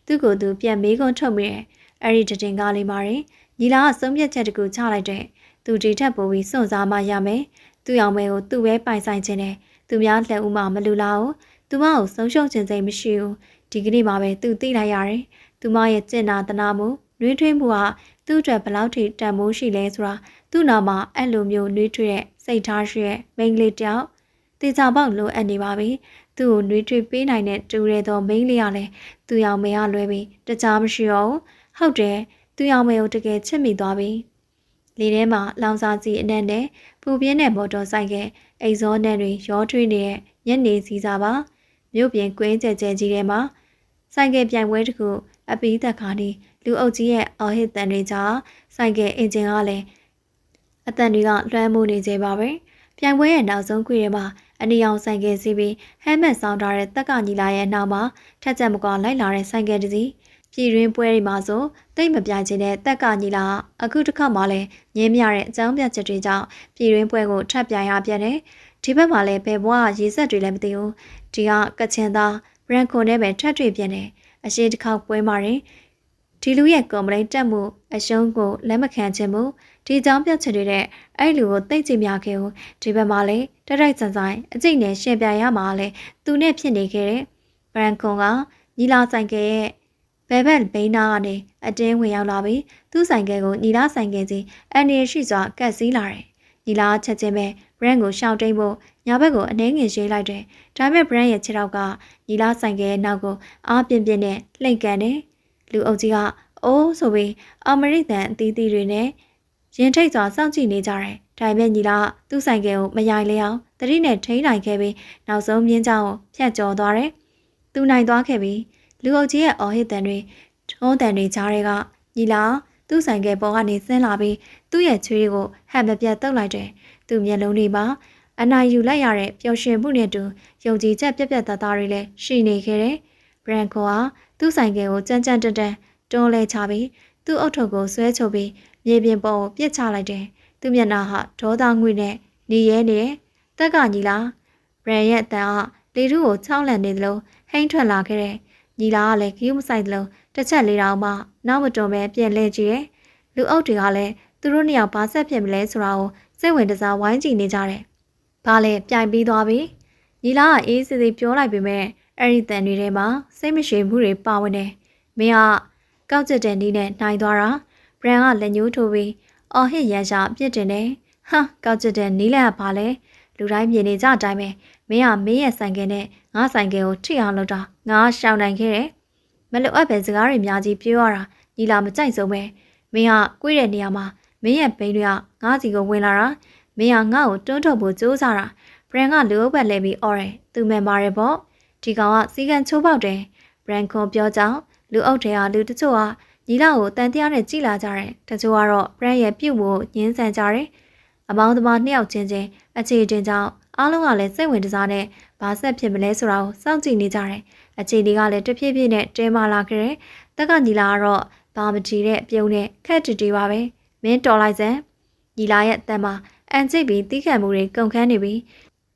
ဲသူ့ကိုယ်သူပြန်မေးခွန်းထုတ်မိတယ်အဲ့ဒီတတင်ကားလေးမှာညီလာကဆုံးဖြတ်ချက်တကူချလိုက်တဲ့သူဒီထက်ပိုပြီးစွန့်စားမှရမယ်သူ့ရောင်မဲကိုသူ့ပဲပိုင်ဆိုင်ခြင်းနဲ့သူများလက်ဦးမှမလူလာဘူးသူမကိုဆုံးရှုံးခြင်းစိတ်မရှိဘူးဒီကနေ့မှပဲသူသိလိုက်ရတယ်သူမရဲ့ကျင့်နာတနာမှုနှွေးထွေးမှုဟာသူ့အတွက်ဘလောက်ထိတန်ဖိုးရှိလဲဆိုတာသူ့နာမှာအဲ့လိုမျိုးနှွေးထွေးတဲ့စိတ်ထားရှိတဲ့မိန်းကလေးတယောက်တေချာပေါက်လိုအပ်နေပါပြီသူ့ကိုနှွေးထွေးပေးနိုင်တဲ့တူရဲသောမိန်းလေးကလည်းသူ့ရောင်မဲကလွဲပြီးတခြားမရှိတော့ဘူးဟုတ်တယ်သူ့ရောင်မဲကိုတကယ်ချစ်မိသွားပြီလေထဲမှာလောင်စာစီအနက်နဲ့ပူပြင်းတဲ့မော်တော်ဆိုင်ကအိတ်ဇောနဲ့တွေရောထွေးနေတဲ့ညနေစီစာပါမြို့ပြင်ကွင်းကျဲကျဲကြီးထဲမှာဆိုင်ကပြိုင်ပွဲတစ်ခုအပီးသက်ခါနီလူအုပ်ကြီးရဲ့အော်ဟစ်တန်တွေကြားဆိုင်ကအင်ဂျင်ကလည်းအတန်တွေကလွှမ်းမိုးနေကြပါပဲပြိုင်ပွဲရဲ့နောက်ဆုံးခွေထဲမှာအနီအောင်ဆိုင်ကစီးပြီးဟမ်မက်ဆောင်ထားတဲ့တက်ကညီလာရဲ့နောက်မှာထက်ချက်မကွာလိုက်လာတဲ့ဆိုင်ကတစီပြည်တွင်းပွဲတွေမှာဆိုတိတ်မပြိုင်ခြင်းတဲ့တက်ကညီလာအခုတစ်ခါမှလည်းငင်းမြတဲ့အကြောင်းပြချက်တွေကြောင့်ပြည်တွင်းပွဲကိုထပ်ပြိုင်ရပြန်တယ်ဒီဘက်မှာလည်းဘယ်ဘွားရေဆက်တွေလည်းမသိဘူးဒီကကချင်သားဘရန်ခွန်နဲ့ပဲထပ်တွေ့ပြန်တယ်အရှိတစ်ခေါက်ပွဲမှာဒီလူရဲ့ကွန်ပလိန်တက်မှုအရှုံးကိုလက်မခံခြင်းမှုဒီအကြောင်းပြချက်တွေတဲ့အဲ့လူကိုသိကြည့်မြခဲ့ဘူးဒီဘက်မှာလည်းတိုက်ဆန်ဆိုင်အကျိတ်နဲ့ရှင်ပြရမှာလဲသူနဲ့ဖြစ်နေခဲ့တဲ့ဘရန်ခွန်ကညီလာဆိုင်ကရဲ့ဘဲဘက်ဘိန်းနာကနေအတင်းဝင်ရောက်လာပြီးသူ့ဆိုင်ကကိုညီလာဆိုင်ကစီအန်ရီရှိစွာကတ်စည်းလာတယ်ညီလာချက်ချင်းပဲဘရန်ကိုရှောင်တိန်ဖို့ညာဘက်ကိုအနှဲငင်ရေးလိုက်တယ်ဒါပေမဲ့ဘရန်ရဲ့ခြေထောက်ကညီလာဆိုင်ကရဲ့နောက်ကိုအားပြင်းပြင်းနဲ့လှိမ့်ကန်တယ်လူအုပ်ကြီးကအိုးဆိုပြီးအမေရိကန်အသီးသီးတွေနဲ့ရင်ထိတ်စွာစောင့်ကြည့်နေကြတယ်ဒါပေမဲ့ညီလာသူ့ဆိုင်ကကိုမရိုင်လျောင်းတတိနဲ့ထိန်းနိုင်ခဲ့ပြီးနောက်ဆုံးမြင်းချောင်းကိုဖြတ်ကျော်သွားတယ်သူနိုင်သွားခဲ့ပြီးလူအုပ်ကြီးရဲ့အော်ဟစ်တန်တွေထုံးတန်တွေကြားတွေကညီလာသူ့ဆိုင်ကပေါ်ကနေဆင်းလာပြီးသူ့ရဲ့ချွေးကိုဟန်မပြတ်တုပ်လိုက်တယ်သူ့မျက်လုံးတွေမှာအနိုင်ယူလိုက်ရတဲ့ပျော်ရွှင်မှုနဲ့တူယုံကြည်ချက်ပြက်ပြက်သားသားတွေလည်းရှိနေခဲ့တယ်ဘရန်ကိုကသူ့ဆိုင်ကကိုကြမ်းကြမ်းတန်တန်တွန်းလဲချပြီးသူ့အုတ်ထုပ်ကိုဆွဲချုပ်ပြီးမြေပြင်ပေါ်ကိုပြစ်ချလိုက်တယ်သူ့မျက်နှာဟာဒေါသငွေ့နဲ့နေရဲနေတက်ကညီလာဘရန်ရဲ့အတန်ကလေထုကိုချောင်းလန့်နေသလိုဟိမ့်ထွက်လာခဲ့တယ်ညီလာကလည်းခီးမဆိုင်သလိုတစ်ချက်လေးတောင်မှနောက်မတွန်ပဲပြန်လဲကြည့်တယ်လူအုပ်တွေကလည်းသူတို့နှစ်ယောက်ဘာဆက်ဖြစ်မလဲဆိုတာကိုစိတ်ဝင်စားဝိုင်းကြည့်နေကြတယ်ဘာလဲပြိုင်ပြီးသွားပြီညီလာကအေးစစ်စစ်ပြောလိုက်ပေမဲ့အဲ့ဒီတန်တွေထဲမှာစိတ်မရှိမှုတွေပါဝင်တယ်မင်းကကောက်ကျတဲ့နီးနဲ့နိုင်သွားတာဘရန်ကလက်ညှိုးထိုးပြီးအော်ဟစ်ရန်ရှာပြစ်တင်တယ်ဟာကောက်ကျတဲ့နီးလက်ကဘာလဲလူတိုင်းမြင်နေကြအတိုင်းပဲမင်းကမင်းရဲ့ဆိုင်ကနဲ့ငါဆိုင်ကကိုထိအောင်လုပ်တာငါရှောင်နိုင်ခဲ့တယ်မလိုအပ်ပဲစကားတွေများကြီးပြောရတာညီလာမကြိုက်ဆုံးပဲမင်းကကိုယ့်ရဲ့နေရာမှာမင်းရဲ့ဘိန်းတွေကငါးစီကိုဝင်လာတာမင်းကငါ့ကိုတွန်းထုတ်ဖို့ကြိုးစားတာဘရန်ကလူအုပ်ဘက်လဲပြီးအော်တယ်သူမှန်ပါတယ်ပေါ့ဒီကောင်ကစီကန်ချိုးပေါက်တယ်ဘရန်ခွန်ပြောကြောင်းလူအုပ်တွေကလူတချို့ကညီလာကိုတန်တရားနဲ့ကြည်လာကြတယ်တချို့ကတော့ဘရန်ရဲ့ပြုတ်ဖို့ညှင်းဆန်ကြတယ်အမောင်းသမားနှစ်ယောက်ချင်းအခြေတင်ကြောင့်အားလုံးကလည်းစိတ်ဝင်စားနဲ့ဘာဆက်ဖြစ်မလဲဆိုတာကိုစောင့်ကြည့်နေကြတယ်အခြေဒီကလည်းတဖြည်းဖြည်းနဲ့တဲမလာခဲ့တယ်တက်ကညီလာကတော့ဘာမတီတဲ့ပြုံးနဲ့ခက်တီပါပဲမင်းတော်လိုက်စမ်းညီလာရဲ့အတန်မှာအန်ကျိတ်ပြီးတီးခတ်မှုတွေကုန်ခန်းနေပြီ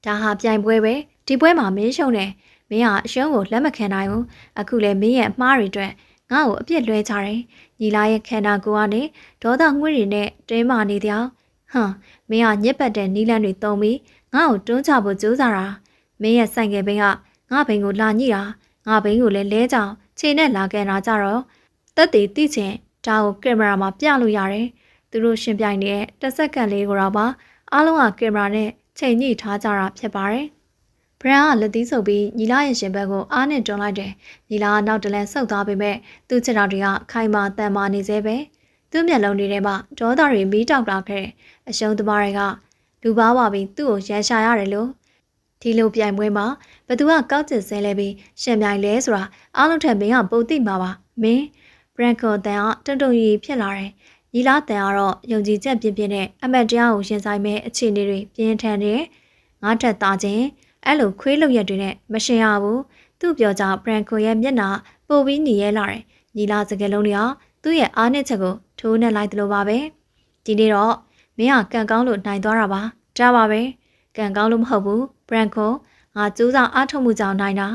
ဒါဟာပြိုင်ပွဲပဲဒီပွဲမှာမင်းရှုံးတယ်မင်းကအရှုံးကိုလက်မခံနိုင်ဘူးအခုလည်းမင်းရဲ့အမှားတွေအတွက်ငါ့ကိုအပြစ်လွှဲချတယ်ညီလာရဲ့ခန္ဓာကိုယ်ကနေဒေါသငွေ့တွေနဲ့တင်းမာနေတဲ့အဟမ်မင်းကညစ်ပတ်တဲ့နီးလန်းတွေတုံးပြီးငါ့ကိုတွန်းချဖို့ကြိုးစားတာမင်းရဲ့ဆိုင်ကဘိန်းကငါဘိန်းကိုလာညိတာငါဘိန်းကိုလည်းလဲကြောင်ခြေနဲ့လာကန်တာကြတော့တက်တီတိချင်ဒါကိုကင်မရာမှာပြလို့ရတယ်သူတို့ရှင်ပြိုင်နေတဲ့တစ်စက္ကန့်လေးကိုတော့ပါအားလုံးကကင်မရာနဲ့ချိန်ညှိထားကြတာဖြစ်ပါတယ်ဘရန်ကလက်သီးဆုပ်ပြီးညီလာရဲ့ရှင်ဘက်ကိုအားနဲ့တွန်းလိုက်တယ်ညီလာကနောက်တလန်ဆုပ်သွားပေမဲ့သူ့ခြေထောက်တွေကခိုင်မာတန်မာနေသေးပဲသူ့မျက်လုံးတွေထဲမှာဒေါသတွေမီးတောက်လာခဲ့တယ်အရှုံးသမားတွေကလူပါဝါပြီးသူ့ကိုရန်ရှာရတယ်လို့ ဒီလိုပြိုင်ပွဲမှာဘသူကကောက်ကျစ်ဆဲလဲပြီးရှင်ပြိုင်လဲဆိုတာအားလုံးထက်မင်းကပုံသိမှာပါမင်းဘရန်ကိုတန်ကတုံတုံရီဖြစ်လာတယ်ညီလာတန်ကတော့ယုံကြည်ချက်ပြင်းပြင်းနဲ့အမတ်တရားကိုရင်ဆိုင်မဲ့အခြေအနေတွေပြင်းထန်နေငါထက်သားချင်းအဲ့လိုခွေးလုံရက်တွေနဲ့မရှင်ရဘူးသူ့ပြောကြဘရန်ကိုရဲ့မျက်နှာပိုပြီးညီရဲလာတယ်ညီလာစကလုံးတွေကသူ့ရဲ့အားနည်းချက်ကိုထိုးနှက်လိုက်သလိုပါပဲဒီနေ့တော့မင်းကကံကောင်းလို့နိုင်သွားတာပါကြားပါပဲကံကောင်းလို့မဟုတ်ဘူးဘရန်ကိုငါစူးစမ်းအားထုတ်မှုကြောင့်နိုင်တာ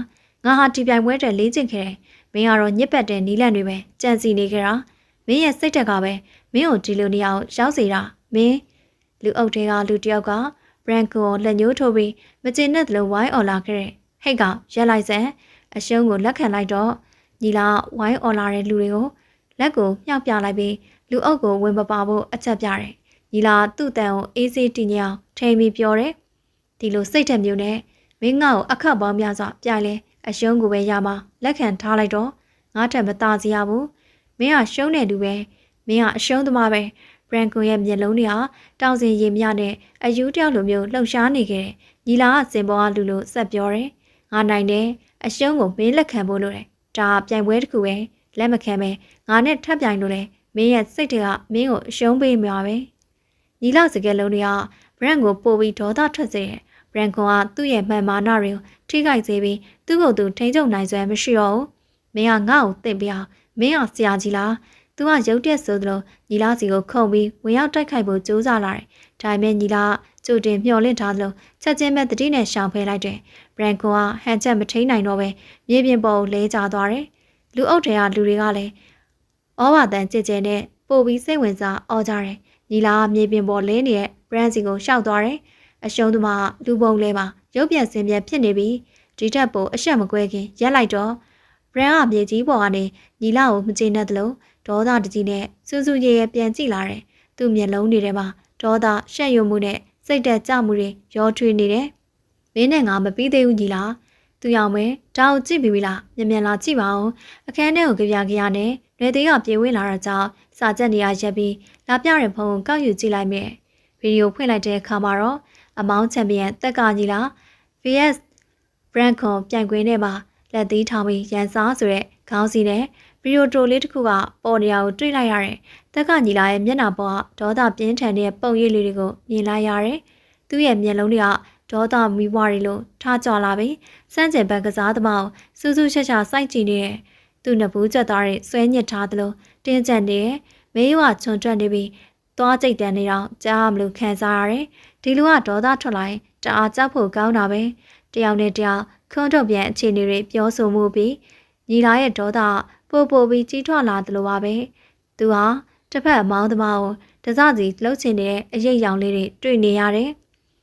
ငါဟာဒီပြိုင်ပွဲတွေလေ့ကျင့်ခဲ့တယ်မင်းကတော့ညစ်ပတ်တဲ့နီးလန့်တွေပဲကြံစီနေကြတာမင်းရဲ့စိတ်ဓာတ်ကပဲမင်းကိုဒီလိုနေအောင်ရောက်စေတာမင်းလူအုပ်တွေကလူတယောက်ကဘရန်ကိုလက်ညှိုးထိုးပြီးမကျေနပ်သလိုဝိုင်းអော်လာခဲ့တယ်ဟိတ်ကရက်လိုက်စမ်းအရှုံးကိုလက်ခံလိုက်တော့ညီလာဝိုင်းអော်လာတဲ့လူတွေကိုလက်ကိုမြှောက်ပြလိုက်ပြီးလူအုပ်ကိုဝင်ပပါဖို့အချက်ပြတယ်ညီလာသူ့တန်ကိုအေးစေးတည်ငြိမ်ထိန်ပြီးပြောတယ်ဒီလိုစိတ်ဓာတ်မျိုးနဲ့မင်းငါ့ကိုအခက်ပေါင်းများစွာပြိုင်လဲအရှုံးကိုပဲရမှာလက်ခံထားလိုက်တော့ငါထက်မသားစီရဘူးမင်းကရှုံးတဲ့လူပဲမင်းကအရှုံးသမားပဲဘရန်ကိုရဲ့မျက်လုံးတွေဟာတောင်စင်ရင်မြနဲ့အယူတယောက်လိုမျိုးလှုပ်ရှားနေခဲ့တယ်ညီလာကစင်ပေါ်ကလူလိုဆက်ပြောတယ်ငါနိုင်တယ်အရှုံးကိုမင်းလက်ခံဖို့လိုတယ်ဒါပြိုင်ပွဲတစ်ခုပဲလက်မခံပဲငါနဲ့ထပ်ပြိုင်လို့လေမင်းရဲ့စိတ်တွေကမင်းကိုအရှုံးပေးမှာပဲညီလာစကလုံးတွေကဘရန်ကိုပို့ပြီးဒေါသထွက်စေတယ်ဘရန်ကွန်ကသူ့ရဲ့မှန်မာနတွေကိုထိခိုက်စေပြီးသူ့ကိုယ်သူထိန်းချုပ်နိုင်စွမ်းမရှိတော့ဘူးမင်းကငါ့ကိုသင်ပြအောင်မင်းကဆရာကြီးလားသူကရုပ်တက်ဆိုသလိုညီလာစီကိုခုံပြီးဝင်ရောက်တိုက်ခိုက်ဖို့ကြိုးစားလာတယ်ဒါပေမဲ့ညီလာကြိုတင်မျှော်လင့်ထားသလိုချက်ချင်းပဲတတိနဲ့ရှောင်ဖဲလိုက်တယ်ဘရန်ကွန်ကဟန်ချက်မထိန်နိုင်တော့ပဲမြေပြင်ပေါ်ကိုလဲကျသွားတယ်လူအုပ်တွေကလူတွေကလည်းဩဝါဒန်ကြဲကြဲနဲ့ပို့ပြီးစိတ်ဝင်စားအော်ကြတယ်ညီလာကမြေပြင်ပေါ်လဲနေတဲ့ဘရန်စီကိုရှောက်သွားတယ်အရှုံးသမားလူပုံလဲပါရုပ်ပြက်စင်ပြက်ဖြစ်နေပြီးဒီထက်ပိုအဆက်မကွဲခင်ရက်လိုက်တော့ဘရန်ကမြေကြီးပေါ်ကနေညီလာကိုမကျေနပ်သလိုဒေါသတကြီးနဲ့စူးစူးရဲရဲပြန်ကြည့်လာတယ်သူ့မျက်လုံးတွေထဲမှာဒေါသရှက်ရွံ့မှုနဲ့စိတ်တက်ကြမှုတွေရောထွေးနေတယ်မင်းနဲ့ငါမပြီးသေးဘူးညီလာသူရောက်မယ်ဒါကိုကြည့်ပြီးပြီလားမြန်လာကြည့်ပါဦးအခန်းထဲကိုကြပြကြရနဲ့ရွယ်သေးကပြေးဝင်လာတာကြောင့်စာချက်နေရရက်ပြီးလာပြတဲ့ဖုန်းကိုကောက်ယူကြည့်လိုက်မယ်ဗီဒီယိုဖွင့်လိုက်တဲ့အခါမှာတော့အမောင်းချန်ပီယံတက်ကကြီးလား VS ဘရန်ကွန်ပြိုင်ခွင်းထဲမှာလက်သီးထောင်ပြီးရန်စားဆိုတဲ့ခေါင်းစီနဲ့ဗီဒီယိုတိုလေးတစ်ခုကပေါ်နေရကိုတွေ့လိုက်ရတယ်။တက်ကညီလာရဲ့မျက်နှာပေါ်ကဒေါသပြင်းထန်တဲ့ပုံရိပ်လေးတွေကိုမြင်လိုက်ရတယ်။သူ့ရဲ့မျက်လုံးတွေကဒေါသမီးပွားတွေလိုထားကြလာပြီးစမ်းကျင်ဘက်ကစားသမားစူးစူးချက်ချစိုက်ကြည့်နေတဲ့သူ့နှစ်ဘူးကျက်သားတွေဆွဲညစ်ထားသလိုတင်းကျပ်နေတဲ့မေးရွာချွန်တွက်နေပြီးသွားကြိတ်တန်နေတော့ကြားမလို့ခံစားရတယ်။ဒီလူကဒေါသထွက်လာရင်တအားကြောက်ဖို့ကောင်းတာပဲ။တယောက်နဲ့တယောက်ခွန်းထုတ်ပြန်အခြေအနေတွေပြောဆိုမှုပြီးညီလာရဲ့ဒေါသပိုပြီးကြီးထွားလာသလိုပါပဲ။သူဟာတစ်ဖက်အမောင်းသမားကိုတစစီလှုပ်ချင်တဲ့အရေးရောင်လေးတွေတွေ့နေရတယ်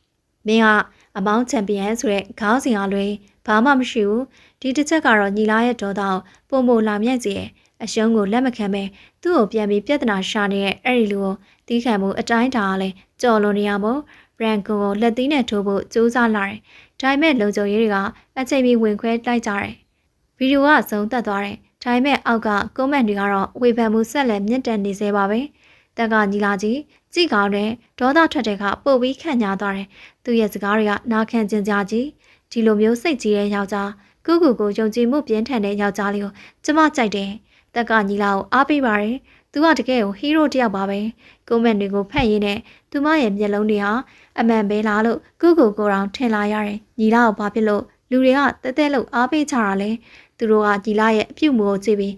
။မင်းကအမောင်းချန်ပီယံဆိုတဲ့ခေါင်းစဉ်အလွဲဘာမှမရှိဘူး။ဒီတစ်ချက်ကတော့ညီလာရဲ့ဒေါသကိုပုံလာမြိုက်စေရဲ့အရှုံးကိုလက်မခံပဲသူ့ကိုပြန်ပြီးပြဿနာရှာနေတဲ့အဲ့ဒီလူကိုတီးခံမှုအတိုင်းတာလဲကြော်လွန်နေရမို့ဘရန်ကွန်ကိုလက်သီးနဲ့ထိုးဖို့ကြိုးစားလာတယ်။ဒါပေမဲ့လုံခြုံရေးတွေကအချိန်မီဝင်ခွဲတိုက်ကြတယ်။ဗီဒီယိုကအဆုံးသတ်သွားတယ်။ဒါပေမဲ့အောက်ကကွန်မန့်တွေကတော့ဝေဖန်မှုဆက်လက်မြင့်တက်နေသေးပါပဲ။တက်ကညီလာကြီးကြည့်ကောင်းတဲ့ဒေါသထွက်တဲ့ကပို့ပြီးခန့်ညာသွားတယ်။သူ့ရဲ့စကားတွေကနာခံကျင်ကြကြီးဒီလိုမျိုးစိတ်ကြီးတဲ့ယောက်ျားကိုကိုယုံကြည်မှုပြင်းထန်တဲ့ယောက်ျားလေးကိုကျမကြိုက်တယ်။တက်ကညီလာကိုအားပေးပါတယ်။သူကတကယ်ကိုဟီးရိုးတစ်ယောက်ပါပဲ။ကွန်မန့်တွေကိုဖတ်ရင်းနဲ့သူမရဲ့မျက်လုံးတွေဟာအမှန်ပဲလားလို့ကိုတောင်ထင်လာရတယ်။ညီလာကိုဘာဖြစ်လို့လူတွေကတဲတဲလို့အားပေးကြတာလဲ။သူတို့ကညီလာရဲ့အပြုတ်မှုကိုကြည့်ပြီ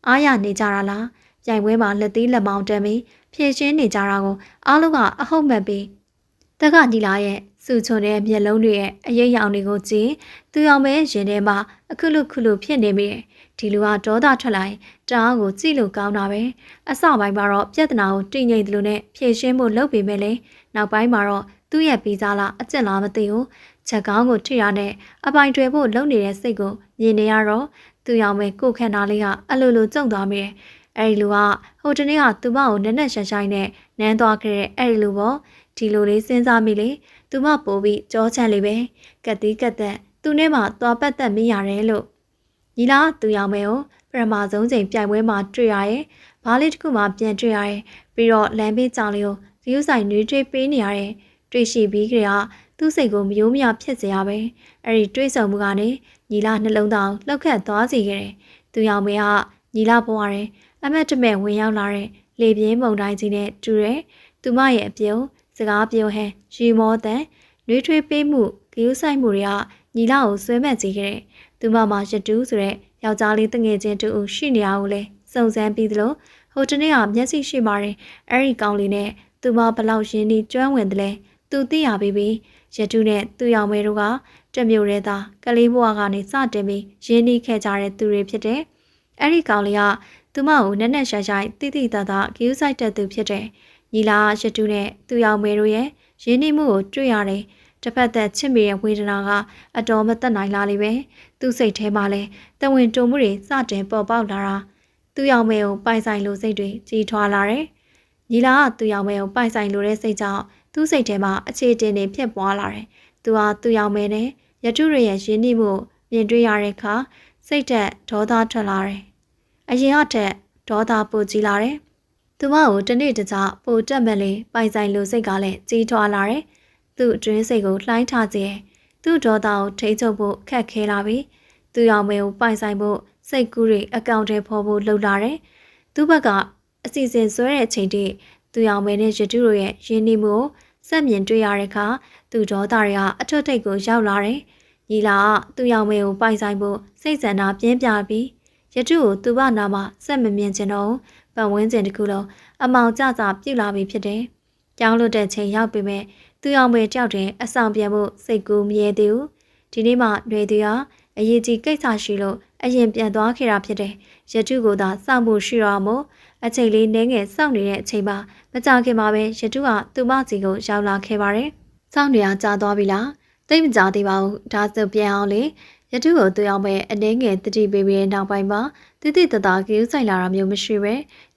းအားရနေကြတာလား။ပြိုင်ပွဲမှာလက်သေးလက်မောင်းတန်းပြီးဖြည့်ရှင်းနေကြတာကိုအားလုံးကအဟုတ်မှတ်ပြီးတက်ကညီလာရဲ့စူချွန်တဲ့မျက်လုံးတွေရဲ့အရေးရောင်တွေကိုကြည့်သူအောင်ပဲရင်ထဲမှာအခုလူဖြစ်နေမိတယ်။ဒီလူကဒေါသထွက်လိုက်တအားကိုကြည့်လို့ကောင်းတာပဲအစပိုင်းမှာတော့ပြဿနာကိုတိမ်ငိမ့်သလိုနဲ့ဖြည့်ရှင်းဖို့လုပ်ပေမဲ့လေနောက်ပိုင်းမှာတော့သူ့ရဲ့ပီဇာလားအကျင့်လားမသိဘူးချက်ကောင်းကိုထိရတဲ့အပိုင်တွေဖို့လုပ်နေတဲ့စိတ်ကိုမြင်နေရတော့သူအောင်ပဲကိုခန္ဓာလေးကအလိုလိုကြုံသွားမိတယ်အဲဒီလူကဟိုတနေ့ကသူမကိုနက်နက်ရှိုင်းရှိုင်းနဲ့နမ်းသွားခဲ့တဲ့အဲဒီလူပေါ့ဒီလိုလေးစဉ်းစားမိလေသူမပို့ပြီးကြောချမ်းလေးပဲကက်တီးကက်သက်သူနဲ့မှသွားပတ်သက်မိရတယ်လို့ညီလာသူရောက်မယ်ကိုပရမဆုံးချိန်ပြိုင်ပွဲမှာတွေ့ရရဲ့ဘားလေးတစ်ခုမှပြန်တွေ့ရရဲ့ပြီးတော့လမ်းဘေးကြောင်လေးကိုဇီးဥဆိုင်နှွေးထွေးပေးနေရတဲ့ တွေ့ရှိပြီးကြရာသူ့စိတ်ကိုမယိုးမရဖြစ်စေရပဲအဲ့ဒီတွေးဆုံမှုကနေညီလာနှလုံးသားလှောက်ခတ်သွားစေခဲ့တယ်သူရောင်မေကညီလာဘဝရဲအမတ်တမဲ့ဝင်ရောက်လာတဲ့လေပြင်းမုန်တိုင်းကြီးနဲ့တူတယ်သူမရဲ့အပြုံးစကားပြောဟန်ရီမောတန်နှွေးထွေးပေးမှုဂရုစိုက်မှုတွေကညီလာကိုဆွဲမဲ့စေခဲ့တယ်သူမမှာရတူးဆိုတဲ့ယောက်ျားလေးတငယ်ချင်းတူရှိနေအောင်လေစုံစမ်းပြီးသလိုဟိုတနေ့ကမျက်စိရှိပါတယ်အဲ့ဒီကောင်လေးနဲ့သူမဘလောက်ရင်းနှီးကျွမ်းဝင်တယ်လဲသူသိရပြီရတူးနဲ့သူရောင်မဲတို့ကတမျိုးရဲသားကလေးဘွားကနေစတင်ပြီးရင်းနှီးခဲ့ကြတဲ့သူတွေဖြစ်တယ်အဲ့ဒီကောင်လေးကသူမကိုနက်နက်ရှိုင်ရှိုင်တိတိတတ်တာဂရုစိုက်တဲ့သူဖြစ်တယ်ညီလာရတူးနဲ့သူရောင်မဲတို့ရဲ့ရင်းနှီးမှုကိုတွေ့ရတယ်တစ်ဖက်သက်ချစ်မိတဲ့ဝေဒနာကအတော်မသက်နိုင်လာလိမ့်ပဲသူ့စိတ်ထဲမှာလဲတဝင်တုံမှုတွေစတင်ပေါ်ပေါက်လာတာသူရောင်မဲကိုပိုင်ဆိုင်လိုစိတ်တွေကြီးထွားလာတယ်ညီလာကသူရောင်မဲကိုပိုင်ဆိုင်လိုတဲ့စိတ်ကြောင့်သူ့စိတ်ထဲမှာအခြေတင်နေဖြစ်ပွားလာတယ်သူဟာသူရောင်မဲနဲ့ရတုရရဲ့ရင်းနှီးမှုမြင်တွေ့ရတဲ့အခါစိတ်သက်ဒေါသထွက်လာတယ်အရင်ကထက်ဒေါသပိုကြီးလာတယ်သူမကိုတနေ့တခြားပိုတက်မဲ့လေပိုင်ဆိုင်လိုစိတ်ကလည်းကြီးထွားလာတယ်သူ့အတွင်းစိတ်ကိုလှိုင်းထားစေသူ့ဒေါသကိုထိန်းချုပ်ဖို့ခက်ခဲလာပြီသူရောင်မဲကိုပိုင်ဆိုင်ဖို့စိတ်ကူးတွေအကောင့်ထဲပေါ်ဖို့လှုပ်လာတယ်သူ့ဘက်ကအစီအစဉ်ဆွဲတဲ့အချိန်ထိသူရောင်မဲနဲ့ရတုတို့ရဲ့ရင်းနှီးမှုကိုစက်မြင်တွေ့ရတဲ့အခါသူ့ဒေါသတွေကအထွတ်ထိပ်ကိုရောက်လာတယ်ညီလာကသူရောင်မဲကိုပိုင်ဆိုင်ဖို့စိတ်ဆန္ဒပြင်းပြပြီးရတုကိုသူ့ဘာနာမှာစက်မမြင်ချင်တော့ပတ်ဝန်းကျင်တစ်ခုလုံးအမောင်ကျကျပြုတ်လာပြီဖြစ်တယ်ကြောင်းလွတ်တဲ့ချိန်ရောက်ပြီမဲ့သူအောင်မဲတယောက်တည်းအဆောင်ပြန်ဖို့စိတ်ကူးမရဲသေးဘူးဒီနေ့မှຫນွေသူကအရေးကြီးကိစ္စရှိလို့အရင်ပြန်သွားခဲ့တာဖြစ်တယ်ရတုကိုသာစောင့်ဖို့ရှိတော့မို့အချိန်လေးနည်းငယ်စောင့်နေတဲ့အချိန်မှာမကြခင်မှာပဲရတုကသူမစီကိုရောက်လာခဲ့ပါတယ်စောင့်နေရကြာသွားပြီလားသိမကြသေးပါဘူးဒါဆိုပြန်အောင်လေရတုကိုသူအောင်မဲအနှဲငယ်တတိပေးပြီးနောက်ပိုင်းမှာတိတိတသားကြီးဆိုင်လာတာမျိုးမရှိပဲ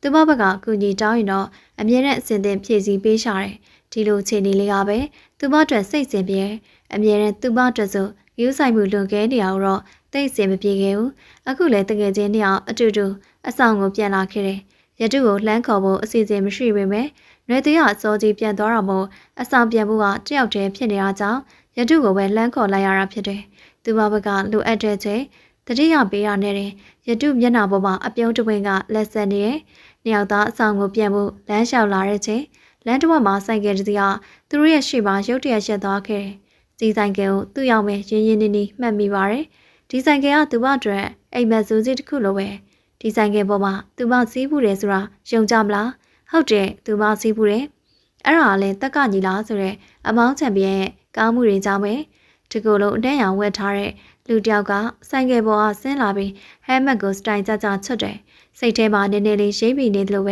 သူမဘက်ကကူညီတောင်းရင်တော့အမြဲတမ်းအစဉ်သင်ဖြည့်ဆည်းပေးရှာတယ်ဒီလိုခြေနေလေးကပဲသူမအတွက်စိတ်ဆင်ပြေအမြဲတမ်းသူမအတွက်ဆိုယူဆိုင်မှုလွန်ကဲနေအောင်တော့တိတ်ဆင်မပြေခဲ့ဘူးအခုလည်းတကယ်ချင်းနှစ်ယောက်အတူတူအဆောင်ကိုပြန်လာခဲ့တယ်ရတုကိုလှမ်းခေါ်ဖို့အစီအစဉ်မရှိပေမဲ့နှွေသေးကအစောကြီးပြန်သွားတော့မို့အဆောင်ပြန်ဖို့ကတယောက်တည်းဖြစ်နေတာကြောင့်ရတုကိုပဲလှမ်းခေါ်လိုက်ရတာဖြစ်တယ်သူမဘက်ကလိုအပ်တဲ့ချိန်တတိယပေးရနေတဲ့ရတုမျက်နှာပေါ်မှာအပြုံးတဝင်းကလက်ဆက်နေတယ်နှစ်ယောက်သားအဆောင်ကိုပြန်ဖို့လမ်းလျှောက်လာတဲ့ချိန်လမ်းတစ်ဝက်မှာဆိုင်ကယ်တစ်စီးကသူတို့ရဲ့ရှေ့မှာရုတ်တရက်ရက်သွားခဲ့တယ်။ဒီဆိုင်ကယ်ကိုသူ့ရောက်မဲ့ရင်းရင်းနှီးနှီးမှတ်မိပါတယ်။ဒီဆိုင်ကယ်ကသူ့ဘအတွက်အိမ်မက်စုကြီးတစ်ခုလိုပဲ။ဒီဆိုင်ကယ်ပေါ်မှာသူ့ဘစီးဘူးတယ်ဆိုတာယုံကြမလား။ဟုတ်တယ်သူ့ဘစီးဘူးတယ်။အဲ့ဒါလည်းတက်ကညီလားဆိုတဲ့အမောင်းချန်ပီယံရဲ့ကောင်းမှုတွေကြောင့်ပဲ။ဒီကိုယ်လုံးအတန်းရောင်ဝက်ထားတဲ့လူတယောက်ကဆိုင်ကယ်ပေါ်ကဆင်းလာပြီးဟဲမက်ကိုစတိုင်ကြကြချွတ်တယ်။စိတ်ထဲမှာနည်းနည်းလေးရှိပြီးနေတယ်လို့ပဲ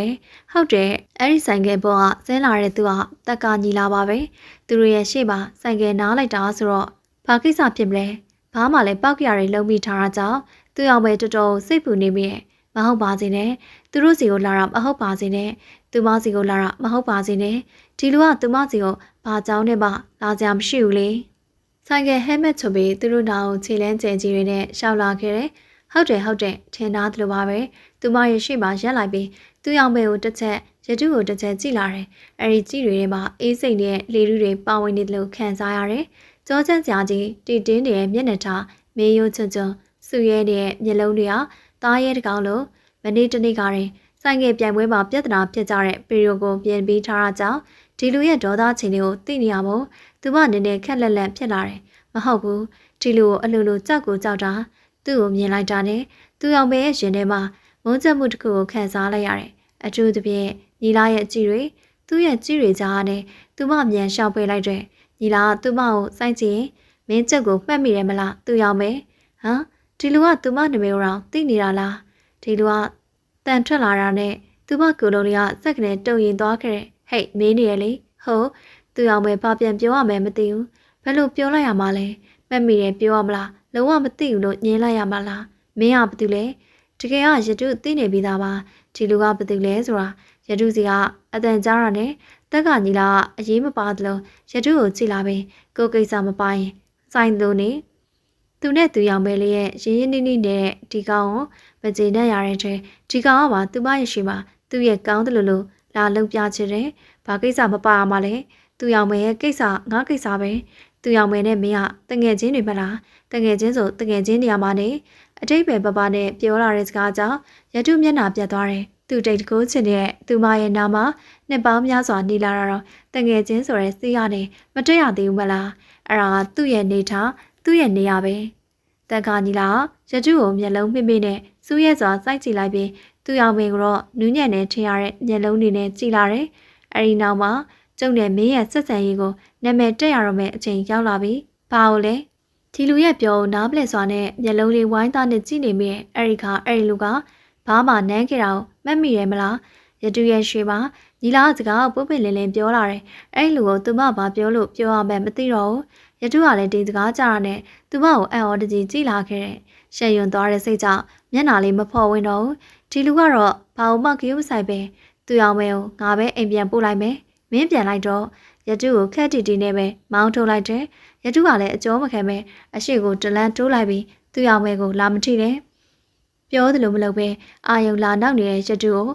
ဟုတ်တယ်အဲ့ဒီဆိုင်ကယ်ပေါ်ကဆင်းလာတဲ့သူကတက်ကညီလာပါပဲသူတို့ရဲ့ရှေ့မှာဆိုင်ကယ်နားလိုက်တာဆိုတော့ဘာကိစ္စဖြစ်မလဲဘာမှလည်းပောက်ကြရီလုံးပြီးထားတာကြောင့်သူ့အောင်ပဲတော်တော်စိတ်ပူနေမိရဲ့မဟုတ်ပါစေနဲ့သူတို့စီကိုလာတာမဟုတ်ပါစေနဲ့သူမစီကိုလာတာမဟုတ်ပါစေနဲ့ဒီလူကသူမစီကိုဘာကြောင်းနဲ့မှလာကြမရှိဘူးလေဆိုင်ကယ်ဟဲမက်ချွတ်ပြီးသူတို့နာကိုခြေလန်းကျဲကြီးတွေနဲ့ရှောက်လာခဲ့တယ်ဟုတ်တယ်ထင်သားသလိုပါပဲသူမရဲ့ရှေ့မှာရက်လိုက်ပြီးသူ့ရောင်မဲကိုတစ်ချက်ရတုကိုတစ်ချက်ကြည့်လာတယ်အဲဒီကြည့်တွေထဲမှာအေးစိတ်နဲ့လေထုတွေပါဝင်နေတယ်လို့ခံစားရတယ်ကြောချမ်းစရာကြီးတီတင်းတဲ့မျက်နှာထားမေးရိုးချွတ်ချွတ်ဆူရဲတဲ့မျက်လုံးတွေကသားရဲတကောင်လို့မနေ့တနေ့ကရင်ဆိုင်ကယ်ပြိုင်ပွဲမှာပြဿနာဖြစ်ကြတဲ့ပီရိုကိုပြင်ပြီးထားတာကြောင့်ဒီလူရဲ့ဒေါသချိန်တွေကိုသိနေရမို့သူမနည်းနည်းခက်လက်လက်ဖြစ်လာတယ်မဟုတ်ဘူးဒီလူကိုအလိုလိုကြောက်ကိုကြောက်တာသူ့ကိုမြင်လိုက်တာနဲ့သူ့အောင်မဲရဲ့ရင်ထဲမှာမုန်းချက်မှုတစ်ခုကိုခံစားလိုက်ရတယ်အထူးသဖြင့်ညီလာရဲ့အကြည့်တွေသူ့ရဲ့ကြည့်တွေကြားနဲ့သူမမြန်ရှောက်ပေးလိုက်တဲ့ညီလာကသူမကိုစိုက်ကြည့်မင်းချက်ကိုမှတ်မိတယ်မလားသူရောက်မယ်ဟမ်ဒီလူကသူမနာမည်ကိုတော့သိနေတာလားဒီလူကတန်ထွက်လာတာနဲ့သူမကိုလိုလေးကစက်ကနေတုံရင်သွားခဲ့ဟဲ့မင်းနေရလေဟုတ်သူရောက်မယ်ဘာပြန်ပြောရမယ်မသိဘူးဘယ်လိုပြောလိုက်ရမှာလဲမှတ်မိတယ်ပြောရမလားလုံးဝမသိဘူးလို့ညင်းလိုက်ရမှာလားမင်းကဘာတူလဲတကယ်ကရတုသိနေပြီးသားပါဒီလူကဘာတူလဲဆိုတာရတုစီကအတန်ကြားရနဲ့တက်ကညီလာအရေးမပါသလိုရတုကိုကြည့်လာပြီးကိုကိစ္စမပိုင်စိုင်းလို့နေသူနဲ့သူရောင်ပဲလေးရဲ့ရင်းရင်းနှီးနှီးနဲ့ဒီကောင်ကိုမကျေနပ်ရတဲ့တဲ့ဒီကောင်ကပါသူမရဲ့ရှိမှာသူ့ရဲ့ကောင်းတယ်လို့လာလုံပြချင်တယ်ဘာကိစ္စမပါမှလဲ သူရောင်မဲရဲ့ကိစ္စငါကိစ္စပဲသူရောင်မဲနဲ့မင်းကတငယ်ချင်းတွေမလားတငယ်ချင်းဆိုတငယ်ချင်းနေရာမှာနေအတိတ်ပဲပပနဲ့ပြောလာတဲ့စကားကြောင့်ရတုမျက်နှာပြတ်သွားတယ်သူတိတ်တကိုးချင်တဲ့သူမရဲ့နာမနှစ်ပေါင်းများစွာနေလာတော့တငယ်ချင်းဆိုတဲ့စီးရနေမတက်ရသေးဘူးမလားအဲ့ဒါသူ့ရဲ့နေထားသူ့ရဲ့နေရာပဲတန်ခါညီလာရတုကိုမျက်လုံးမိမိနဲ့စူးရဲစွာစိုက်ကြည့်လိုက်ပြီးသူရောင်မဲကတော့နူးညံ့နေထင်ရတဲ့မျက်လုံးတွေနဲ့ကြည့်လာတယ်အဲ့ဒီနောက်မှာကျုံနဲ့မင်းရဲ့ဆက်ဆံရေးကိုနာမည်တက်ရတော့မယ့်အချိန်ရောက်လာပြီ။ဘာလို့လဲ။ဒီလူရဲ့ပြောနားပလက်စွာနဲ့မျက်လုံးလေးဝိုင်းသားနဲ့ကြည့်နေမိရဲ့အဲ့ဒီလူကဘာမှနမ်းခဲ့တာကိုမှတ်မိရဲမလား။ရတုရဲ့ရွှေပါညီလာစကားကိုပုပ်ပင်လင်းလင်းပြောလာတယ်။အဲ့ဒီလူကိုသူမဘာပြောလို့ပြောရမယ်မသိတော့ဘူး။ရတုကလည်းဒီစကားကြားရတဲ့သူမကိုအံ့ဩတကြီးကြည့်လာခဲ့တယ်။ရှယ်ယွန်သွားတဲ့စိတ်ကြောင့်မျက်နှာလေးမဖော်ဝင်တော့ဘူး။ဒီလူကတော့ဘာမှကြိုးမဆိုင်ပဲသူရောက်မဲကိုငါပဲအိမ်ပြန်ပို့လိုက်မယ်။မင်းပြန်လိုက်တော့ရတုကိုခက်တီတီနဲ့ပဲမောင်းထုတ်လိုက်တယ်။ရတုကလည်းအကျော်မခံပဲအရှိကိုတလန်းတိုးလိုက်ပြီးသူ့ရောင်မဲကိုလာမထိတယ်။ပြောသလိုမလုပ်ပဲအာယုံလာနောက်နေတဲ့ရတုကို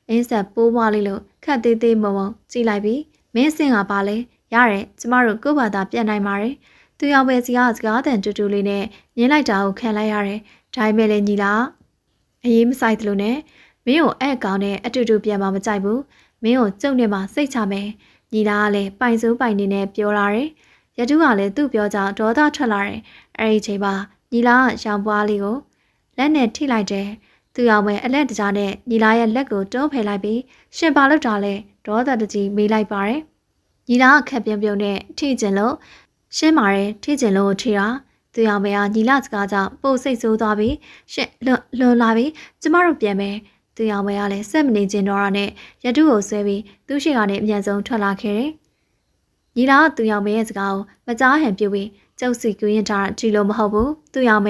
အင်းဆက်ပိုးပွားလေးလို့ခက်သေးသေးမုံမုံကြည့်လိုက်ပြီးမင်းစင်ကပါလဲရတယ်ကျမတို့ကိုယ့်ဘာသာပြန်နိုင်ပါတယ်။သူရောင်မဲစီကစကားတန်တူတူလေးနဲ့ညင်းလိုက်တာကိုခံလိုက်ရတယ်။ဒါပေမဲ့လည်းညီလာအရေးမဆိုင်သလိုနဲ့မင်းကိုအဲ့အကောင်နဲ့အတူတူပြန်မှမကြိုက်ဘူး။မင်းကိုကျုံနေမှစိတ်ချမယ်။ညီလာကလည်းပိုင်စိုးပိုင်နေနဲ့ပြောလာတယ်။ရတုကလည်းသူ့ပြောကြောင့်ဒေါသထွက်လာတယ်။အဲ့ဒီချိန်မှာညီလာကရောင်ပွားလေးကိုလက်နဲ့ထိလိုက်တယ်။သူရောင်မဲအလက်တကြားနဲ့ညီလာရဲ့လက်ကိုတွန်းဖယ်လိုက်ပြီးရှင်ပါလို့တာလဲဒေါသတကြီးမေးလိုက်ပါတယ်။ညီလာကခက်ပြုံးပြုံးနဲ့ထိကျင်လို့ရှင်းပါတယ်ထိကျင်လို့ထိတာသူရောင်မဲကညီလာစကားကြောင့်ပို့စိတ်ဆိုးသွားပြီးရှင့်လွန်လာပြီးကျမတို့ပြန်မယ်သူရောင်မဲကလည်းစက်မနေကျင်တော့ရနဲ့ရတုကိုဆွဲပြီးသူ့ရှိကနေအမြန်ဆုံးထွက်လာခဲ့တယ်။ညီလာကသူရောင်မဲရဲ့စကားကိုမကြားဟန်ပြုပြီးကျုပ်စီကူရင်ထားကြည့်လို့မဟုတ်ဘူးသူရောင်မဲ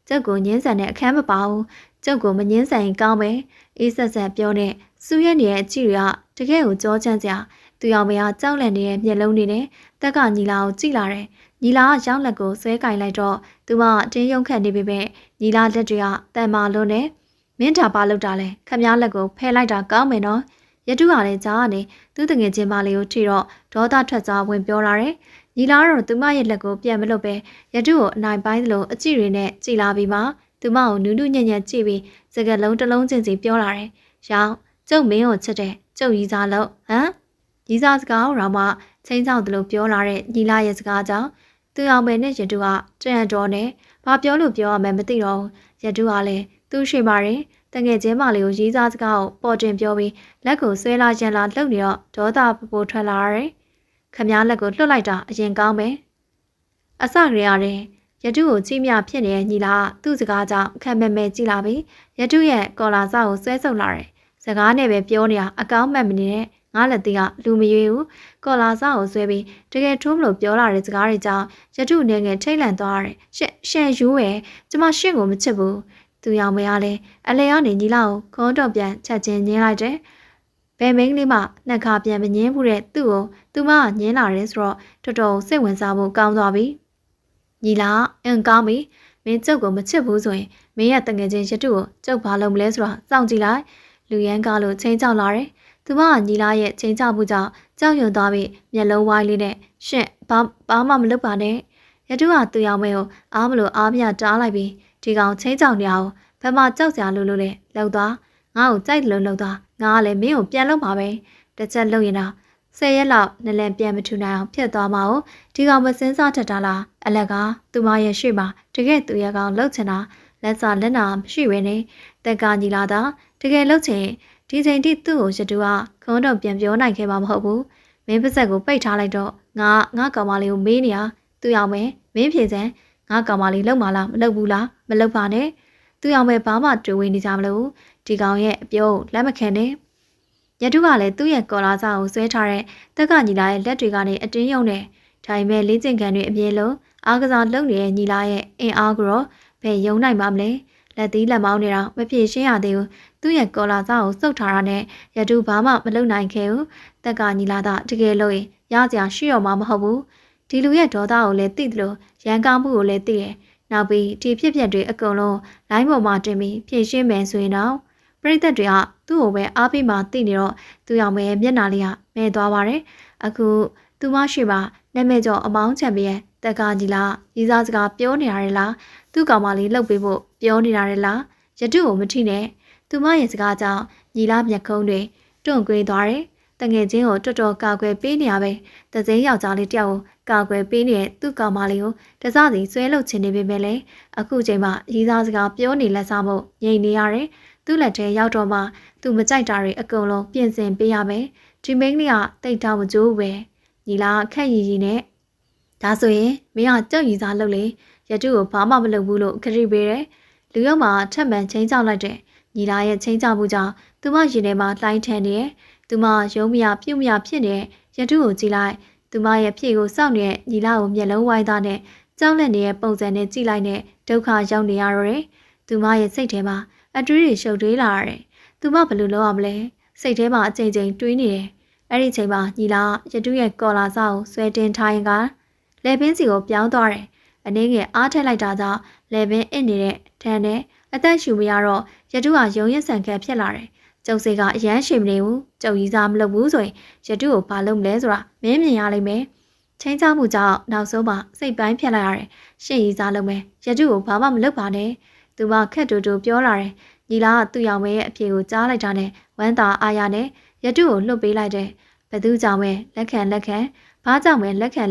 ကျုပ်ကိုညင်းဆန်တဲ့အခန်းမပါဘူးကျုပ်ကိုမညင်းဆန်ရင်ကောင်းပဲအေးဆက်ဆက်ပြောနဲ့စူးရက်နေတဲ့အကြည့်တွေကတကယ်ကိုကြောချမ်းစရာသူရောင်မဲကကြောက်လန့်နေတဲ့မျက်လုံးတွေနဲ့တက်ကညီလာကိုကြည့်လာတယ်။ညီလာကရောင်းလက်ကိုဆွဲကင်လိုက်တော့သူမတင်းယုံခတ်နေပေမဲ့ညီလာလက်တွေကတန်မာလွန်းနေမင်းတာပါလို့တာလဲခမည်းလက်ကိုဖယ်လိုက်တာကောင်းမယ်နော်ရတုကလည်းကြားကနေသူ့တငယ်ချင်းမလေးကိုထိတော့ဒေါသထွက်သွားဝင်ပြောလာတယ်ညီလာတော့သူမရဲ့လက်ကိုပြန်မလို့ပဲရတုကိုအနိုင်ပိုင်းသလိုအကြည့်တွေနဲ့ကြည်လာပြီးမှသူမကိုနူးနူးညံ့ညံ့ကြည့်ပြီးစကားလုံးတစ်လုံးချင်းစီပြောလာတယ်ရောင်ကျုပ်မင်းကိုချစ်တယ်ကျုပ်ရီစားလို့ဟမ်ရီစားစကားတော့မှချင်းချောက်သလိုပြောလာတဲ့ညီလာရဲ့စကားကြောင့်သူအောင်ပဲနဲ့ရတုကကြံ့တော်နဲ့ဘာပြောလို့ပြောရမှန်းမသိတော့ရတုကလည်းသူ့ရှိပါတယ်တငယ်ချင်းမလေးကိုရေးစားစကားကိုပေါ်တင်ပြောပြီးလက်ကိုဆွဲလာချင်လာလှုပ်နေတော့ဒေါသပူထွက်လာရတယ်။ခမည်းလက်ကိုလွှတ်လိုက်တာအရင်ကောင်းပဲ။အစကရတယ်ရတုကိုကြည့်မြဖြစ်နေတဲ့ညီလာသူ့စကားကြောင့်ခံမဲ့မဲ့ကြည့်လာပြီးရတုရဲ့ကော်လာစာကိုဆွဲဆုပ်လာတယ်။စကားနဲ့ပဲပြောနေတာအကောင်းမှတ်မနေတဲ့ငါလက်သေးကလူမရွေးဘူး။ကော်လာစာကိုဆွဲပြီးတကယ်ထုံးမလို့ပြောလာတဲ့စကားတွေကြောင့်ရတုအနေငယ်ထိတ်လန့်သွားရတယ်။ရှက်ယူပဲကျမရှင့်ကိုမချစ်ဘူး။သူရောင်မရလဲအလဲကနေညီလာကိုခေါင်းတော့ပြန်ချက်ချင်းညင်းလိုက်တယ်။ဘယ်မိန်းကလေးမှနှက်ခါပြန်မညင်းဘူးတဲ့သူ့ကိုသူမကညင်းလာတယ်ဆိုတော့တော်တော်စိတ်ဝင်စားဖို့ကောင်းသွားပြီ။ညီလာကောင်းပြီ။မင်းကျုပ်ကိုမချစ်ဘူးဆိုရင်မင်းရဲ့တငယ်ချင်းရတုကိုကျုပ်ဘာလုပ်မလဲဆိုတာစောင့်ကြည့်လိုက်။လူရန်ကားလို့ချိန်ချောက်လာတယ်။သူမကညီလာရဲ့ချိန်ချောက်မှုကြောင့်ကြောက်ရွံ့သွားပြီးမျက်လုံးဝိုင်းလေးနဲ့ရှင့်ဘာမှမလုပ်ပါနဲ့။ရတုကသူရောင်မဲကိုအားမလို့အားမရတားလိုက်ပြီးဒီကောင်ချိန်ချောက်နေအောင်ဘယ်မှာကြောက်စရာလို့လဲလောက်သွားငါ့ကိုကြိုက်တယ်လို့လောက်သွားငါကလည်းမင်းကိုပြန်လုပ်ပါပဲတစ်ချက်လုပ်ရင်တော့10ရက်လောက်နလန်ပြန်မထူနိုင်အောင်ဖြစ်သွားမှာ哦ဒီကောင်မစင်းစားထက်တာလားအလက်ကသူမရဲ့ရှေ့မှာတကယ်သူရဲ့ကောင်လှုပ်ချင်တာလက်စာလက်နာမရှိဘဲနဲ့တက်ကညီလာတာတကယ်လှုပ်ချင်ဒီချိန်ထိသူ့ကိုရတူကခုံးတော့ပြန်ပြောနိုင်ခဲ့မှာမဟုတ်ဘူးမင်းပါဆက်ကိုပိတ်ထားလိုက်တော့ငါကောင်မလေးကိုမေးနေရသူရောက်မယ်မင်းဖြေစမ်းငါကောင်မလေးလှုပ်မလားမလှုပ်ဘူးလားမလှုပ်ပါနဲ့သူအောင်ပဲဘာမှတွေ့ဝေးနေကြမလို့ဒီကောင်ရဲ့အပြုံးလက်မခံနဲ့ရတုကလည်းသူ့ရဲ့ကော်လာစာကိုဆွဲထားတဲ့တက်ကညီလာရဲ့လက်တွေကနေအတင်းယုံတယ်ဒါပေမဲ့လေးကျင်ခံတွေအပြင်းလုံးအားကစားလုပ်နေတဲ့ညီလာရဲ့အင်အားကိုတော့ဘယ်ယုံနိုင်ပါမလဲလက်သီးလက်မောင်းနေတာမဖြစ်ရှင်းရသေးဘူးသူ့ရဲ့ကော်လာစာကိုစုပ်ထားတာနဲ့ရတုဘာမှမလုပ်နိုင်ခဲ့ဘူးတက်ကညီလာတာတကယ်လို့ရကြရှိတော့မှမဟုတ်ဘူးဒီလူရဲ့ဒေါသကိုလည်းသိတယ်လို့ရန်ကောင်းမှုကိုလည်းသိတယ်နောက်ပြီးဒီဖြစ်ပျက်တွေအကုန်လုံးလိုင်းပေါ်မှာတင်ပြီးဖြည့်ရှင်းမယ်ဆိုရင်တော့ပရိသတ်တွေကသူ့ကိုပဲအားပေးမှသိနေတော့သူရောက်မယ်မျက်နှာလေးကမဲသွားပါတယ်အခု သူမရှိမှနာမည်ကျော်အမောင်းချန်ပီယံတက္ကညီလာရီစားစကားပြောနေရတယ်လားသူ့ကောင်မလေးလှုပ်ပေးဖို့ပြောနေရတယ်လားရတုကိုမထိနဲ့သူမရဲ့စကားကြောင့်ညီလာမျက်ခုံးတွေတွန့်ကွေးသွားတယ်တငယ်ချင်းကိုတော်တော်ကာကွယ်ပေးနေရပဲတစင်းယောက်ျားလေးတယောက်ကိုကာကွယ်ပေးနေတဲ့သူ့ကောင်မလေးကိုတစစီဆွဲလုချင်နေပေမဲ့လည်းအခုချိန်မှာရီစားစကားပြောနေလက်စားမှုငြိမ်နေရတယ်သူ့လက်ထဲရောက်တော့မှသူမကြိုက်တာတွေအကုန်လုံးပြင်ဆင်ပေးရမယ်ဒီမိန်းကလေးကတိတ်တောင်မကြိုးပဲညီလာခက်ရည်ရည်နဲ့ဒါဆိုရင်မင်းကကြောက်ရည်စားလုပ်လေရတုကိုဘာမှမလုပ်ဘူးလို့ခရီးပေးတယ်လူရောက်မှထပ်မံချင်းချောက်လိုက်တဲ့ညီလာရဲ့ချင်းချောက်မှုကြောင့်သူမရင်ထဲမှာလှိုင်းထန်နေတယ်သူမရုံးမရပြုတ်မရဖြစ်နေတဲ့ရတုကိုကြည့်လိုက်သူမရဲ့ဖြည့်ကိုစောင့်နေတဲ့ညီလာကိုမျက်လုံးဝိုင်းသားနဲ့ကြောက်လက်နေတဲ့ပုံစံနဲ့ကြည့်လိုက်တဲ့ဒုက္ခရောက်နေရတော့တယ်သူမရဲ့စိတ်ထဲမှာအတွေးတွေရှုပ်ထွေးလာရတယ်သူမဘယ်လိုလုပ်ရမလဲစိတ်ထဲမှာအချိန်ချင်းတွေးနေတယ်အဲ့ဒီချိန်မှာညီလာရတုရဲ့ကော်လာစာကိုဆွဲတင်ထားရင်ကလေပင်စီကိုပြောင်းသွားတယ်အနည်းငယ်အားထက်လိုက်တာကြောင့်လေပင်အစ်နေတဲ့ထန်းနဲ့အသက်ရှူမရတော့ရတုကရုံရက်ဆန်ခက်ဖြစ်လာတယ်ကျုပ်စိတ်ကအရန်ရှိမနေဘူးကျုပ်ကြီးစားမလုပ်ဘူးဆိုရင်ရတုကိုဘာလုပ်မလဲဆိုတာမင်းမြင်ရလိမ့်မယ်ချင်းချမှုကြောင့်နောက်ဆုံးမှစိတ်ပိုင်းဖြစ်လိုက်ရတယ်ရှင့်ကြီးစားလုပ်မယ်ရတုကိုဘာမှမလုပ်ပါနဲ့သူမခက်တူတူပြောလာတယ်ညီလာကသူ့ရောင်မဲရဲ့အဖြေကိုကြားလိုက်တာနဲ့ဝမ်းသာအားရနဲ့ရတုကိုလှုပ်ပေးလိုက်တယ်ဘသူကြောင့်ပဲလက်ခံဘာကြောင့်ပဲလက်ခံ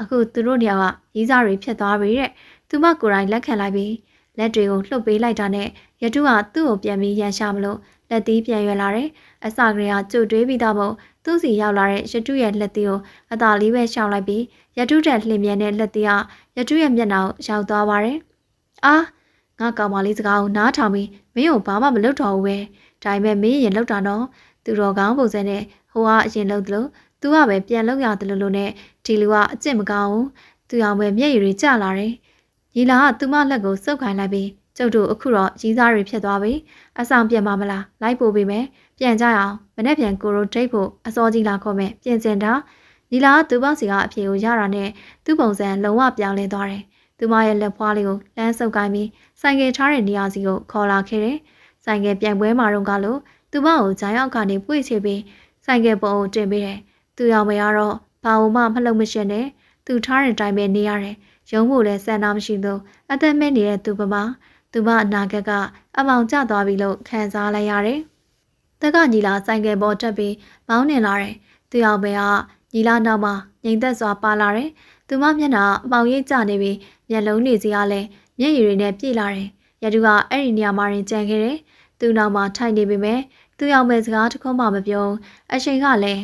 အခုသူတို့ညောင်ကရီးစားတွေဖြစ်သွားပြီတဲ့သူမကိုယ်တိုင်လက်ခံလိုက်ပြီးလက်တွေကိုလှုပ်ပေးလိုက်တာနဲ့ရတုကသူ့ကိုပြန်ပြီးရန်ရှာမလို့လက်သီးပြန်ရွယ်လာတယ်အစကတည်းကကြိုတွေးပြီးသားမို့သူ့စီရောက်လာတဲ့ရတုရဲ့လက်သီးကိုအသာလေးပဲရှောင်လိုက်ပြီးရတုတက်လှင်မြန်တဲ့လက်သီးကရတုရဲ့မျက်နှာကိုရောက်သွားပါတယ်အာငါကောင်မလေးစကားကိုနားထောင်ပြီးမင်းကိုဘာမှမလုပ်တော့ဘူးပဲဒါပေမဲ့မင်းရင်လောက်တာတော့သူတော်ကောင်းပုံစံနဲ့ဟိုကအရင်လုပ်သလိုသူကပဲပြန်လုပ်ရတယ်လို့နဲ့ဒီလူကအကျင့်မကောင်းဘူးသူအောင်ပဲမျက်ရည်တွေကျလာတယ်ညီလာကသူမလက်ကိုစုပ်ခိုင်းလိုက်ပြီးကျုပ်တို့အခုတော့ရီးစားတွေဖြစ်သွားပြီအဆောင်ပြန်ပါမလားလိုက်ပို့ပေးမယ်ပြန်ကြရအောင်မနေ့ပြန်ကိုရိုဒိတ်ဖို့အစောကြီးလာခေါ်မယ်ပြင်စင်တာညီလာကသူပေါင်းစီကအဖြေကိုရတာနဲ့သူ့ပုံစံလုံးဝပြောင်းလဲသွားတယ်သူမရဲ့လက်ဖွားလေးကိုလမ်းဆုပ်ကိုင်းပြီးဆိုင်ကယ်ထားတဲ့နေရာစီကိုခေါ်လာခဲ့တယ်ဆိုင်ကယ်ပြန်ပွဲမှာတော့ကလို့သူမကိုဂျိုင်းအောက်ကနေပွေ့ချပြီးဆိုင်ကယ်ပေါ်ကိုတင်ပေးတယ်သူရောက်မရတော့ဘာမှမလှုပ်မရှင်နဲ့သူထားတဲ့အတိုင်းပဲနေရတယ်ရုံးဖို့လည်းစံနာမရှိလို့အသက်မဲ့နေတဲ့သူပမာသူမအနာဂတ်ကအမောင်ကျသွားပြီလို့ခံစားလိုက်ရတယ်တက်ကညီလာဆိုင်ကယ်ပေါ်တက်ပြီးမောင်းနေလာတယ်သူရောက်ပဲကညီလာနောက်မှာငိမ်သက်စွာပါလာတယ်သူမမျက်နှာအပေါင်ရိပ်ကျနေပြီးမျက်လုံးတွေစီကလည်းမျက်ရည်တွေနဲ့ပြည့်လာတယ်ရတုကအဲ့ဒီနေရာမှာကြံခဲ့တယ်သူနောက်မှာထိုင်နေပေမဲ့သူရောက်မဲ့စကားတစ်ခုမှမပြောအချိန်ကလည်း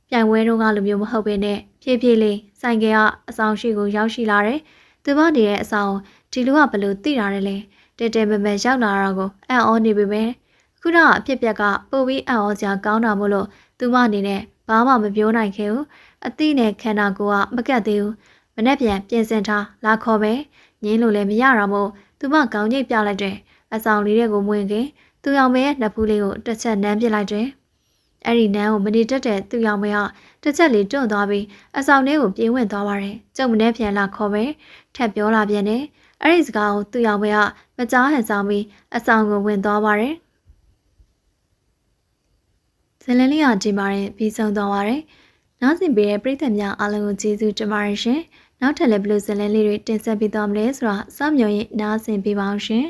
ပြိုင်ပွဲတော့ကလိုမျိုးမဟုတ်ဘဲနဲ့ဖြည်းဖြည်းလေးဆိုင်ကယ်ကအဆောင်ရှိကိုရောက်ရှိလာတယ်သူမနေတဲ့အဆောင်ဒီလူကဘလို့သိတာလဲတဲတဲမဲမဲရောက်လာတာကိုအံ့ဩနေပေမဲ့ခုနကအဖြစ်ပြက်ကပို့ပြီးအံ့ဩစရာကောင်းတာမို့လို့သူမအနေနဲ့ဘာမှမပြောနိုင်ခဲ့ဘူးအသီးနဲ့ခန္ဓာကိုယ်ကမကတ်သေးဘူးမနဲ့ပြန်ပြင်ဆင်ထားလာခေါ်ပဲငင်းလို့လည်းမရတာမို့သူမခေါင်းညိတ်ပြလိုက်တဲ့အဆောင်လေးတွေကိုမဝင်ခင်သူရောင်မဲရဲ့လက်ဖူးလေးကိုတစ်ချက်နမ်းပစ်လိုက်တယ်အဲ့ဒီနန်းကိုမနေတတ်တဲ့သူရောင်မဲကတစ်ချက်လေးတွန့်သွားပြီးအဆောင်ထဲကိုပြေးဝင်သွားပါတယ်ကျုပ်မနဲ့ပြန်လာခေါ်ပဲထပ်ပြောလာပြန်တယ်အဲ့ဒီစကားကိုသူရောင်မဲကမကြားဟန်ဆောင်ပြီးအဆောင်ကိုဝင်သွားပါတယ်ဇလန်လေးကဒီမှာပြီးဆုံးသွားပါတယ်နားဆင်ပေးတဲ့ပရိသတ်များအားလုံးကိုကျေးဇူးတင်ပါတယ်ရှင်နောက်ထပ်လည်းဘယ်လိုဇလန်လေးတွေတင်ဆက်ပေးသွားမလဲဆိုတာစောင့်မျှော်ရင်နားဆင်ပေးပါအောင်ရှင်